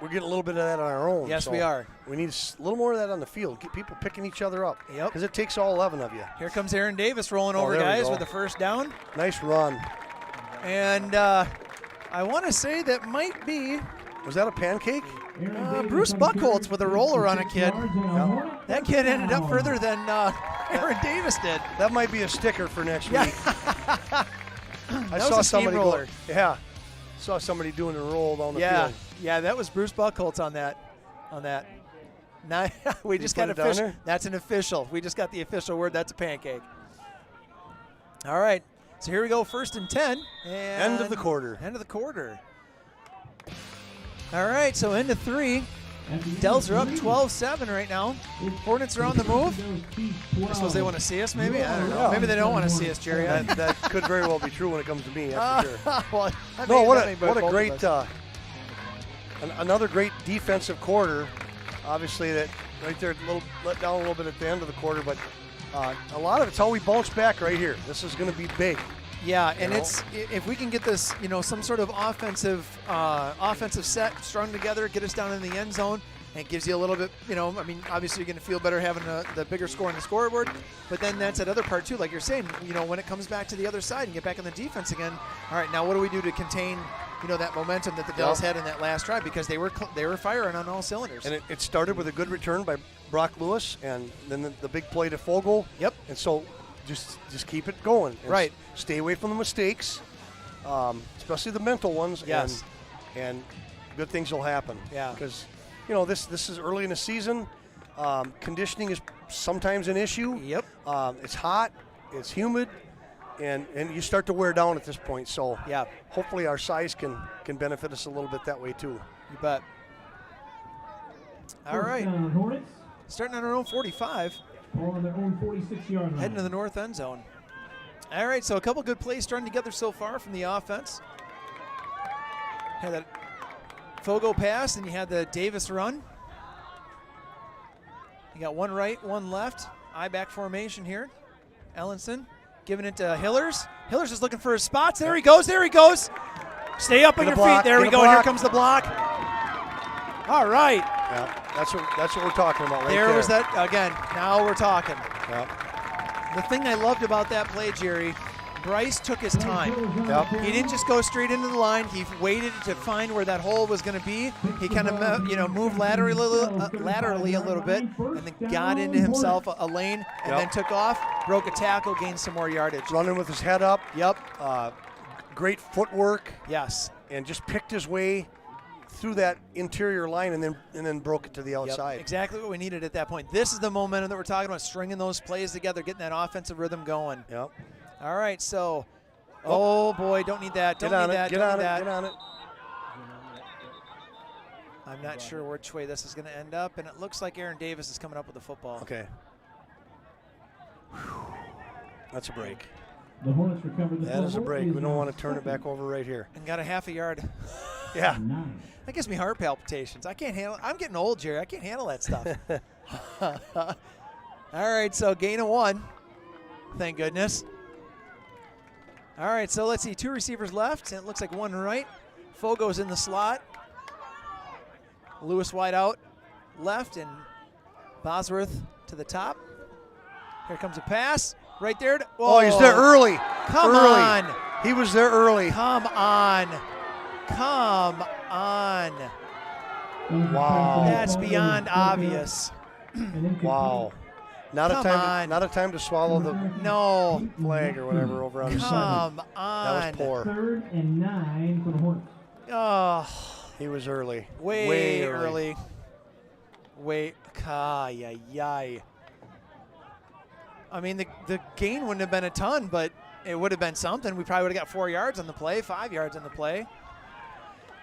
We're getting a little bit of that on our own. Yes, so we are. We need a little more of that on the field. Get people picking each other up. Yep. Because it takes all 11 of you. Here comes Aaron Davis rolling over there we guys go. with the first down. Nice run. And I want to say that might be Was that a pancake? Bruce Buchholz with a roller on a kid. Yep. That kid ended up further than Aaron Davis did. That might be a sticker for next Yeah. week. I That saw was a somebody steamroller. Saw somebody doing a roll down the Yeah, field. yeah, that was Bruce Buchholz on that. Now we just got put it down official. there? That's an official. We just got the official word. That's a pancake. All right, so here we go. 1st and 10. And End of the quarter. End of the quarter. All right, so into 3. Dells are up 12-7 right now. Hornets are on the move. I suppose they want to see us, maybe? I don't know. Maybe they don't want to see us, Jerry. That could very well be true when it comes to me, that's for sure. Well, No, what that may a both of great, us. another great defensive quarter. Obviously, that right there, let down a little bit at the end of the quarter, but a lot of it's how we bounce back right here. This is going to be big. Yeah, and it's if we can get this, some sort of offensive set strung together, get us down in the end zone, and it gives you a little bit, obviously you're going to feel better having the bigger score on the scoreboard, but then that's that other part too, like you're saying, when it comes back to the other side and get back on the defense again, all right, now what do we do to contain that momentum that the Dells had in that last drive because they were firing on all cylinders. And it started with a good return by Brock Lewis, and then the big play to Fogel. Yep. And so just keep it going. And right. Stay away from the mistakes, especially the mental ones. Yes. And good things will happen. Yeah. Because, this is early in the season. Conditioning is sometimes an issue. Yep. It's hot. It's humid. And you start to wear down at this point. So yeah. Hopefully our size can benefit us a little bit that way too. You bet. All right. Hornets. Starting on our own 45. Ball on their own 46-yard line. Heading to the north end zone. All right, so a couple good plays strung together so far from the offense. Had that Fogo pass, and you had the Davis run. You got one right, one left. I-back formation here. Ellenson giving it to Hillers. Hillers is looking for his spots. There he goes. There he goes. Stay up on your feet. There we go. Here comes the block. All right. Yeah, that's what we're talking about right there. There was that again. Now we're talking. Yep. The thing I loved about that play, Jerry, Bryce took his time. Yep. He didn't just go straight into the line. He waited to find where that hole was going to be. He kind of, moved laterally a little bit, and then got into himself a lane, and then took off, broke a tackle, gained some more yardage. Running with his head up. Yep. Great footwork. Yes. And just picked his way through that interior line, and then broke it to the outside. Yep. Exactly what we needed at that point. This is the momentum that we're talking about, stringing those plays together, getting that offensive rhythm going. Yep. All right, so, oh boy, don't need that. Don't need that. Get on it. I'm not sure which way this is going to end up, and it looks like Aaron Davis is coming up with the football. Okay. That's a break. The Hornets recovered the That is a fumble. break. We don't want to turn it back over right here. And got a half a yard. Yeah. That gives me heart palpitations. I can't handle it. I'm getting old, Jerry. I can't handle that stuff. All right, so gain of 1. Thank goodness. All right, so let's see. 2 receivers left, and it looks like 1 right. Fogo's in the slot. Lewis wide out left, and Bosworth to the top. Here comes a pass. Right there. Oh, he's there early. Come on. He was there early. Come on. Come on. Wow. That's beyond obvious. Wow. Not a time to swallow the flag or whatever over on the side. Come on. That was poor. 3rd and 9 for the Hornets. Oh. He was early. Way early. Yay. I mean, the gain wouldn't have been a ton, but it would have been something. We probably would have got 4 yards on the play, 5 yards on the play.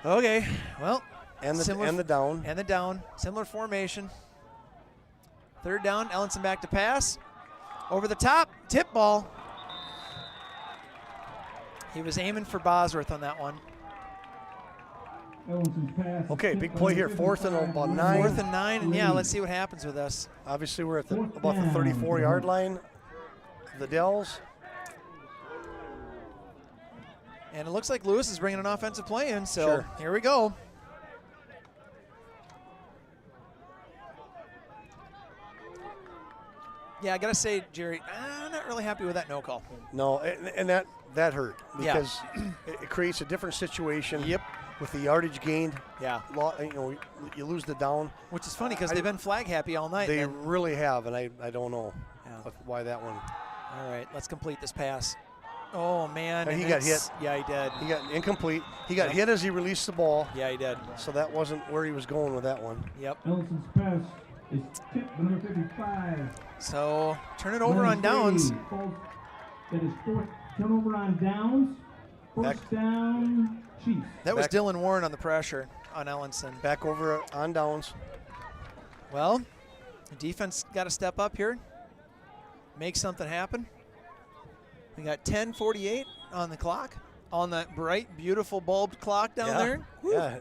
Okay, well. And the down. And the down. Similar formation. 3rd down, Ellenson back to pass. Over the top, tip ball. He was aiming for Bosworth on that one. Okay, big play here. 4th and about 9. 4th and 9, and yeah, let's see what happens with us. Obviously, we're at about the 34-yard line of the Dells. And it looks like Lewis is bringing an offensive play in, so sure. Here we go. Yeah, I got to say, Jerry, I'm not really happy with that no call. No, and that hurt because it creates a different situation. Yep. With the yardage gained, yeah, you lose the down. Which is funny because they've been flag happy all night. They really have, and I don't know why that one. All right, let's complete this pass. Oh, man. And he got hit. Yeah, he did. He got incomplete. He got hit as he released the ball. Yeah, he did. So that wasn't where he was going with that one. Yep. Ellison's pass is tipped number 55. So turn it over on downs. That is 4th turnover on downs. 1st down, Chiefs. That was Dylan Warren on the pressure on Ellenson. Back over on downs. Well, the defense got to step up here, make something happen. We got 10:48 on the clock, on that bright, beautiful bulbed clock down there. Woo. Yeah.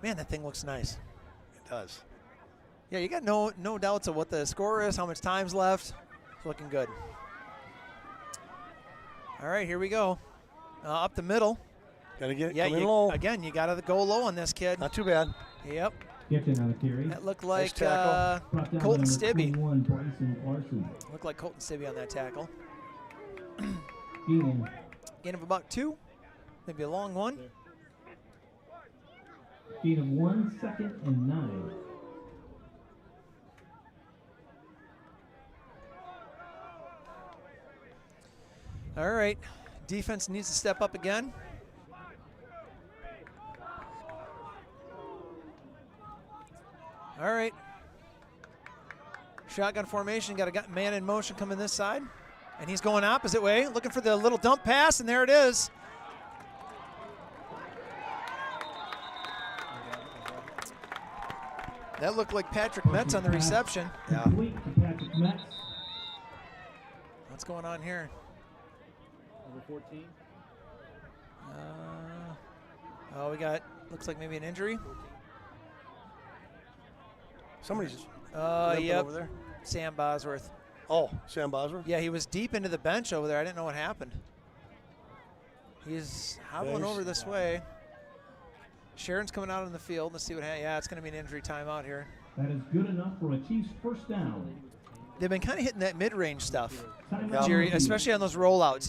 Man, that thing looks nice. It does. Yeah, you got no doubts of what the score is, how much time's left. It's looking good. All right, here we go. Up the middle. Got to get it coming low. Again, you got to go low on this kid. Not too bad. Yep. That looked like nice Colton Stibbe. Looked Looked like Colton Stibbe on that tackle. Gain of about 2, maybe a long one. Gain of 1 second and 9. All right, defense needs to step up again. All right. Shotgun formation, got a man in motion coming this side. And he's going opposite way, looking for the little dump pass, and there it is. That looked like Patrick Metz on the reception. Complete to Patrick Metz. What's going on here? Number 14. Oh, we got, looks like maybe an injury. Somebody's limping Yep, over there. Sam Bosworth. Oh, Sam Bosworth? Yeah, he was deep into the bench over there. I didn't know what happened. He's hobbling Nice. over this way. Sharon's coming out on the field. Let's see what happens. Yeah, it's going to be an injury timeout here. That is good enough for a Chiefs first down. They've been kind of hitting that mid-range stuff, Timeout Jerry, on the especially on those rollouts.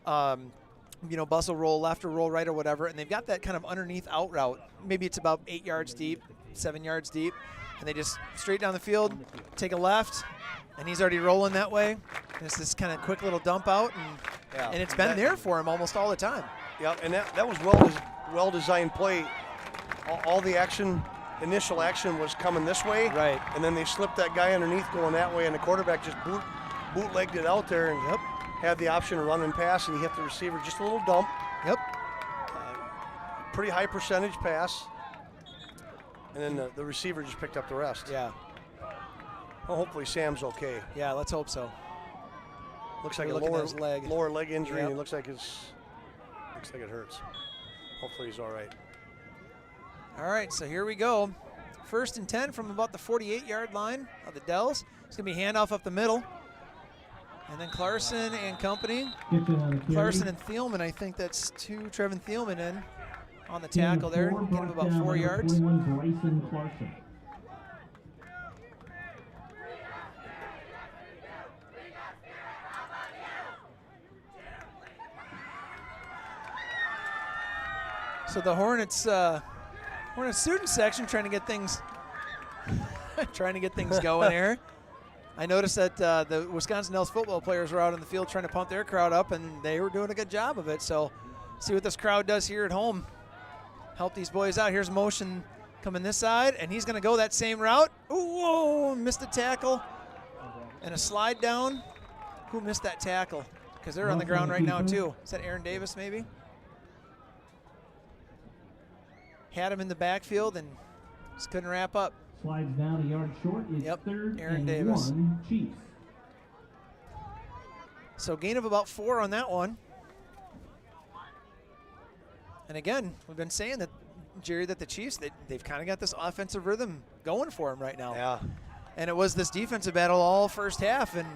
Bus will roll left or roll right or whatever, and they've got that kind of underneath out route. Maybe it's about 8 yards deep, 7 yards deep, and they just straight down the field, take a left, and he's already rolling that way. And it's this kind of quick little dump out, and it's been there for him almost all the time. Yeah, and that was well-designed play. All the action, initial action was coming this way. Right. And then they slipped that guy underneath going that way, and the quarterback just bootlegged it out there and had the option to run and pass, and he hit the receiver just a little dump. Yep. Pretty high percentage pass. And then the receiver just picked up the rest. Yeah. Well, hopefully Sam's okay. Yeah, let's hope so. Looks like We're a looking at his leg. lower leg injury, Yep. and it looks like it hurts. Hopefully he's all right. All right, so here we go. 1st and 10 from about the 48-yard line of the Dells. It's going to be handoff up the middle. And then Clarkson and company. Clarkson and Thielman, I think that's Trevin Thielman in on the tackle there. Get him about 4 yards. 21, Bryson Clarkson. So the Hornets student section trying to get things going here. I noticed that the Wisconsin Dells football players were out on the field trying to pump their crowd up, and they were doing a good job of it. So see what this crowd does here at home. Help these boys out. Here's motion coming this side, and he's going to go that same route. Ooh, whoa, missed a tackle. And a slide down. Who missed that tackle? Because they're on the ground right now, too. Is that Aaron Davis, maybe? Had him in the backfield and just couldn't wrap up. Slides down a yard short. It's Yep, 3rd Aaron and Davis. 1 Chiefs. So gain of about 4 on that one. And again, we've been saying that, Jerry, that the Chiefs, they've kind of got this offensive rhythm going for them right now. Yeah. And it was this defensive battle all first half, and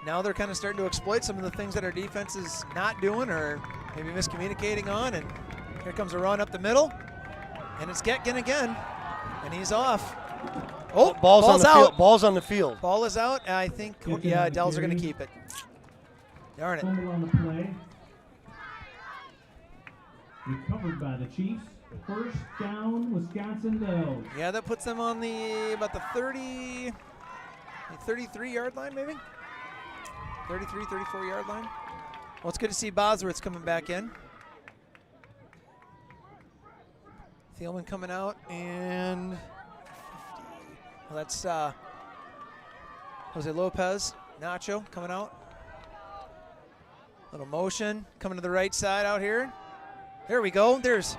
now they're kind of starting to exploit some of the things that our defense is not doing or maybe miscommunicating on. And here comes a run up the middle, and it's Getkin again, and he's off. Oh, Ball's on the out. field. Ball's on the field. Ball is out, and I think, Dells are going to keep it. Darn it. Fumble on the play. Recovered by the Chiefs. First down, Wisconsin Dells. Yeah, that puts them on about the 33-yard line, maybe? 33, 34-yard line. Well, it's good to see Bosworth's coming back in. Thielman coming out, and well, that's Jose Lopez. Nacho coming out. Little motion coming to the right side out here. There we go. There's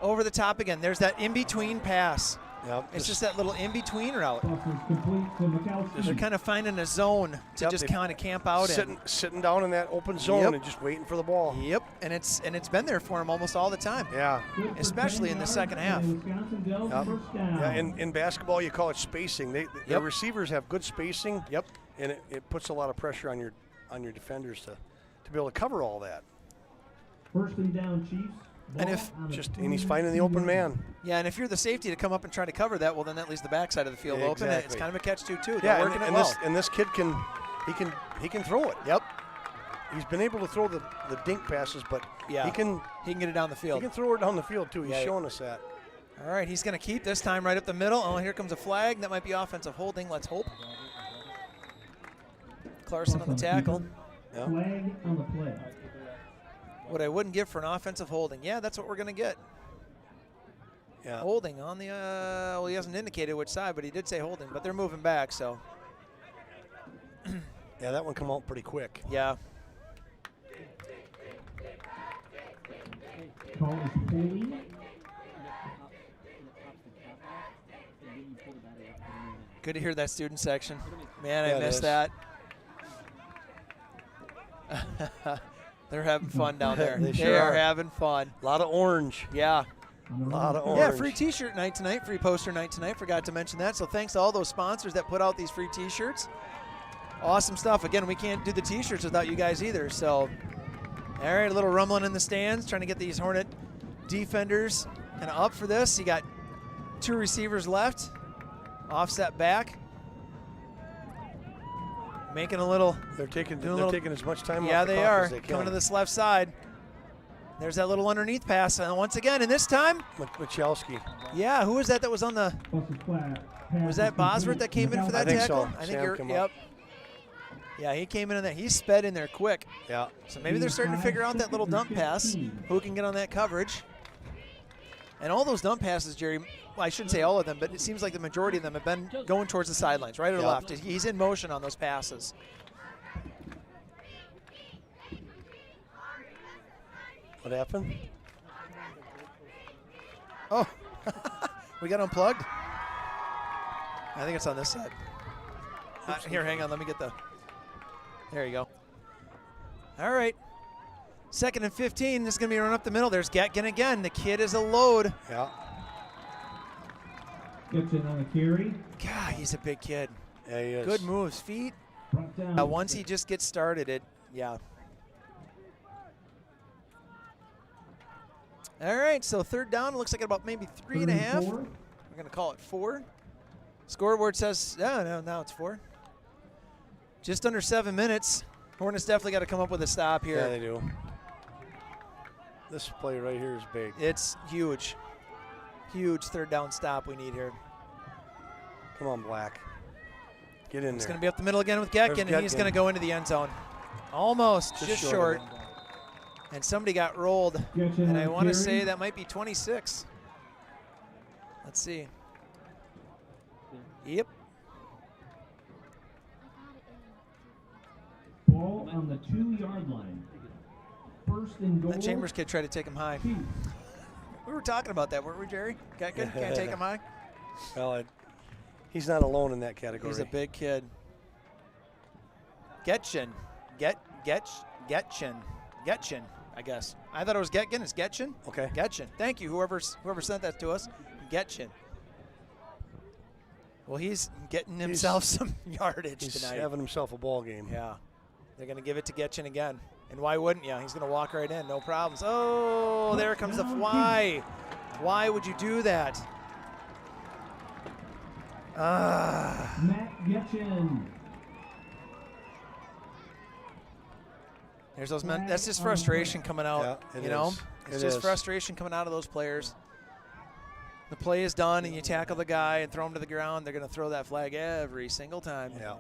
over the top again. There's that in-between pass. Yep. It's just that little in-between route. Toss is complete to McAllister. They're kind of finding a zone to Yep, just they- kind of camp out in. Sitting down in that open zone Yep. and just waiting for the ball. Yep, and it's been there for them almost all the time. Yeah. Good for especially 10 in the yards, second half. and Wisconsin Dells Yep. first down. Yeah, in basketball, you call it spacing. The Yep. receivers have good spacing. Yep. And it puts a lot of pressure on your defenders to be able to cover all that. First and down, Chiefs. And Ball if- on the And he's finding the open 22-yard line. man. Yeah, and if you're the safety to come up and try to cover that, well, then that leaves the backside of the field open. It's Exactly. kind of a catch-22. Yeah, They're working and it well. this kid can throw it. Yep. He's been able to throw the dink passes, but Yeah. he can He can get it down the he field. can throw it down the field too. He's Yeah. showing us that. All right, he's going to keep this time right up the middle. Oh, here comes a flag. That might be offensive holding. Let's hope. Clarkson on the tackle. Yeah. Flag on the play. What I wouldn't give for an offensive holding. Yeah, that's what we're going to get. Yeah. Holding on the, well, he hasn't indicated which side, but he did say holding, but they're moving back, so. Yeah, that one come out pretty quick. Yeah. Call is holding. Good to hear that student section. Man, Yeah, I it missed is. that. They're having fun down there. They sure are are. having fun. A lot of orange. Yeah. On the Lot of right. Yeah, orange. free t-shirt night tonight, free poster night tonight. Forgot to mention that. So thanks to all those sponsors that put out these free t-shirts. Awesome stuff. Again, we can't do the t-shirts without you guys either. So, all right, a little rumbling in the stands, trying to get these Hornet defenders kind of up for this. You got 2 receivers left. Offset back. Making a little. They're taking Doing a little- taking as much time Yeah, off the they clock are. as they can. Coming to this left side. There's that little underneath pass. And once again, and this time, Michalski. yeah, who was that was on the. Plus a flat. Pass Was that is complete. Bosworth that came in for that I think tackle? so. I think Sam you're. came Yep. up. Yeah, he came in there. He sped in there quick. Yeah. So maybe they're starting to figure out that little dump pass. Who can get on that coverage? And all those dump passes, Jerry, well, I shouldn't say all of them, but it seems like the majority of them have been going towards the sidelines, right or Yep. left. He's in motion on those passes. What happened? Oh, we got unplugged? I think it's on this side. Here, hang on. Let me get the. There you go. All right. 2nd and 15. This is going to be run up the middle. There's Getkin again. The kid is a load. Yeah. Gets in on the carry. God, he's a big kid. Yeah, he is. Good moves, feet. Brought down. Once he just gets started, yeah. All right, so 3rd down. It looks like about maybe 3 and a half. 34. We're going to call it 4. Scoreboard says, no, now it's 4. Just under 7 minutes. Hornets definitely got to come up with a stop here. Yeah, they do. This play right here is big. It's huge. Huge 3rd down stop we need here. Come on, Black. Get in It's there. going to be up the middle again with Getkin, There's and he's Getkin. going to go into the end zone. Almost, Just just short. short. And somebody got rolled. Gets in And on I the want to carry. say that might be 26. Let's see. Yep. Ball on the 2-yard line. 1st and goal. That Chambers kid tried to take him high. Chiefs. We were talking about that, weren't we, Jerry? Getkin, can't take him high? Well, he's not alone in that category. He's a big kid. Getchin. Getchin, I guess. I thought it was Getkin. It's Getchin? Okay. Getchin. Thank you, whoever sent that to us. Getchin. Well, he's getting himself some yardage He's tonight. having himself a ball game. Yeah. They're going to give it to Getchin again. And why wouldn't you? He's going to walk right in. No problems. Oh, there comes the why. Why would you do that? Matt Getchin. There's those men. That's just frustration coming out. Yeah, it you know, is. it's It just is. frustration coming out of those players. The play is done, and you tackle the guy and throw him to the ground. They're going to throw that flag every single time. Yeah.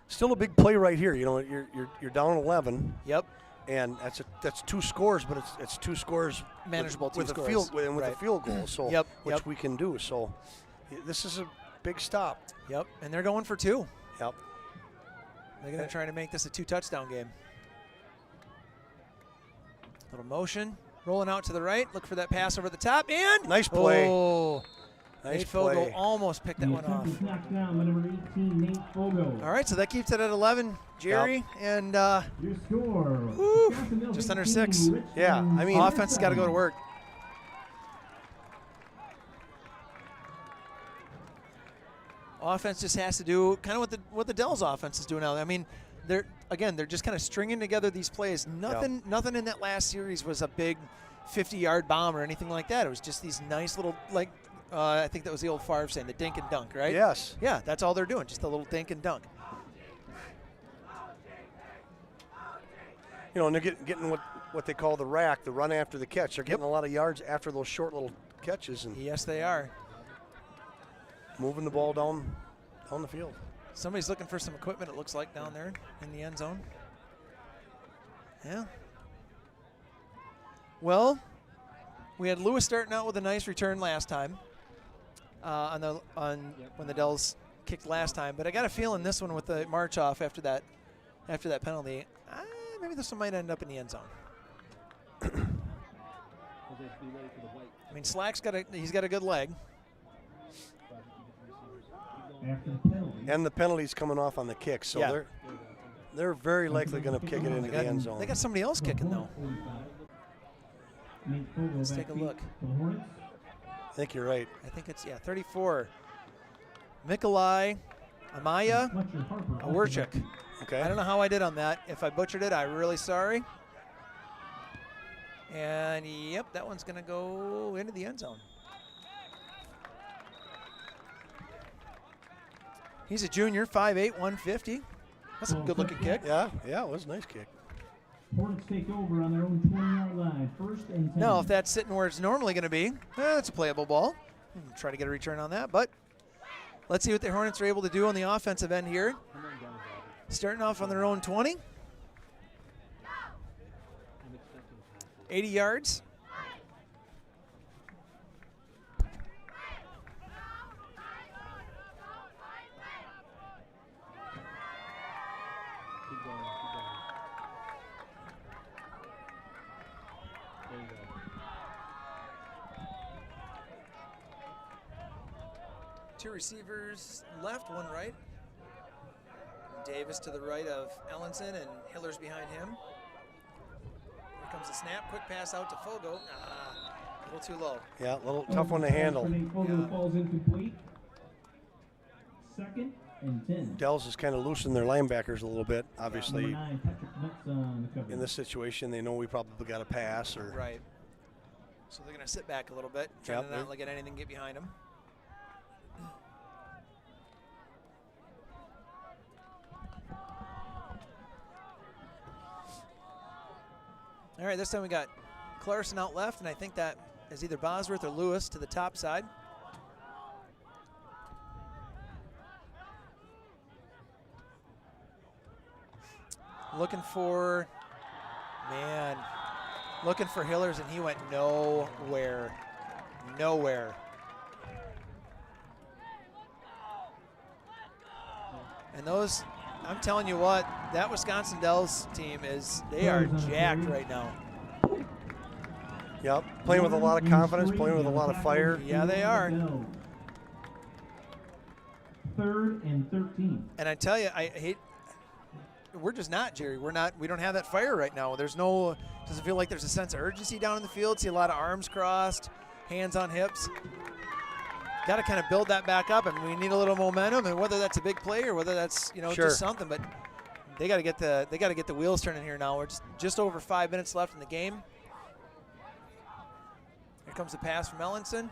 Still a big play right here. You know, you're down 11, Yep. and that's 2 scores, but it's 2 scores Manageable with, two with scores. a field with Right. a field goal. So Yep, which yep. we can do. So this is a big stop. Yep. And they're going for 2. Yep. They're going to try to make this a 2-touchdown game. Little motion, rolling out to the right. Look for that pass over the top, and Nice play. Oh, Nice Nate Fogle play. almost picked that The one off. attempt is knocked down by number 18, Nate Fogo. All right, so that keeps it at 11, Jerry, and Your score. Woo, Wisconsin just under 18, 6. Richland Yeah, I mean- offense has got to go to work. Offense just has to do kind of what the Dells offense is doing now. I mean, they're just kind of stringing together these plays. Nothing in that last series was a big 50-yard bomb or anything like that. It was just these nice little, like, I think that was the old Favre saying, the dink and dunk, right? Yes. Yeah, that's all they're doing, just a little dink and dunk. You know, and they're getting what they call the rack, the run after the catch. They're getting a lot of yards after those short little catches and Yes, they are. moving the ball down the field. Somebody's looking for some equipment, it looks like, down there in the end zone. Yeah. Well, we had Lewis starting out with a nice return last time when the Dells kicked last time, but I got a feeling this one with the march off after that penalty, maybe this one might end up in the end zone. I mean, Slack's he's got a good leg. After the penalty. And the penalty's coming off on the kick, so they're very likely going to kick it into the end zone. They got somebody else kicking, though. Let's take a look. I think you're right. I think it's, 34. Mikolai Amaya Awerchik. Okay. I don't know how I did on that. If I butchered it, I'm really sorry. And, yep, that one's going to go into the end zone. He's a junior, 5'8", 150. That's a good-looking kick. Yeah, it was a nice kick. Hornets take over on their own 20-yard line, 1st and 10. Now, if that's sitting where it's normally going to be, it's a playable ball. Try to get a return on that, but let's see what the Hornets are able to do on the offensive end here. Starting off on their own 20. 80 yards. Two receivers left, one right. Davis to the right of Ellenson, and Hiller's behind him. Here comes the snap, quick pass out to Fogo. A little too low. Yeah, a little tough one to handle. Fogo falls incomplete. 2nd and 10. Dells has kind of loosened their linebackers a little bit. Obviously, Number 9, Patrick Metz on the cover. in this situation, they know we probably got a pass. Or Right. So they're going to sit back a little bit, trying to not let anything get behind them. All right, this time we got Clarkson out left, and I think that is either Bosworth or Lewis to the top side. Looking for Hillers, and he went nowhere. And those, I'm telling you what, that Wisconsin Dells team they are jacked right now. Yep, playing with a lot of confidence, playing with a lot of fire. Yeah, they are. 3rd and 13. And I tell you, we're just not, Jerry. We don't have that fire right now. Doesn't feel like there's a sense of urgency down in the field. See a lot of arms crossed, hands on hips. Got to kind of build that back up, and we need a little momentum. And whether that's a big play or whether that's just something, but they got to get the wheels turning here now. We're just over 5 minutes left in the game. Here comes the pass from Ellenson.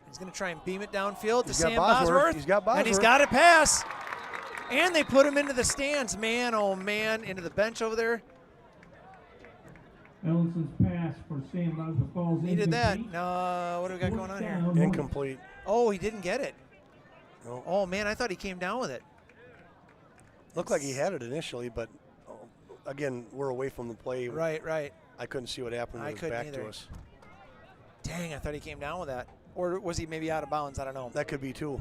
He's going to try and beam it downfield to Sam Bosworth. He's got Bosworth. And he's got a pass. And they put him into the stands. Man, oh man, into the bench over there. Ellenson's pass for Sam Bosworth falls Needed that. incomplete. No, what do we got going on here? Incomplete. Oh, he didn't get it. No. Oh man, I thought he came down with it. Looked like he had it initially, but again, we're away from the play. Right. I couldn't see what happened when it was back to us. Dang, I thought he came down with that. Or was he maybe out of bounds? I don't know. That could be too.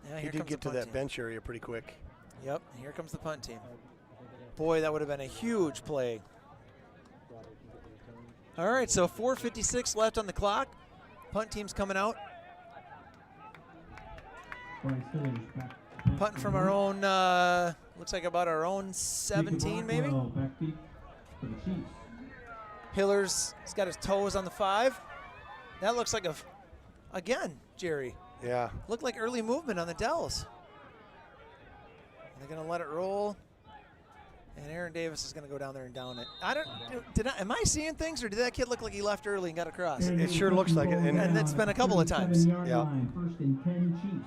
Yeah, He did get to that bench area pretty quick. Yep, here comes the punt team. Boy, that would have been a huge play. All right, so 4:56 left on the clock. Punt team's coming out. Punting from our own, looks like about our own 17 maybe. Hiller's got his toes on the 5. That looks like again, Jerry. Yeah. Looked like early movement on the Dells. They're going to let it roll. And Aaron Davis is going to go down there and down it. Am I seeing things, or did that kid look like he left early and got across? It sure looks like it. And that's been a couple of times. Yeah. 1st and 10 Chiefs.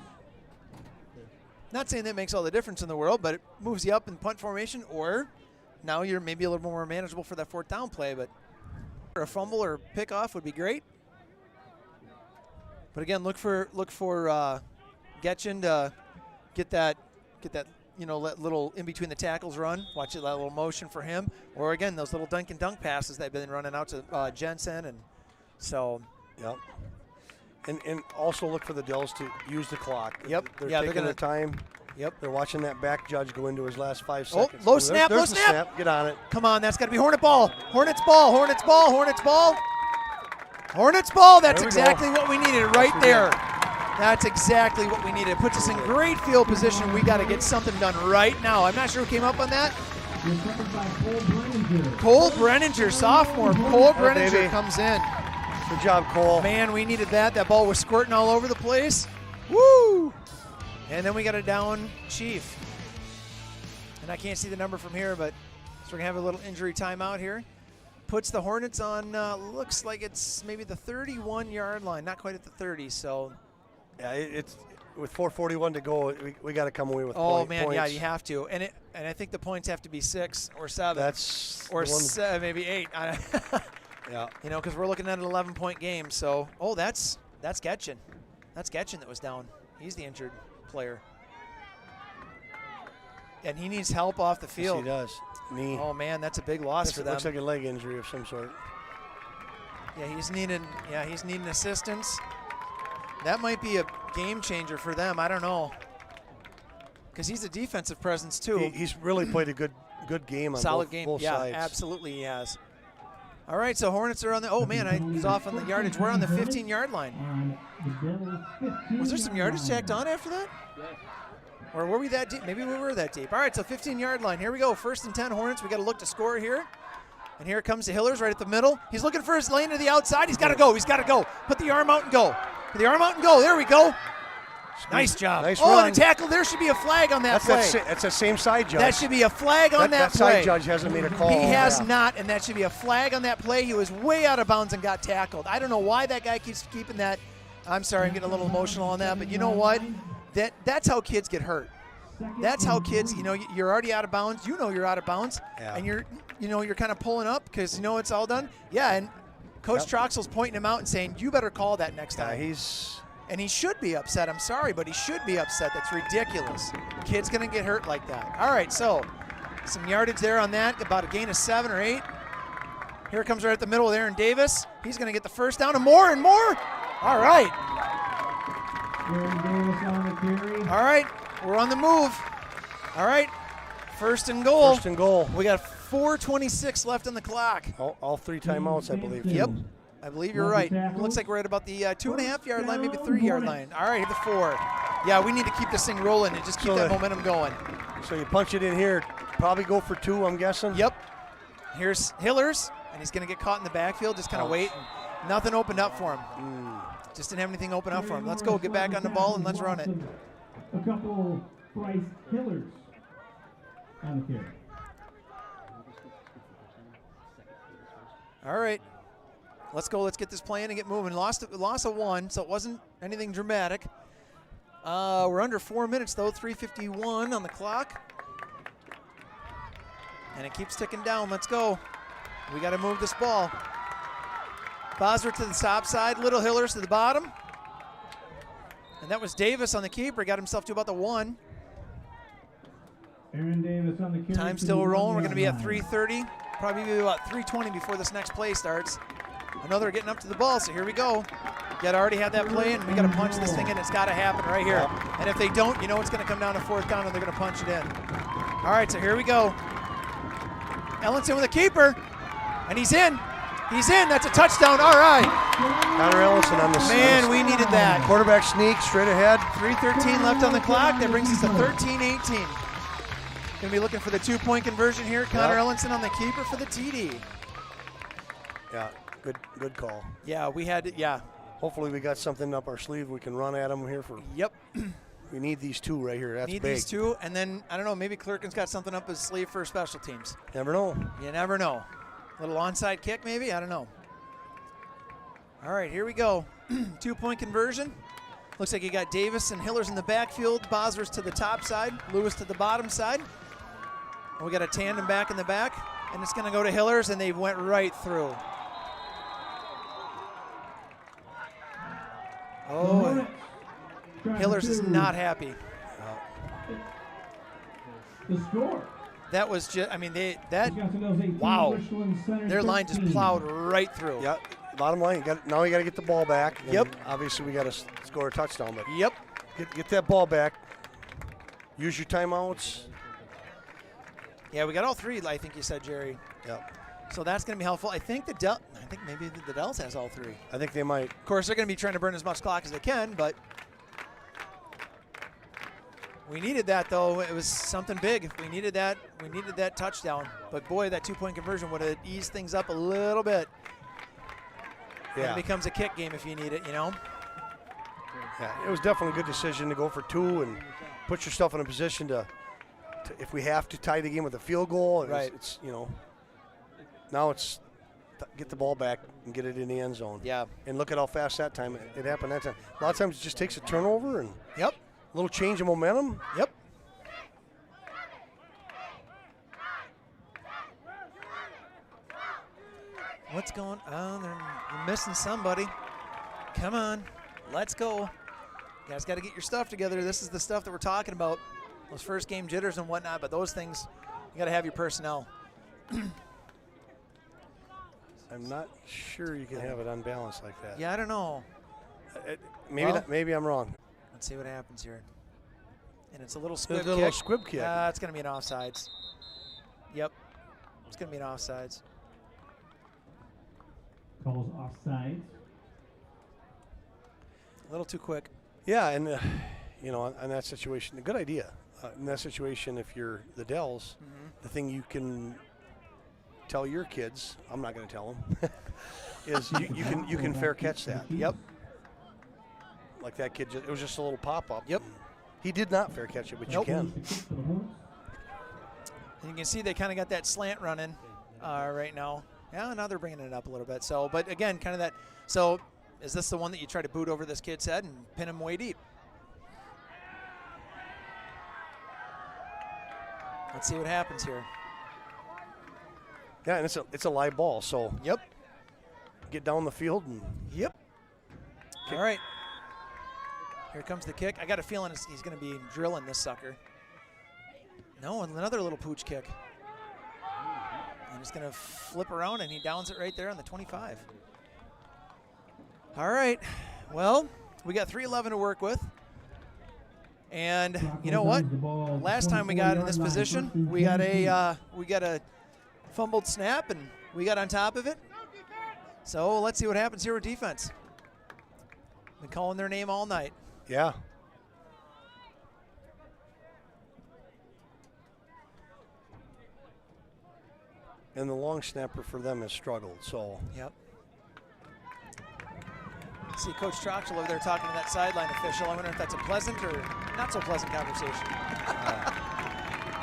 Not saying that makes all the difference in the world, but it moves you up in punt formation, or now you're maybe a little more manageable for that fourth down play, but a fumble or pickoff would be great. But again, look for Getchin to get that let little in between the tackles run. Watch that little motion for him, or again those little dunk and dunk passes they've been running out to Jensen, and so. Yep. And also look for the Dells to use the clock. Yep. They're taking their time. Yep. They're watching that back judge go into his last 5 seconds. Low snap, there's low the snap. Get on it. Come on, that's got to be Hornet ball. Hornets ball, Hornets ball, Hornets ball. Hornets ball, that's exactly what we needed right there. That's exactly what we needed. It puts us in great field position. We got to get something done right now. I'm not sure who came up on that. Cole Brenninger, sophomore. Cole Brenninger comes in. Good job, Cole. Man, we needed that. That ball was squirting all over the place. Woo! And then we got a down Chief. And I can't see the number from here, but so we're going to have a little injury timeout here. Puts the Hornets on, looks like it's maybe the 31-yard line. Not quite at the 30, so. Yeah, it's with 4:41 to go, we got to come away with points. Oh, man, yeah, you have to. And I think the points have to be 6 or 7. Or maybe 8. Yeah. Because we're looking at an 11-point game. So, that's Getchin. That's Getchin that was down. He's the injured player. And he needs help off the field. Yes, he does. Knee. Oh, man, that's a big loss for them. Looks like a leg injury of some sort. Yeah, he's needing assistance. That might be a game changer for them. I don't know. Because he's a defensive presence, too. He's really played a good game on Solid both, game. both yeah, sides. Absolutely he has. All right, so Hornets are on the – oh, man, I was off on the yardage. We're on the 15-yard line. Was there some yardage tacked on after that? Or were we that deep? Maybe we were that deep. All right, so 15-yard line. Here we go. 1st and 10 Hornets. We got to look to score here. And here comes the Hillers right at the middle. He's looking for his lane to the outside. He's got to go. He's got to go. Put the arm out and go. Put the arm out and go. There we go. Nice job. Nice run. run. And a tackle. There should be a flag on that play. That's the same side judge. That should be a flag on that play. That side judge hasn't made a call. He has not, and that should be a flag on that play. He was way out of bounds and got tackled. I don't know why that guy keeps keeping that. I'm sorry, I'm getting a little emotional on that, but you know what? That's how kids get hurt. That's how kids, you're already out of bounds. You're out of bounds, and you're kind of pulling up because it's all done. Yeah, and Coach Troxell's pointing him out and saying, you better call that next time. And he should be upset. I'm sorry, but he should be upset. That's ridiculous. Kid's going to get hurt like that. All right, so some yardage there on that, about a gain of 7 or 8. Here comes right at the middle with Aaron Davis. He's going to get the first down and more and more. All right. All right, we're on the move. All right, 1st and goal. 1st and goal. We got 4:26 left on the clock. All 3 timeouts, I believe. Yep. I believe you're right. Looks like we're at about the 2.5-yard line, maybe 3-yard line. All right, hit the 4. Yeah, we need to keep this thing rolling and just keep that momentum going. So you punch it in here, probably go for 2, I'm guessing? Yep. Here's Hillers, and he's going to get caught in the backfield, just kind of wait. And nothing opened up for him. Just didn't have anything open up for him. Let's go, get back on the ball, and let's run it. A couple Bryce Hillers on the carry. All right. Let's go. Let's get this playing and get moving. Loss of 1, so it wasn't anything dramatic. We're under 4 minutes, though. 3:51 on the clock. And it keeps ticking down. Let's go. We got to move this ball. Bosworth to the top side. Little Hillers to the bottom. And that was Davis on the keeper. Got himself to about the 1. Aaron Davis on the carry. Time still rolling. We're going to be at 3:30. Probably be about 3:20 before this next play starts. I know they're getting up to the ball, so here we go. Got to already have that play in. We got to punch this thing in. It's got to happen right here. And if they don't, it's going to come down to 4th down, and they're going to punch it in. All right, so here we go. Ellenson with a keeper, and he's in. He's in. That's a touchdown. All right. Connor Ellenson on the Man, we needed that. Quarterback sneak straight ahead. 3:13 left on the clock. That brings us to 13-18. Going to be looking for the 2-point conversion here. Connor Ellenson on the keeper for the TD. Yeah. Good call. Yeah, we had – yeah. Hopefully we got something up our sleeve we can run at them here for. Yep. We need these 2 right here. That's need big. These 2, and then, I don't know, maybe Clerkin's got something up his sleeve for special teams. Never know. You never know. Little onside kick maybe? I don't know. All right, here we go. 2-point conversion. Looks like you got Davis and Hillers in the backfield. Bosworth to the top side. Lewis to the bottom side. We got a tandem back in the back, and it's going to go to Hillers, and they went right through. Oh, Hillers is not happy. The score. That was just, I mean, wow. Their line just plowed right through. Yeah, bottom line, now you got to get the ball back. Yep. Obviously, we got to score a touchdown, but Yep. get that ball back. Use your timeouts. Yeah, we got all three, I think you said, Jerry. Yep. So that's going to be helpful. I think maybe the Dells has all three. I think they might. Of course, they're going to be trying to burn as much clock as they can, but we needed that, though. It was something big. We needed that touchdown. But boy, that 2-point conversion would have eased things up a little bit. Yeah. It becomes a kick game if you need it, you know? Yeah, it was definitely a good decision to go for 2 and put yourself in a position to if we have to tie the game with a field goal. Right. It's now it's get the ball back and get it in the end zone. Yeah. And look at how fast that time it happened that time. A lot of times it just takes a turnover and Yep. a little change of momentum. Yep. What's going on? They're missing somebody. Come on. Let's go. You guys got to get your stuff together. This is the stuff that we're talking about. Those first game jitters and whatnot, but those things, you got to have your personnel. I'm not sure you can have it unbalanced like that. Yeah, I don't know. Maybe I'm wrong. Let's see what happens here. And it's a little squib There's a kick. little squib kick. It's going to be an offsides. Yep. It's going to be an offsides. Calls offsides. A little too quick. Yeah, and in that situation, a good idea. In that situation, if you're the Dells, the thing you can tell your kids, I'm not going to tell them, is you can fair catch that. Yep. Like that kid, it was just a little pop up. Yep. He did not fair catch it, but Nope. you can. And you can see they kind of got that slant running right now. Yeah, now they're bringing it up a little bit. So, but again, kind of that. So, is this the one that you try to boot over this kid's head and pin him way deep? Let's see what happens here. Yeah, and it's a live ball, so Yep. get down the field and Yep. All right. Here comes the kick. I got a feeling he's going to be drilling this sucker. No, and another little pooch kick. And it's going to flip around, and he downs it right there on the 25. All right. Well, we got 3:11 to work with. And you know what? Last time we got in this position, we got a fumbled snap, and we got on top of it. So let's see what happens here with defense. Been calling their name all night. yeah. And the long snapper for them has struggled, so. Yep. See Coach Troxel over there talking to that sideline official. I wonder if that's a pleasant or not so pleasant conversation.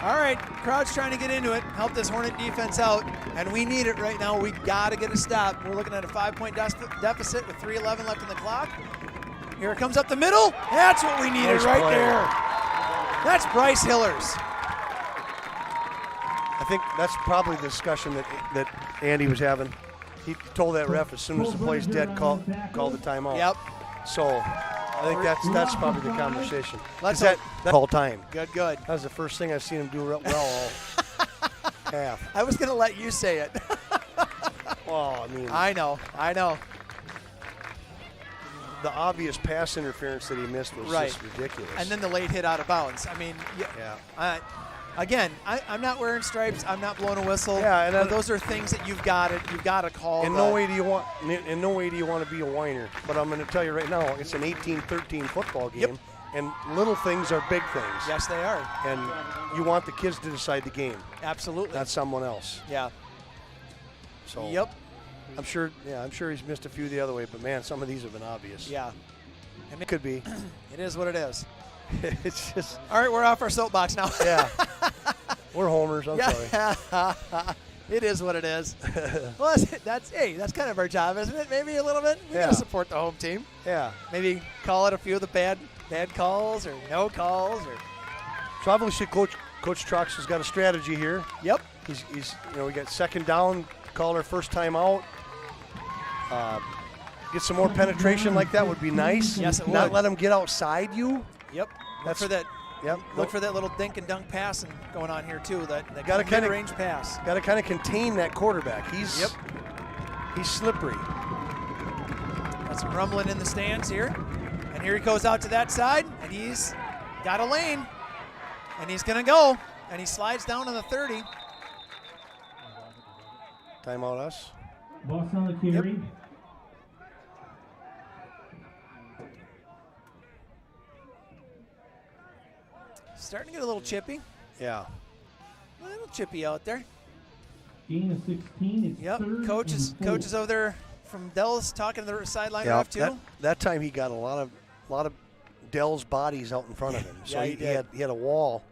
All right, crowd's trying to get into it, help this Hornet defense out, and we need it right now. We got to get a stop. We're looking at a 5-point deficit with 3:11 left in the clock. Here it comes up the middle. That's what we needed Nice right play. there. That's Bryce Hillers. I think that's probably the discussion that Andy was having. He told that ref as soon as the play's dead, call the timeout. Yep. So I think that's probably the conversation. Let's that call time. Good. That was the first thing I've seen him do well all half. I was going to let you say it. Well, I mean, I know. the obvious pass interference that he missed was Right. just ridiculous. And then the late hit out of bounds. I mean, yeah. Again, I'm not wearing stripes. I'm not blowing a whistle. Yeah, and but those are things that you've got to call. In no way do you want to be a whiner. But I'm going to tell you right now, it's an 18-13 football game, Yep. and little things are big things. Yes, they are. And you want the kids to decide the game, Absolutely. not someone else. Yeah. So Yep. I'm sure he's missed a few the other way, but man, some of these have been obvious. Yeah. And It could be. it is what it is. It's just. All right, we're off our soapbox now. Yeah. We're homers. I'm sorry. Yeah. It is what it is. Well, that's kind of our job, isn't it? Maybe a little bit. We got Yeah. to support the home team. Yeah. Maybe call it a few of the bad calls or no calls or. So obviously, Coach Coach Trox has got a strategy here. Yep. He's we got second down, called our first time out. Get some more penetration like that would be nice. Yes, it Not would. let him get outside you. Yep. That's- Look for that. Yep. Look for that little dink and dunk passing going on here too. That Gotta kinda- mid-range pass. Got to kind of contain that quarterback. He's slippery. Got some rumbling in the stands here. And here he goes out to that side, and he's got a lane. And he's going to go. And he slides down on the 30. Timeout us. Boss on the carry. Starting to get a little chippy. Yeah. A little chippy out there. Gain of 16. It's Yep. third Coaches and 4. coaches over there from Dell's talking to the sideline ref too. That time he got a lot of Dell's bodies out in front of him. So Yeah, he did. he had a wall,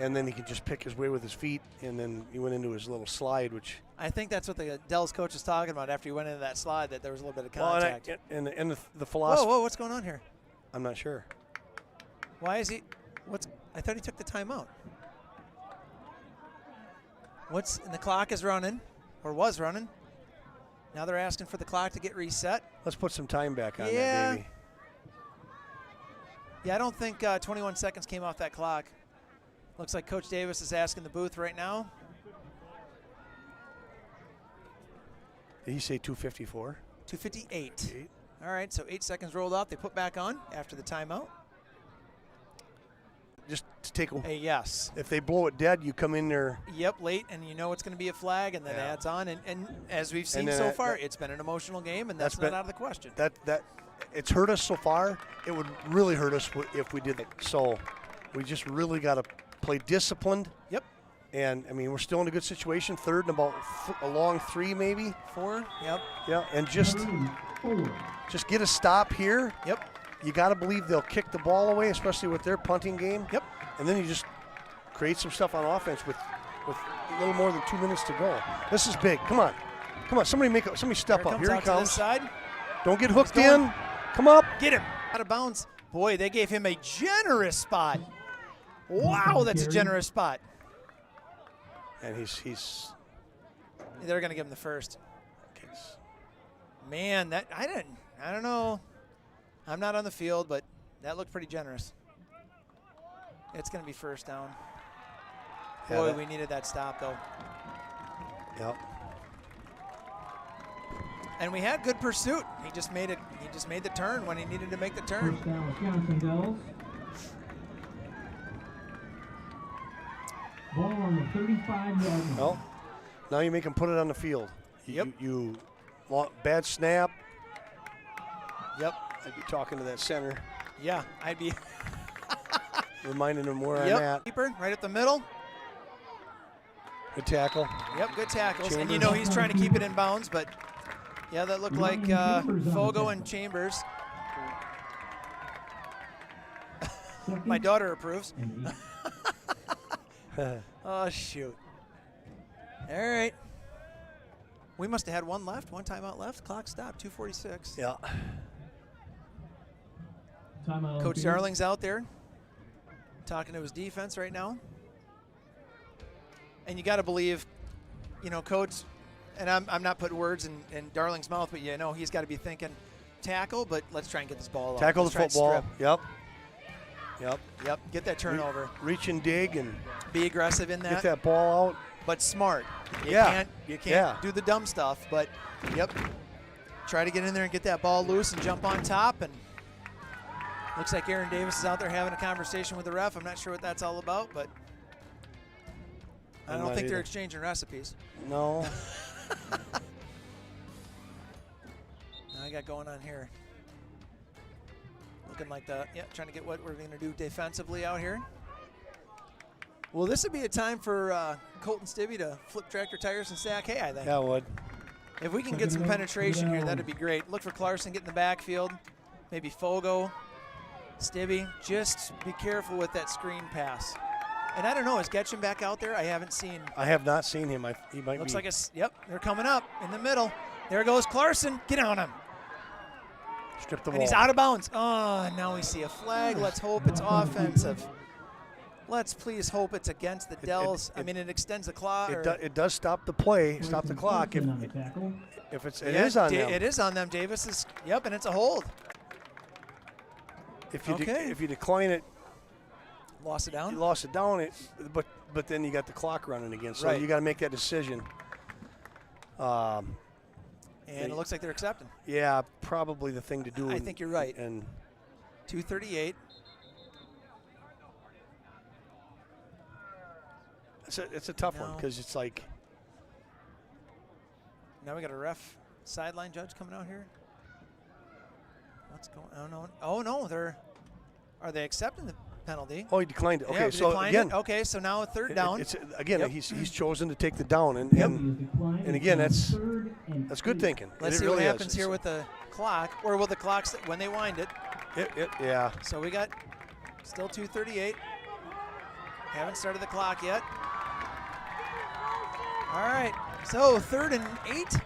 and then he could just pick his way with his feet, and then he went into his little slide, which. I think that's what the Dell's coach was talking about after he went into that slide, that there was a little bit of Well, contact. and the Whoa, philosophy. whoa, what's going on here? I'm not sure. Why is he? I thought he took the timeout. And the clock is running, or was running. Now they're asking for the clock to get reset. Let's put some time back on Yeah. that baby. Yeah, I don't think 21 seconds came off that clock. Looks like Coach Davis is asking the booth right now. Did he say 2:54? 2:58. All right, so 8 seconds rolled off. They put back on after the timeout. Just to take a. Hey, yes. If they blow it dead, you come in there. Yep, late, and you know it's going to be a flag, and then Yeah. adds on. And as we've seen then so that- far, that- it's been an emotional game, and that's that's not been- out of the question. That it's hurt us so far. It would really hurt us if we did it. So we just really got to play disciplined. Yep. And I mean, we're still in a good situation. Third and about a long 3 maybe. 4. Yep. Yeah, and just Third and 4. get a stop here. Yep. You got to believe they'll kick the ball away, especially with their punting game. Yep. And then you just create some stuff on offense with a little more than 2 minutes to go. This is big. Come on. Somebody step up. Comes Here he out to this comes. side. Don't get hooked He's going. in. Come up. Get him out of bounds. Boy, they gave him a generous spot. Wow, that's a generous spot. And he's They're going to give him the first. Man, I don't know. I'm not on the field, but that looked pretty generous. It's going to be first down. Yeah, Boy, we needed that stop, though. Yep. And we had good pursuit. He just made the turn when he needed to make the turn. First down, Wisconsin Dells. Ball on the 35-yard line. Well, now you make him put it on the field. Yep. You bad snap. Yep. I'd be talking to that center, Yeah, I'd be. reminding him where I'm Yep. at. Keeper right up the middle. Good tackle. Yep, good tackles. And you Chambers. know he's trying to keep it in bounds, but yeah, that looked like Fogo and Chambers. Second My daughter approves. and 8. Oh, shoot. All right. We must have had one timeout left. Clock stopped, 2:46. Yeah. Timeout on Coach field. Darling's out there talking to his defense right now. And you got to believe, Coach, and I'm not putting words in Darling's mouth, but he's got to be thinking tackle, but let's try and get this ball out. Tackle the Let's try and football. strip. Yep. Yep. Yep, get that turnover. Reach and dig and Be aggressive in get that ball out. but smart. Yeah. You can't Yeah. do the dumb stuff, but try to get in there and get that ball loose and jump on top. And looks like Aaron Davis is out there having a conversation with the ref. I'm not sure what that's all about, but I I'm don't not think they're either. exchanging recipes. No. Now I got going on here. Looking like trying to get what we're going to do defensively out here. Well, this would be a time for Colton Stibbe to flip tractor tires and sack hay, I think. Yeah, it would. If we can get some penetration here, that'd be great. Look for Clarkson getting the backfield. Maybe Fogo, Stibbe. Just be careful with that screen pass. And I don't know, is Getchum back out there? I haven't seen. I have not seen him. He might Looks be. like they're coming up in the middle. There goes Clarkson. Get on him. Strip the And ball. he's out of bounds. Oh, now we see a flag. Let's hope it's offensive. Let's please hope it's against the Dells. I mean, it extends the clock. It does stop the play, stop the clock. On the tackle. If it is on them. It is on them. Davis is, yep, and it's a hold. If you Okay. if you decline it, Lost it down. you lost it down. But then you got the clock running again, so Right. you got to make that decision. And it looks like they're accepting. Yeah, probably the thing to do. I think you're right. And 2:38. it's a tough one No. because it's like Now we got a ref, sideline judge coming out here. What's going? Oh no! Oh no! Are they accepting the penalty? he declined it. Yeah, Okay, they so declined again, it. Okay, so now a third down. It's again Yep. he's chosen to take the down, and And again, that's good thinking. Let's It see really what is. happens here with the clock, or will the clocks when they wind it. Yeah. So we got still 2:38. Haven't started the clock yet. All right, so 3rd and 8.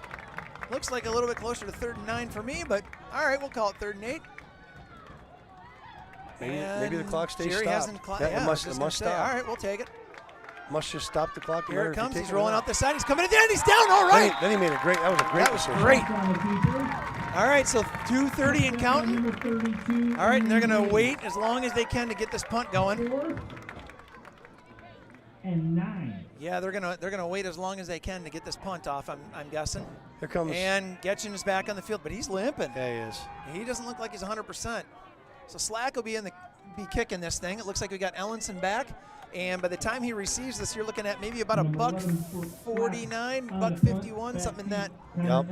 Looks like a little bit closer to 3rd and 9 for me, but all right, we'll call it 3rd and 8. Maybe the clock stays Jerry stopped. hasn't It must stop. All right, we'll take it. Must just stop the clock. no Here matter it if you comes. take He's it or rolling not. out the side. He's coming in there, and he's down. All right. Then he made a great. That was a great. That was decision. great. All right, so 2:30 and counting. All right, and they're going to wait as long as they can to get this punt going. 4th and 9. Yeah, they're gonna wait as long as they can to get this punt off. I'm guessing. Here comes. And Getchin is back on the field, but he's limping. Yeah, he is. He doesn't look like he's 100%. So Slack will be be kicking this thing. It looks like we got Ellenson back, and by the time he receives this, you're looking at maybe about a $1:49, $1:51, something in that. Yep.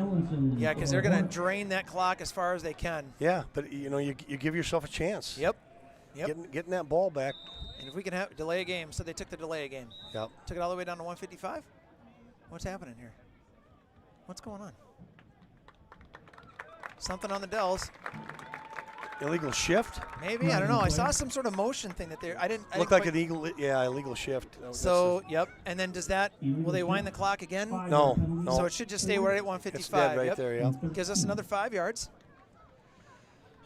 Yeah, because they're gonna drain that clock as far as they can. Yeah, but you give yourself a chance. Yep. Getting that ball back. And if we can delay a game, so they took the delay a game. Yep. Took it all the way down to 155. What's happening here? What's going on? Something on the Dells. Illegal shift. Maybe, I don't know. I saw some sort of motion thing that they're. I didn't Looked like quite- an illegal shift. So yep. And then does that? Will they wind the clock again? No. So it should just stay right at 155. It's dead right yep. there. Yeah. Gives us another 5 yards.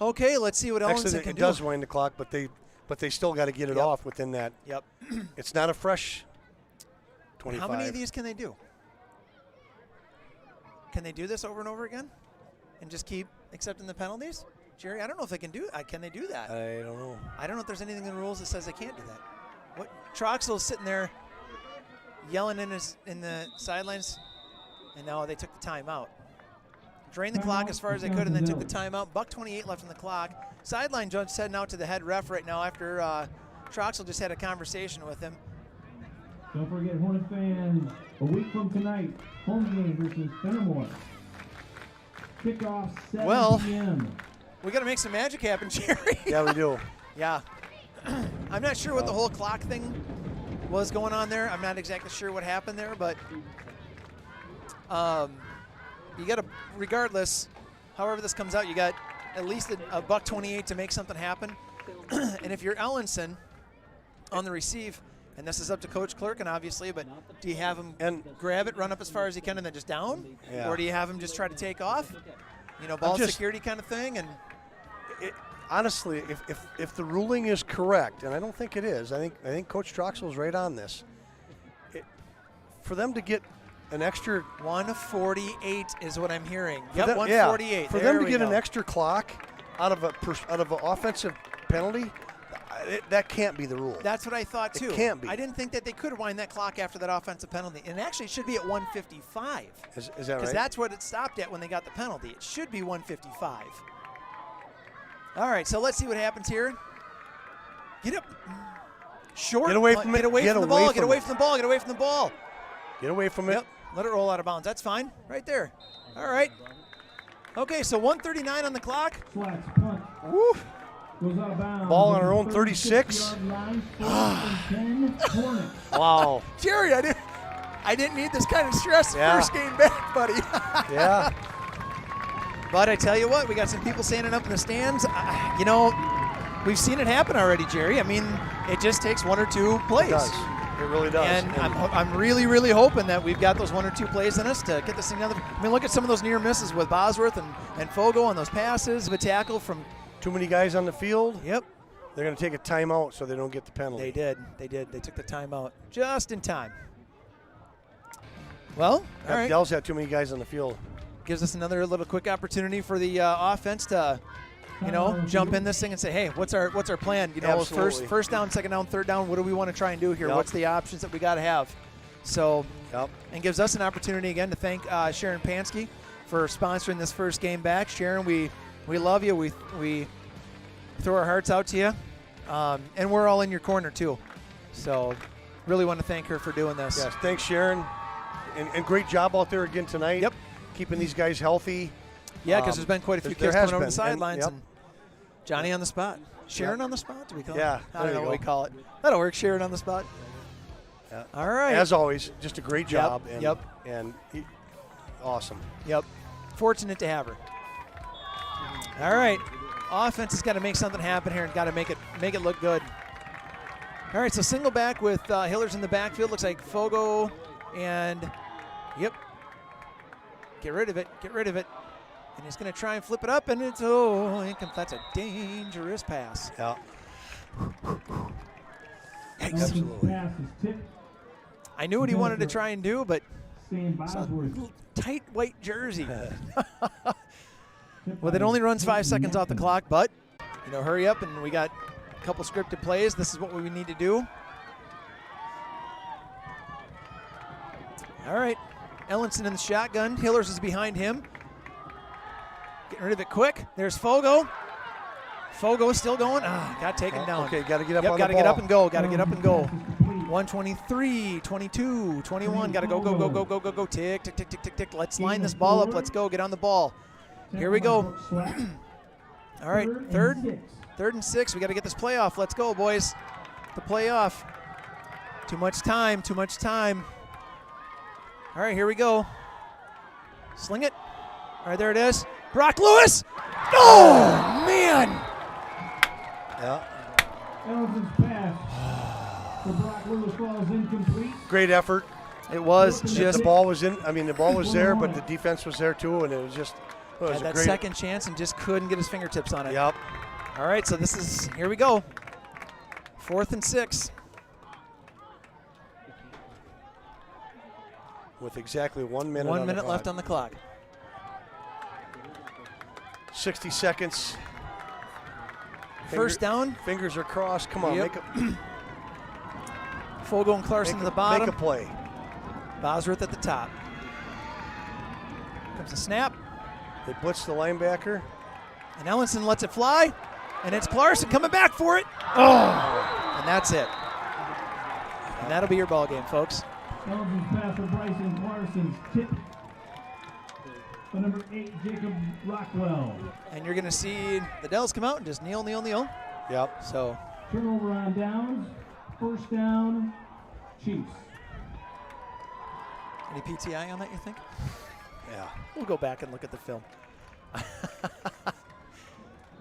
Okay, let's see what Ellenson Actually, can it do. does wind the clock, but they still got to get it Yep. off within that. Yep. It's not a fresh 25. How many of these can they do? Can they do this over and over again, and just keep accepting the penalties? Jerry, I don't know if they can do. Can they do that? I don't know. I don't know if there's anything in the rules that says they can't do that. What Troxell's sitting there yelling in the sidelines, and now they took the timeout. Drained the clock as far as they could, and then took the timeout. $1:28 left on the clock. Sideline judge heading out to the head ref right now after Troxell just had a conversation with him. Don't forget, Hornet fans, a week from tonight, home game versus Fenimore. Kickoff 7 p.m. We got to make some magic happen, Jerry. Yeah, we do. Yeah. I'm not sure what the whole clock thing was going on there. I'm not exactly sure what happened there, but you got to, regardless, however this comes out, you got at least a $1:28 to make something happen. And if you're Ellenson on the receive, and this is up to Coach Clerkin, obviously, but do you have him grab it, run up as far as he can, and then just down? Yeah. Or do you have him just try to take off? Ball just- security kind of thing? And Honestly, if the ruling is correct, and I don't think it is, I think Coach Troxell is right on this. For them to get an extra 1:48 is what I'm hearing. for Yep, them- 1:48. For There them to we get go. an extra clock out of an offensive penalty, that can't be the rule. That's what I thought too. It can't be. I didn't think that they could wind that clock after that offensive penalty. And actually it should be at 1:55. Is that Because right? that's what it stopped at when they got the penalty. It should be 1:55. All right, so let's see what happens here. Get up. Short. Get away from it. Get away Get from the away ball. from Get away it. from the ball. Get away from the ball. Get away from it. Yep. Let it roll out of bounds. That's fine. Right there. All right. Okay, so 1:39 on the clock. Slats punt. Woo. Goes out of bounds. Ball on our own 36. 36-yard line, 4th and 10, Hornets. Wow. Jerry, I didn't need this kind of stress Yeah. first game back, buddy. Yeah. But I tell you what, we got some people standing up in the stands. We've seen it happen already, Jerry. I mean, it just takes one or two plays. It does. It really does. And I'm really, really hoping that we've got those one or two plays in us to get this thing together. I mean, look at some of those near misses with Bosworth and Fogo on those passes, the tackle from. Too many guys on the field. Yep. They're going to take a timeout so they don't get the penalty. They did. They took the timeout just in time. Well, all right. Dell's had too many guys on the field. Gives us another little quick opportunity for the offense to, jump in this thing and say, hey, what's our plan? Absolutely. First down, second down, third down. What do we want to try and do here? Yep. What's the options that we got to have? So, Yep. and gives us an opportunity again to thank Sharon Pansky for sponsoring this first game back. Sharon, we love you. We throw our hearts out to you, and we're all in your corner too. So, really want to thank her for doing this. Yes, thanks, Sharon, and great job out there again tonight. Yep. Keeping these guys healthy. Yeah, because there's been quite a few there kids has coming over the been, sidelines. and- And Johnny on the spot. Sharon Yep. on the spot, do we call Yeah, it? I there don't know you what we go. call it. That'll work, Sharon on the spot. Yeah. All right. As always, just a great job. Yep. And awesome. Yep. Fortunate to have her. All right. Offense has got to make something happen here and got to make it look good. All right, so single back with Hillers in the backfield. Looks like Fogo and, yep. Get rid of it. And he's going to try and flip it up, and it's, that's a dangerous pass. Yeah. Yikes. Absolutely. Pass is tipped. I knew what he wanted to try and do, but Sam it's a Bosworth. little tight white jersey. Tipped Well, by it only runs 5 Peyton seconds off the Metcalf. clock, but, hurry up, and we got a couple scripted plays. This is what we need to do. All right. Ellenson in the shotgun. Hillers is behind him. Getting rid of it quick. There's Fogo. Fogo is still going. Got taken down. Okay, got to get up Yep, on got the to get ball. up and go. Got to get up and go. Pass is complete. 123, 22, 21. Got to go. Tick, tick, tick, tick, tick, tick. Let's line this ball up. Let's go. Get on the ball. Here we go. All right, third and 6. We got to get this play off. Let's go, boys. The play off. Too much time. All right, here we go. Sling it. All right, there it is. Brock Lewis. Oh, man. Yeah. Ellison's pass to Brock Lewis falls incomplete. Great effort. It was The just ball was in. I mean, the ball was there, but the defense was there too, and it was just. It was had a that great. second chance and just couldn't get his fingertips on it. Yep. All right, so here we go. 4th and 6. With exactly 1 minute. 1 minute left on the clock. 60 seconds. First down. Fingers are crossed. Come on, Yep. make Fogo and Clarkson to the bottom. Make a play. Bosworth at the top. Comes a snap, They blitz the linebacker. and Ellenson lets it fly, and it's Clarkson coming back for it. Oh, and that's it. And that'll be your ball game, folks. Ellison's pass to Bryson Clarkson's tip. The number 8, Jacob Rockwell. And you're going to see the Dells come out and just kneel. Yep. So Turnover on downs. First down, Chiefs. any PTI on that, you think? Yeah. We'll go back and look at the film.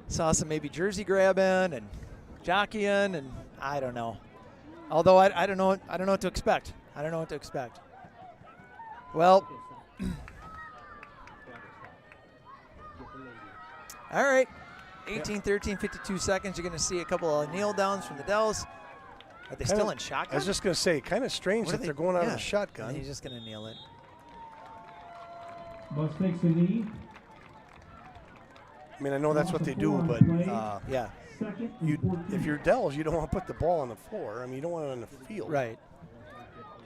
Saw some maybe jersey grabbing and jockeying, and I don't know. Although I don't know. I don't know what to expect. Well, all right. 18-13, 52 seconds. You're going to see a couple of kneel downs from the Dells. Are they still in shotgun? I was just going to say, kind of strange What are that they're going out of yeah. the shotgun. And he's just going to kneel it. Bus takes a knee. I mean, I know that's what they do, but Yeah, Second and you, 14. if you're Dells, you don't want to put the ball on the floor. I mean, you don't want it on the field. right.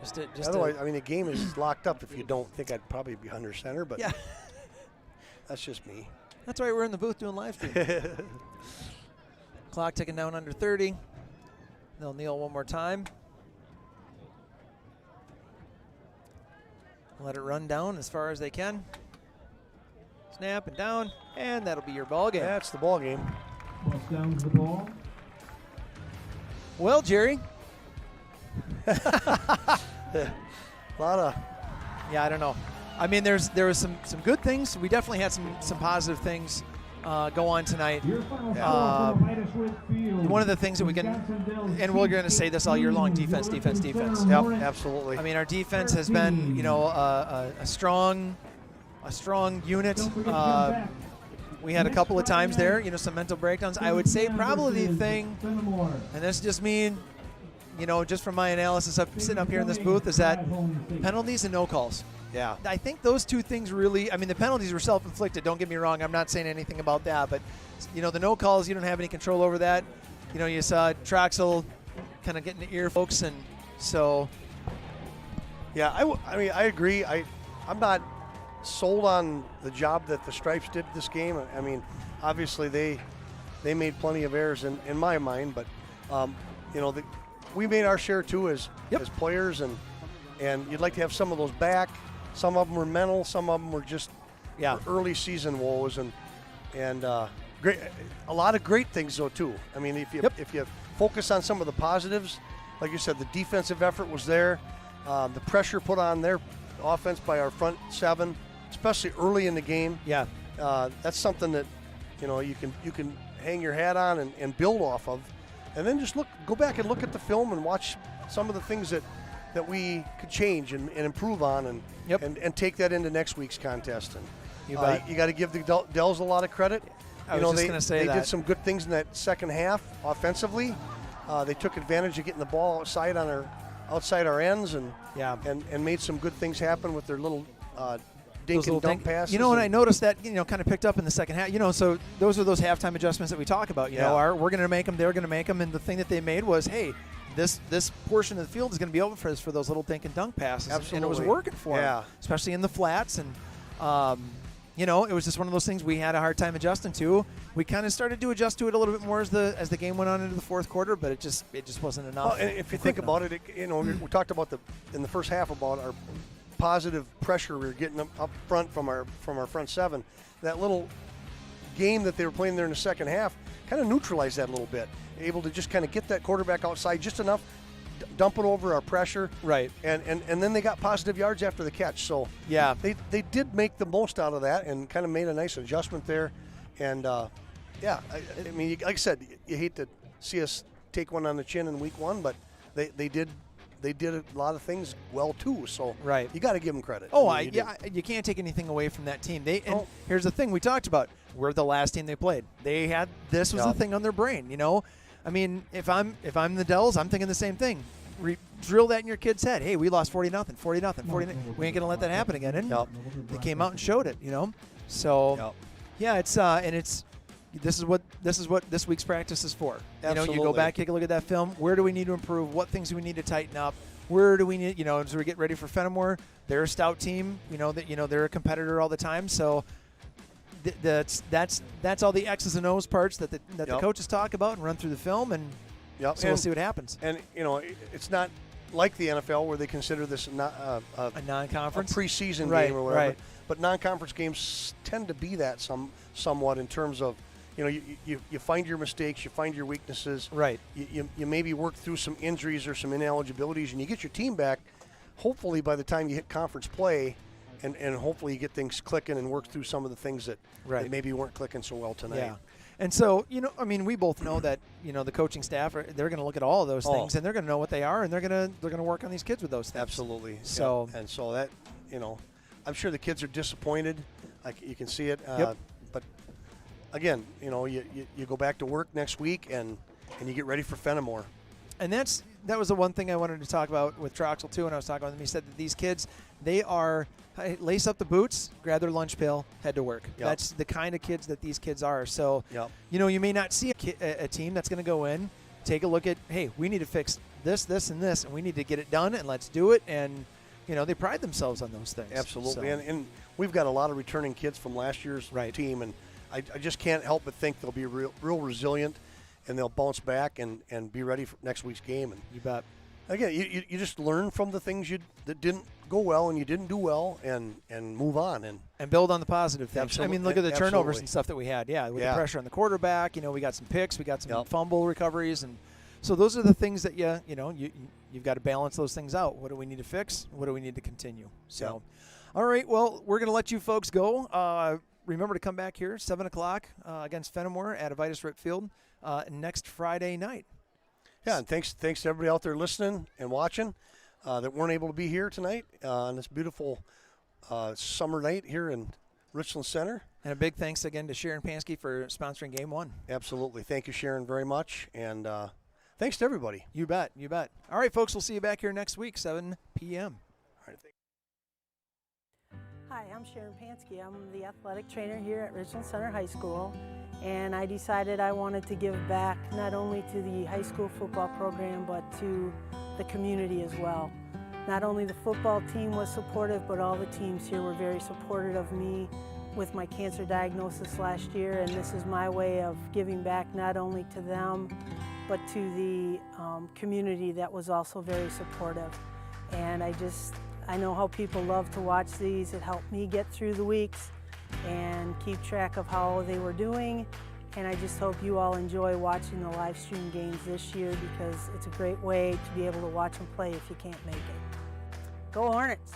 Just Otherwise, I mean, the game is locked up. If you don't think I'd probably be under center, but yeah. that's just me. That's why we're in the booth doing live stream. Clock ticking down under 30. They'll kneel one more time. Let it run down as far as they can. Snap and down, and that'll be your ball game. That's the ball game. Bus down to the ball. Well, Jerry. A lot of Yeah, I don't know. I mean, there was some good things. We definitely had some positive things go on tonight. Your final score from Midas Whitfield. One of the things that we can, and we're going to say this all year long, defense. Yep, absolutely. I mean, our defense has been, a strong unit. we had a couple of times there, some mental breakdowns. I would say probably the thing, and this is just me, just from my analysis of sitting up here in this booth, is that penalties and no calls. Yeah. I think those two things really, the penalties were self-inflicted, don't get me wrong, I'm not saying anything about that, but, the no calls, you don't have any control over that. You saw Troxel kind of getting the ear folks, and so. Yeah, I agree. I'm not sold on the job that the Stripes did this game. Obviously they made plenty of errors in my mind, but, we made our share too as players, and you'd like to have some of those back. Some of them were mental, some of them were just early season woes, and great, a lot of great things though too. If you focus on some of the positives, like you said, the defensive effort was there, the pressure put on their offense by our front seven, especially early in the game. Yeah, that's something that you can hang your hat on and build off of, and then just go back and look at the film and watch some of the things that we could change and improve on, and take that into next week's contest. And you got to give the Dells a lot of credit. I was just going to say they that. did some good things in that second half offensively. They took advantage of getting the ball outside our ends, and made some good things happen with their little dink and dunk passes. And I noticed that kind of picked up in the second half. So those are those halftime adjustments that we talk about. We're going to make them, they're going to make them, and the thing that they made was, hey, this portion of the field is going to be open for those little dink and dunk passes. Absolutely. And it was working for them, especially in the flats. And it was just one of those things we had a hard time adjusting to. We kind of started to adjust to it a little bit more as the game went on into the fourth quarter, but it just wasn't enough. Well, and if you think about it, we talked about in the first half about our positive pressure we were getting up front from our front seven. That little game that they were playing there in the second half kind of neutralized that a little bit. Able to just kind of get that quarterback outside just enough, dump it over our pressure, right? And then they got positive yards after the catch. So they did make the most out of that and kind of made a nice adjustment there. And like I said, you hate to see us take one on the chin in week one, but they did a lot of things well too. So you got to give them credit. You can't take anything away from that team. Here's the thing we talked about: we're the last team they played. They had this was the thing on their brain. If I'm the Dells, I'm thinking the same thing. Drill that in your kid's head. Hey, we lost 40-0, 40-0, 40. We ain't gonna let that happen again. And they came out and showed it. So this is what this week's practice is for. Absolutely. You go back, take a look at that film. Where do we need to improve? What things do we need to tighten up? Where do we need, as we get ready for Fenimore? They're a stout team. They're a competitor all the time. So that's all the X's and O's parts that the coaches talk about and run through the film, and so we'll see what happens. And it's not like the NFL where they consider this not a non-conference, a preseason game or whatever. Right. But non-conference games tend to be that somewhat in terms of you find your mistakes, you find your weaknesses. Right. You maybe work through some injuries or some ineligibilities, and you get your team back. Hopefully, by the time you hit conference play. And hopefully you get things clicking and work through some of the things that maybe weren't clicking so well tonight. Yeah. And so, we both know that, the coaching staff, they're going to look at all of those things, and they're going to know what they are, and they're going to work on these kids with those things. Absolutely. So and so that, I'm sure the kids are disappointed. You can see it. But again, you go back to work next week and you get ready for Fenimore. And that was the one thing I wanted to talk about with Troxel too. And I was talking with him. He said that these kids, they are lace up the boots, grab their lunch pail, head to work. Yep. That's the kind of kids that these kids are. So, you may not see a team that's going to go in, take a look at, hey, we need to fix this, and this, and we need to get it done, and let's do it. And they pride themselves on those things. Absolutely. So. And we've got a lot of returning kids from last year's team, and I just can't help but think they'll be real resilient. And they'll bounce back and be ready for next week's game. And you bet. Again, you just learn from the things that didn't go well and you didn't do well, and move on and build on the positive things. Absolutely. Look at the turnovers and stuff that we had. Yeah, with the pressure on the quarterback. We got some picks, we got some fumble recoveries, and so those are the things that you've got to balance those things out. What do we need to fix? What do we need to continue? So, all right. Well, we're going to let you folks go. Remember to come back here 7 o'clock against Fenimore at Avitus Rip Field. Next Friday night. Yeah, and thanks to everybody out there listening and watching that weren't able to be here tonight on this beautiful summer night here in Richland Center. And a big thanks again to Sharon Pansky for sponsoring Game 1. Absolutely. Thank you, Sharon, very much. And thanks to everybody. You bet. You bet. All right, folks, we'll see you back here next week, 7 p.m. All right, Hi, I'm Sharon Pansky. I'm the athletic trainer here at Richland Center High School, and I decided I wanted to give back not only to the high school football program but to the community as well. Not only the football team was supportive, but all the teams here were very supportive of me with my cancer diagnosis last year, and this is my way of giving back not only to them but to the community that was also very supportive. And I know how people love to watch these. It helped me get through the weeks and keep track of how they were doing. And I just hope you all enjoy watching the live stream games this year, because it's a great way to be able to watch them play if you can't make it. Go Hornets!